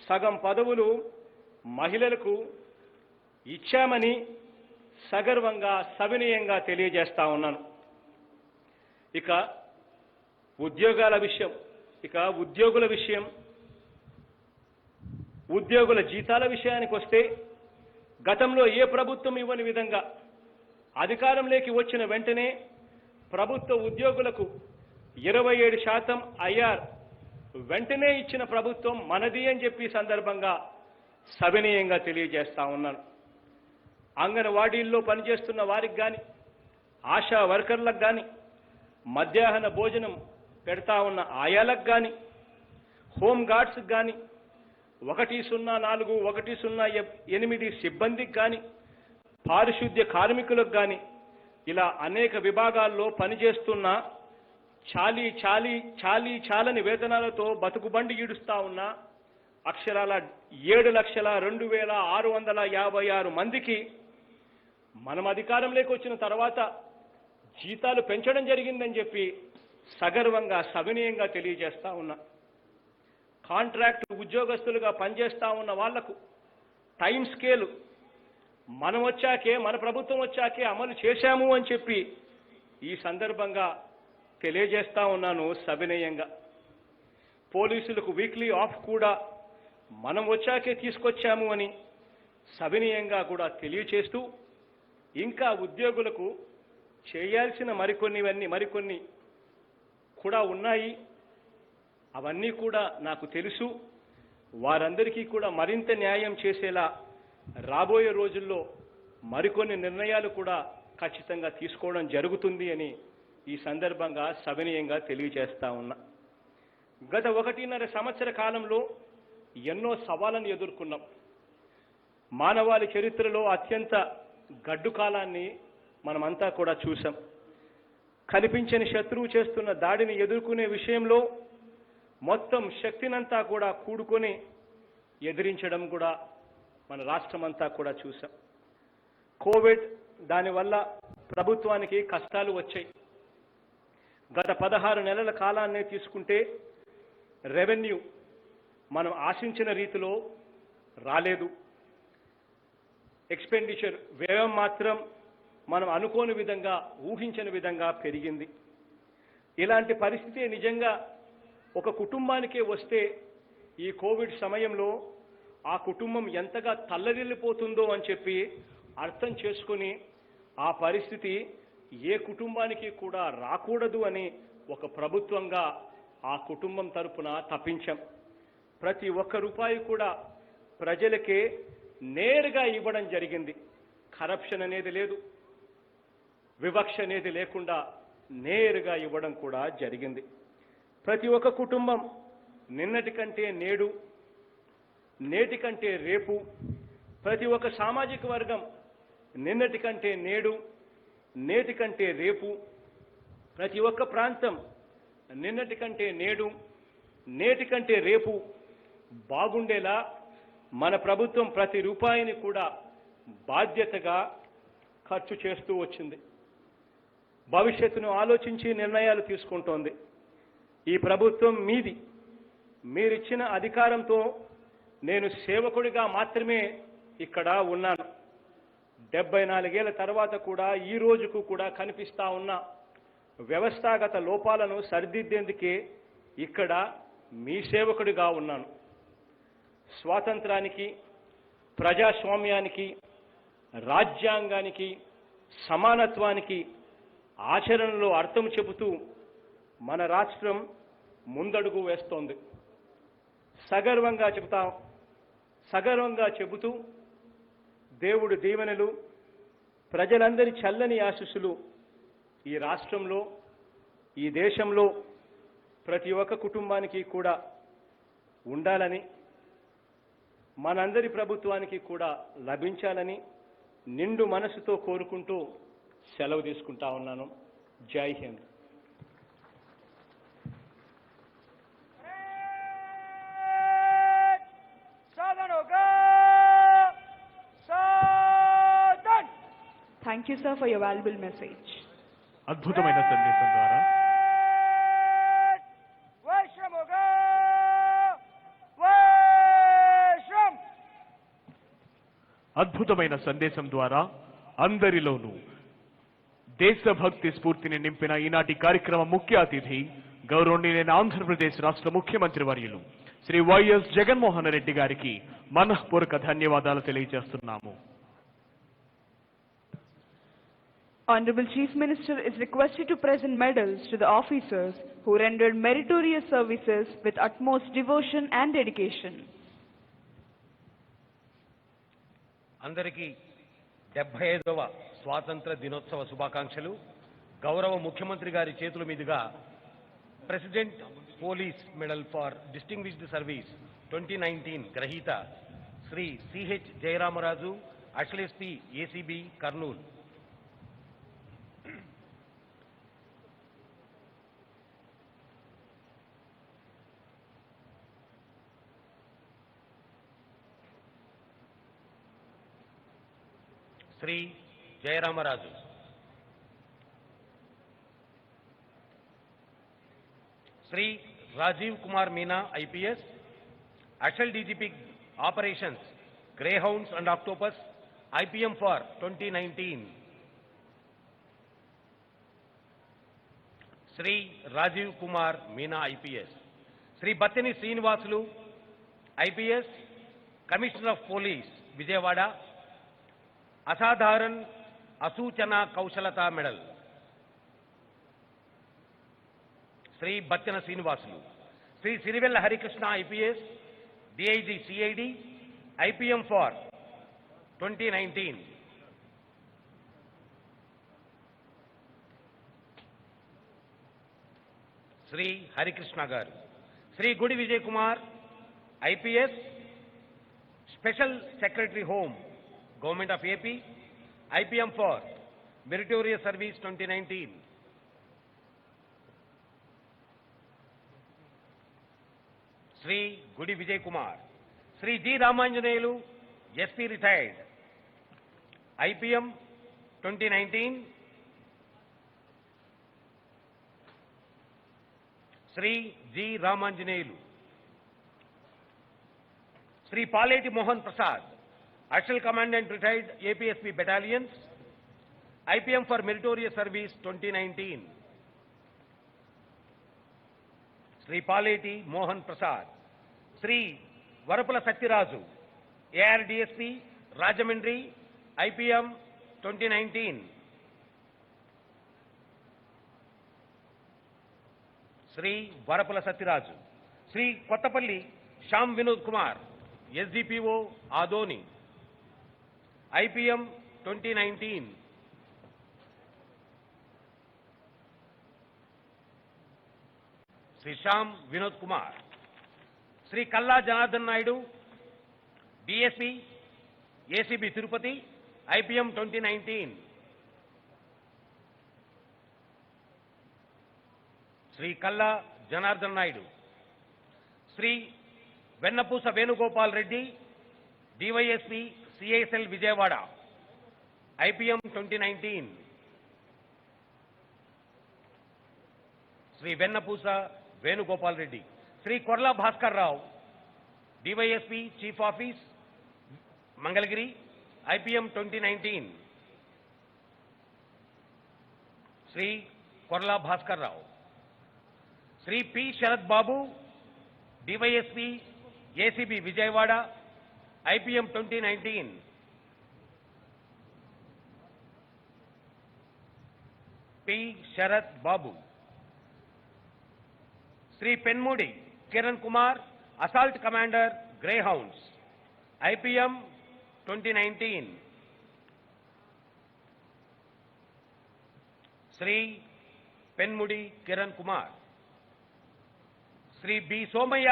సగం పదవులు మహిళలకు ఇచ్చామని సగర్వంగా, సవినయంగా తెలియజేస్తా ఉన్నాను. ఇక ఉద్యోగాల విషయం, ఇక ఉద్యోగుల విషయం, ఉద్యోగుల జీతాల విషయానికి వస్తే గతంలో ఏ ప్రభుత్వం ఇవ్వని విధంగా అధికారంలోకి వచ్చిన వెంటనే ప్రభుత్వ ఉద్యోగులకు 27% ఐఆర్ వెంటనే ఇచ్చిన ప్రభుత్వం మనది అని చెప్పి సందర్భంగా సవినయంగా తెలియజేస్తా ఉన్నాను. అంగన్వాడీల్లో పనిచేస్తున్న వారికి కానీ, ఆశా వర్కర్లకు కానీ, మధ్యాహ్న భోజనం పెడతా ఉన్న ఆయాలకు కానీ, హోంగార్డ్స్కి కానీ, 104, 108 సిబ్బందికి కానీ, పారిశుద్ధ్య కార్మికులకు కానీ, ఇలా అనేక విభాగాల్లో పనిచేస్తున్న చాలని వేతనాలతో బతుకుబండి ఈడుస్తా ఉన్న అక్షరాల 7,02,656 మందికి మనం అధికారంలోకి వచ్చిన తర్వాత జీతాలు పెంచడం జరిగిందని చెప్పి సగర్వంగా, సవినయంగా తెలియజేస్తా ఉన్నా. కాంట్రాక్ట్ ఉద్యోగస్తులుగా పనిచేస్తా ఉన్న వాళ్లకు టైం స్కేలు మనం వచ్చాకే, మన ప్రభుత్వం వచ్చాకే అమలు చేశాము అని చెప్పి ఈ సందర్భంగా తెలియజేస్తా ఉన్నాను సవినయంగా. పోలీసులకు వీక్లీ ఆఫ్ కూడా మనం వచ్చాకే తీసుకొచ్చాము అని సవినీయంగా కూడా తెలియచేస్తూ, ఇంకా ఉద్యోగులకు చేయాల్సిన మరికొన్ని కూడా ఉన్నాయి. అవన్నీ కూడా నాకు తెలుసు. వారందరికీ కూడా మరింత న్యాయం చేసేలా రాబోయే రోజుల్లో మరికొన్ని నిర్ణయాలు కూడా ఖచ్చితంగా తీసుకోవడం జరుగుతుంది అని ఈ సందర్భంగా సవినీయంగా తెలియజేస్తా ఉన్నా. గత 1.5 సంవత్సర కాలంలో ఎన్నో సవాళ్లను ఎదుర్కొన్నాం. మానవాళి చరిత్రలో అత్యంత గడ్డు కాలాన్ని మనమంతా కూడా చూసాం. కనిపించని శత్రువు చేస్తున్న దాడిని ఎదుర్కొనే విషయంలో మొత్తం శక్తినంతా కూడా కూడుకొని ఎదిరించడం కూడా మన రాష్ట్రమంతా కూడా చూసాం. కోవిడ్ దానివల్ల ప్రభుత్వానికి కష్టాలు వచ్చాయి. గత 16 నెలల కాలాన్నే తీసుకుంటే రెవెన్యూ మనం ఆశించిన రీతిలో రాలేదు. ఎక్స్పెండిచర్ వ్యయం మాత్రం మనం అనుకోని విధంగా, ఊహించని విధంగా పెరిగింది. ఇలాంటి పరిస్థితి నిజంగా ఒక కుటుంబానికే వస్తే ఈ కోవిడ్ సమయంలో ఆ కుటుంబం ఎంతగా తల్లడిల్లిపోతుందో అని చెప్పి అర్థం చేసుకుని ఆ పరిస్థితి ఏ కుటుంబానికి కూడా రాకూడదు అని ఒక ప్రభుత్వంగా ఆ కుటుంబం తరపున తప్పించాం. ప్రతి ఒక్క రూపాయి కూడా ప్రజలకే నేరుగా ఇవ్వడం జరిగింది. కరప్షన్ అనేది లేదు, వివక్ష అనేది లేకుండా నేరుగా ఇవ్వడం కూడా జరిగింది. ప్రతి ఒక్క కుటుంబం నిన్నటి కంటే నేడు, నేటి కంటే రేపు, ప్రతి ఒక్క సామాజిక వర్గం నిన్నటి కంటే నేడు, నేటి కంటే రేపు, ప్రతి ఒక్క ప్రాంతం నిన్నటి కంటే నేడు, నేటి కంటే రేపు బాగుండేలా మన ప్రభుత్వం ప్రతి రూపాయిని కూడా బాధ్యతగా ఖర్చు చేస్తూ వచ్చింది. భవిష్యత్తును ఆలోచించి నిర్ణయాలు తీసుకుంటోంది. ఈ ప్రభుత్వం మీది. మీరిచ్చిన అధికారంతో నేను సేవకుడిగా మాత్రమే ఇక్కడ ఉన్నాను. 74 ఏళ్ల తర్వాత కూడా ఈ రోజుకు కూడా కనిపిస్తా ఉన్న వ్యవస్థాగత లోపాలను సరిదిద్దేందుకే ఇక్కడ మీ సేవకుడిగా ఉన్నాను. స్వాతంత్రానికి, ప్రజాస్వామ్యానికి, రాజ్యాంగానికి, సమానత్వానికి ఆచరణలో అర్థం చెబుతూ మన రాష్ట్రం ముందడుగు వేస్తోంది. సగర్వంగా చెబుతూ దేవుడి దీవెనలు, ప్రజలందరి చల్లని ఆశీస్సులు ఈ రాష్ట్రంలో, ఈ దేశంలో ప్రతి ఒక్క కుటుంబానికి కూడా ఉండాలని, మనందరి ప్రభుత్వానికి కూడా లభించాలని నిండు మనసుతో కోరుకుంటూ సెలవు తీసుకుంటా ఉన్నాను. జై Hind. Thank you, sir, for your valuable message. అద్భుతమైన సందేశం ద్వారా అందరిలోనూ దేశభక్తి స్ఫూర్తిని నింపిన ఈనాటి కార్యక్రమ ముఖ్య అతిథి గౌరవనీయులైన ఆంధ్రప్రదేశ్ రాష్ట్ర ముఖ్యమంత్రి వర్యులు శ్రీ వైఎస్ జగన్మోహన్ రెడ్డి గారికి మనఃపూర్వక ధన్యవాదాలు తెలియజేస్తున్నాము. Honorable Chief Minister is requested to present medals to the officers who rendered meritorious services with utmost devotion and dedication. అందరికీ 75వ స్వాతంత్ర దినోత్సవ శుభాకాంక్షలు. గౌరవ ముఖ్యమంత్రి గారి చేతుల మీదుగా president police medal for distinguished service 2019 గ్రహీత శ్రీ సిహెచ్ జయరామరాజు, అసలెస్పీ ఏసీబీ కర్నూలు, శ్రీ జయరామరాజు, శ్రీ రాజీవ్ కుమార్ మీనా ఐపీఎస్, అటల్ DGP operations Greyhounds and Octopus IPM for 2019, Shri Rajiv Kumar Meena IPS, Shri Battini Srinivasulu IPS commissioner of police Vijayawada అసాధారణ అసూచన కౌశలత medal Shri Battina Srinivasulu Shri Sirivella Harikrishna IPS DIG CID IPM for 2019 Shri Harikrishna గారు Shri Gudi Vijay Kumar IPS special secretary home government of AP IPM for meritorious service 2019 Shri Gudi Vijay Kumar Shri G Ramanjaneyulu SP retired IPM 2019 Shri G Ramanjaneyulu Shri Paleti Mohan Prasad additional commandant retired APSP battalions IPM for meritorious service 2019 Shri Paleti Mohan Prasad Shri Varapula Satyaraju ARDSP Rajahmundry IPM 2019 Shri Varapula Satyaraju Shri Kothapalli Shyam Vinod Kumar SDPO Adoni IPM 2019 Shri Shyam Vinod Kumar Shri Kalla Janardhan Naidu DySP ACB Tirupati IPM 2019 Shri Kalla Janardhan Naidu Shri Vennapusa Venugopal Reddy DySP CISL Vijayawada IPM 2019 Shri Vennapusa Venugopal Reddy Shri Korla Bhaskar Rao DySP chief office Mangalagiri IPM 2019 Shri Korla Bhaskar Rao Shri P Sarath Babu DySP ACB Vijayawada IPM 2019 P Sarath Babu Shri Penmudi Kiran Kumar assault commander Greyhounds IPM 2019 Shri Penmudi Kiran Kumar Shri B Somaiah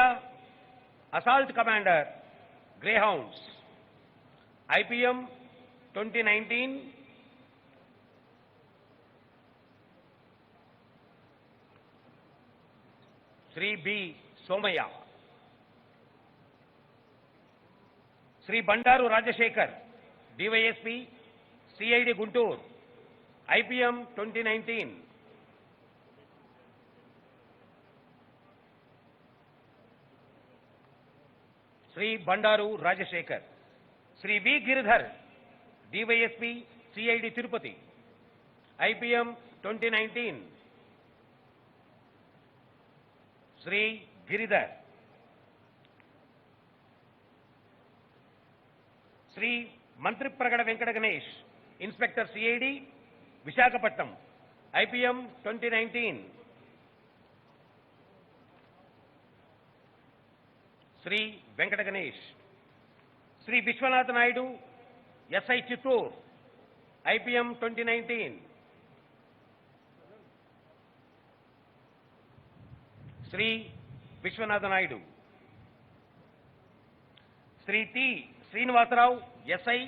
assault commander Greyhounds IPM 2019 Shri B Somaiah Shri Bandaru Rajasekhar DySP CID Guntur IPM 2019 Shri Bandaru Rajasekhar Shri V Giridhar DySP CID Tirupati IPM 2019 Shri Giridhar Shri Mantri Pragada Venkata Ganesh inspector CID Visakhapatnam IPM 2019 Shri Venkata Ganesh Shri Viswanatha Naidu SI Chittoor IPM 2019 Shri Viswanatha Naidu Shri T Srinivasa Rao SI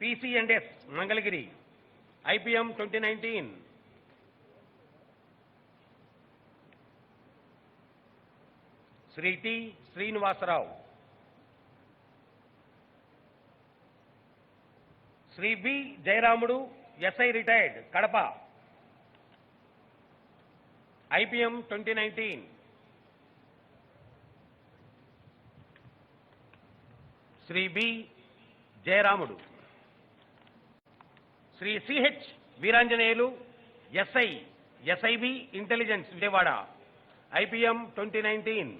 పిసిఎండ్ఎస్ Mangalagiri IPM 2019 Shri T Srinivasa Rao Shri B Jayaramudu SI retired Kadapa IPM 2019 Shri B Jayaramudu Sri CH Veeranjaneyulu SI SIB intelligence Vijayawada IPM 2019.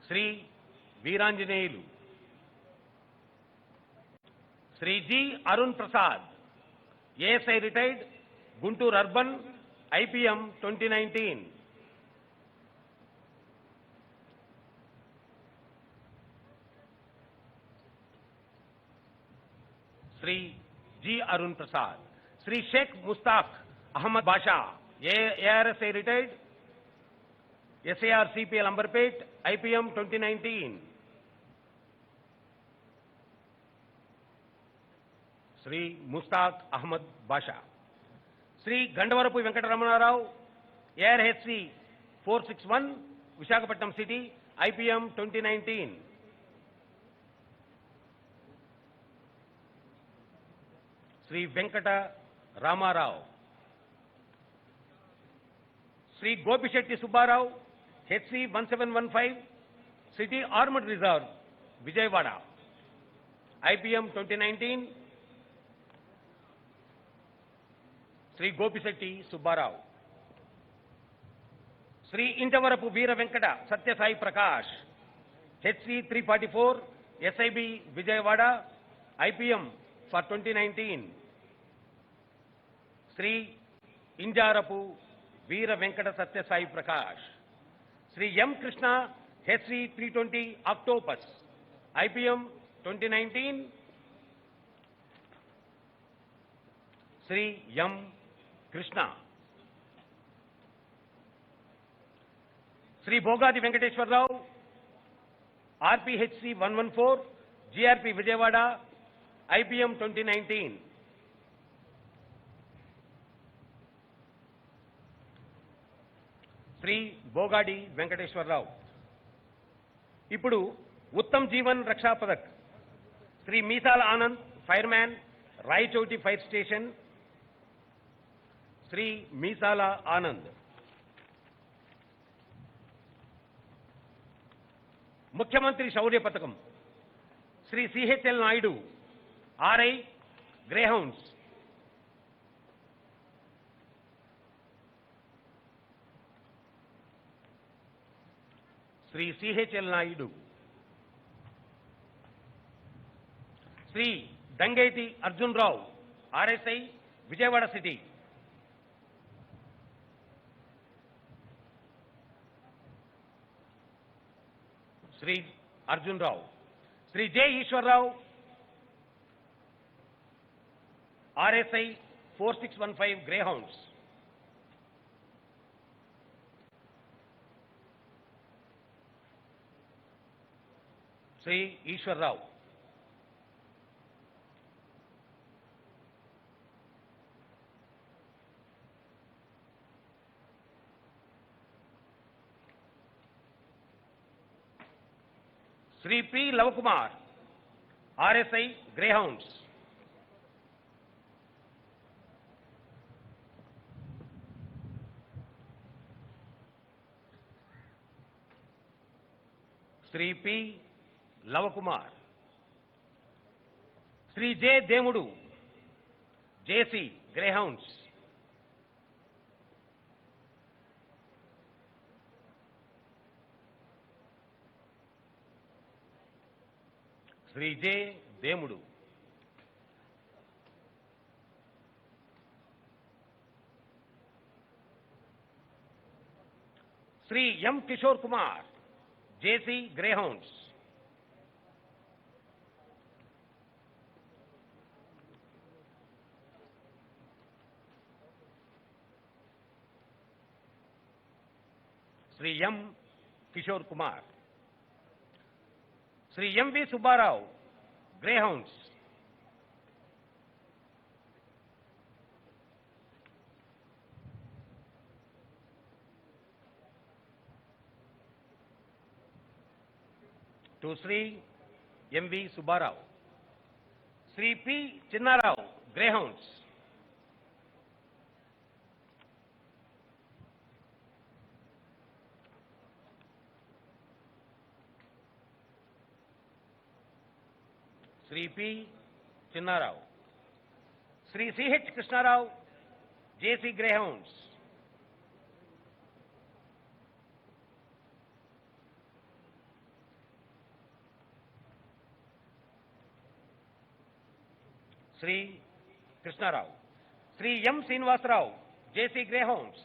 Sri Veeranjaneyulu. Sri G. Arun Prasad, ASI retired, Guntur Urban, IPM 2019. Sri G. Arun Prasad. Sri Sheikh Mustaq Ahmad Basha, ARSI retired, SAR CPL Amberpet, IPM 2019. Sri Mustaq Ahmad Basha. Sri Gandavarapu Venkatramana Rao, ARHC 461, Visakhapatnam City, IPM 2019. Sri Venkata Ramarao. Sri Gopishetty Subbarao, HC 1715, City Armored Reserve, Vijayawada, IPM 2019. Sri Gopishetty Subbarao. Sri Intavarapu Veera Venkata Satya Sai Prakash, HC 344, SIB Vijayawada, IPM for 2019. Sri Injarapu Veera Venkata Satya Sai Prakash. Sri M. Krishna, HC 320, Octopus, IPM 2019. Sri M. Krishna. Sri Bhogadi Venkateshwar Rao, RPHC 114, GRP Vijayawada, IPM 2019. Shri Bogadi Venkateswara Rao. ఇప్పుడు Uttam Jeevan Raksha Padak Shri Meesala Anand, fireman, Rayachoti fire station. Shri Meesala Anand. ముఖ్యమంత్రి శౌర్య పథకం Shri CHL Naidu, RI, Greyhounds. Shri CHL Naidu. Shri Dangeti Arjun Rao, RSI, Vijayawada city. Shri Arjun Rao. Shri J Eswara Rao, RSI 4615, Greyhounds. Shri Eswara Rao. Shri P Lavakumar, RSI, Greyhounds. Shri P Lavakumar. Shri J Demudu, JC, Greyhounds. Shri J Demudu. Shri M Kishore Kumar, JC, Greyhounds. Shri M Kishore Kumar. Shri MV Subbarao, Greyhounds. Two Shri MV Subbarao. Shri P Chinnarao, Greyhounds. Shri P Chinnarao. Shri CH Krishnarao, JC, Greyhounds. Shri Krishnarao, Shri M Srinivasarao, JC Greyhounds,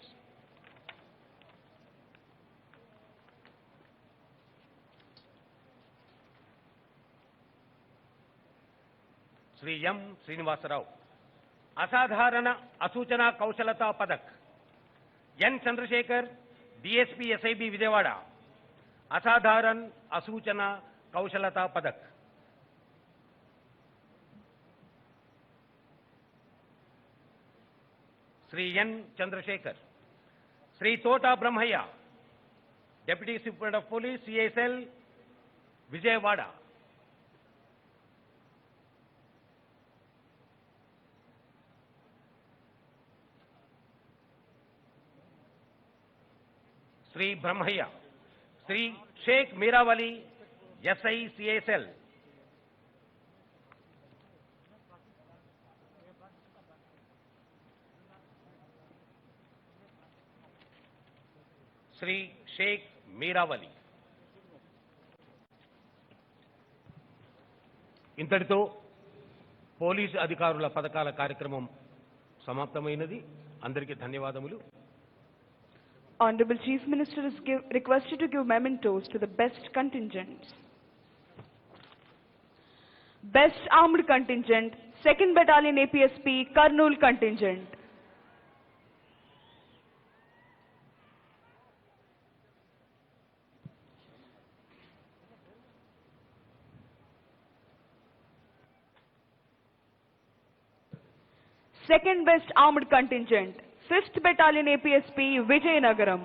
Shri M Srinivasarao, असाधारण असूचना कौशलता पदक, N Chandrasekhar, DSP SIB Vijayawada, असाधारण असूचना कौशलता पदक, Shri N Chandrasekhar, Shri Tota Brahmaiah, deputy superintendent of police, CSL, Vijayawada, Shri Brahmaiah, Shri Sheikh Meeravali, SI, CSL, Shri Sheikh मीरावली. ఇంతటితో police అధికారుల పథకాల కార్యక్రమం సమాప్తమైనది. అందరికీ ధన్యవాదములు. Honorable Chief Minister is requested to give mementos to the best contingents. Best Armed Contingent, 2nd Battalion APSP, Kurnool Contingent. Second Best Armed Contingent, 5th Battalion APSP, Vijayanagaram.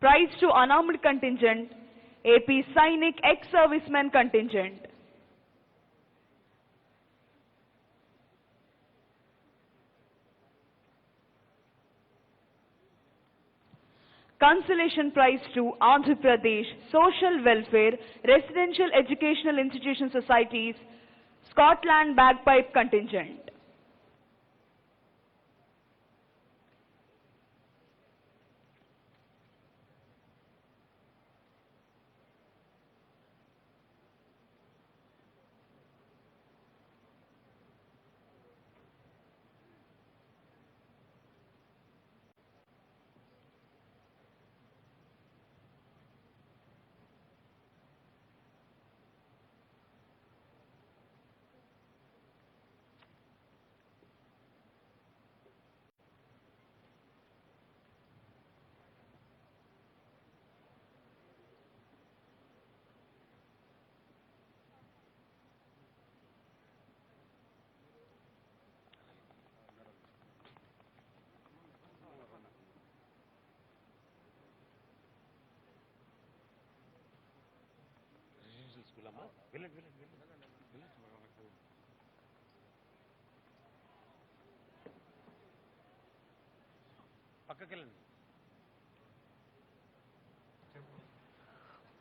Prize to Unarmed Contingent, AP Sainik Ex-Serviceman Contingent. Consolation Prize to Andhra Pradesh Social Welfare Residential Educational Institution Societies, Scotland Bagpipe Contingent.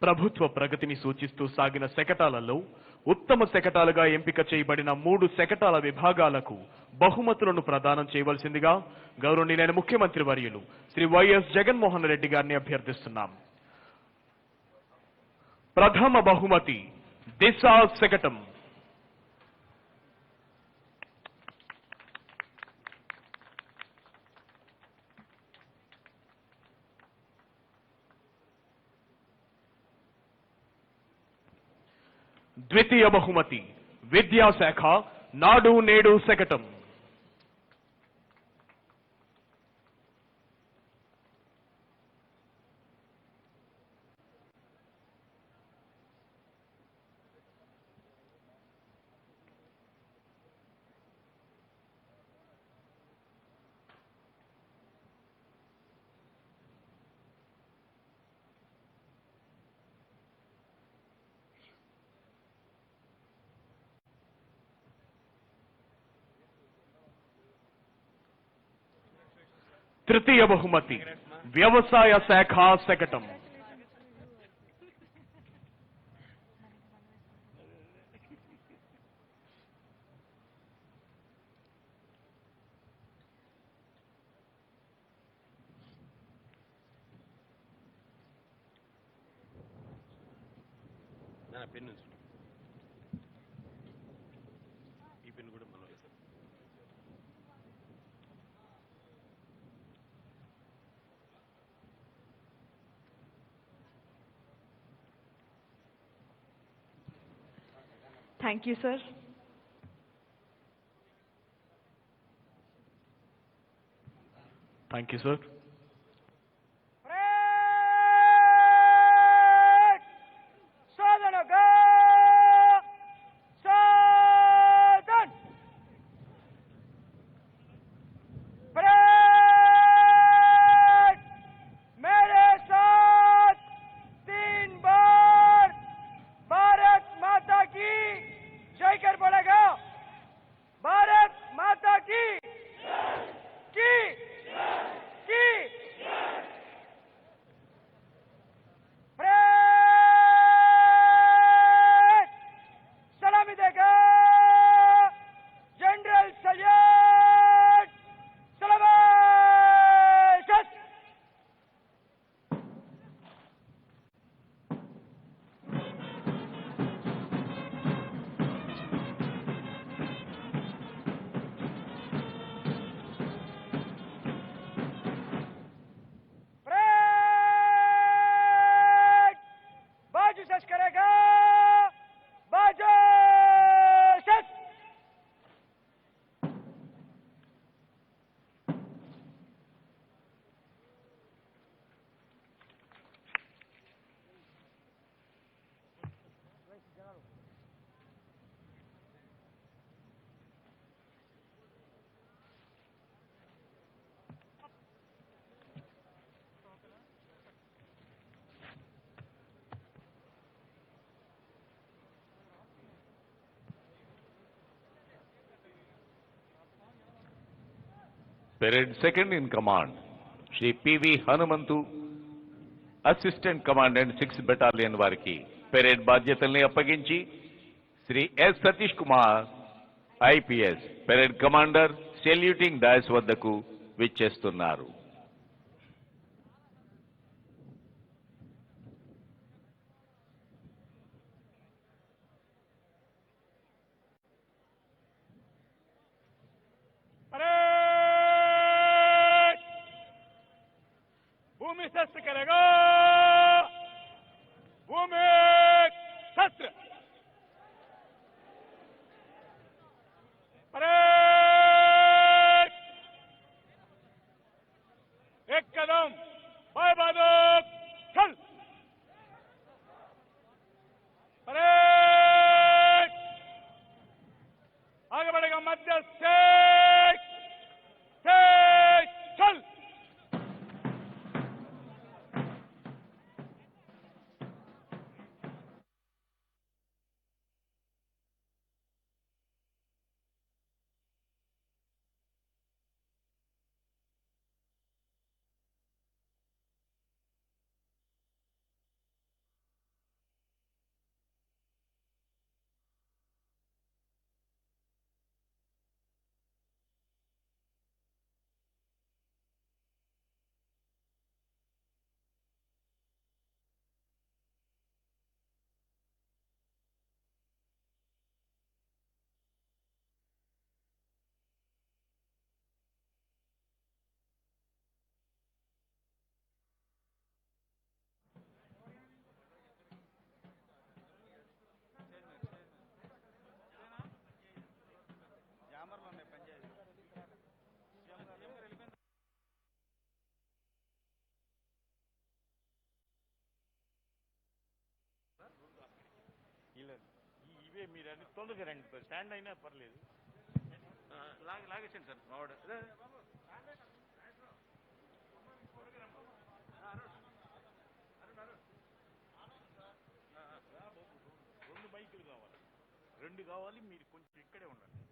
ప్రభుత్వ ప్రగతిని సూచిస్తూ సాగిన శకటాలలో ఉత్తమ శకటాలుగా ఎంపిక చేయబడిన 3 శకటాల విభాగాలకు బహుమతులను ప్రదానం చేయవలసిందిగా గౌరవనీయులైన ముఖ్యమంత్రి వర్యులు శ్రీ వైఎస్ జగన్మోహన్ రెడ్డి గారిని అభ్యర్థిస్తున్నాం. ప్రథమ బహుమతి దిశ శకటం. ద్వితీయ బహుమతి విద్యాశాఖ నాడు నేడు శకటం. తృతీయ బహుమతి వ్యవసాయ శాఖ శకటం. పెన్ను ఈ పెన్ను కూడా మనం Thank you, sir. Thank you sir. Parade second in command, Shri P.V. Hanumantu, Assistant Commandant 6th Battalion వారికి పెరేడ్ బాధ్యతల్ని అప్పగించి Sri S Satish Kumar IPS parade commander saluting dais వద్దకు విచ్చేస్తున్నారు. भूमि शस्त्र करेगा, भूमि शस्त्र परेड, एक कदम बाएं बंदूक चल, परेड आगे बढ़ेगा मध्य से चल. ఇవే మీరు అన్ని తొందరగా రండి, స్టాండ్ అయినా పర్లేదు. లాగేసండి సార్ మావాడు. రెండు బైకులు కావాలి, రెండు కావాలి, మీరు కొంచెం ఇక్కడే ఉండండి.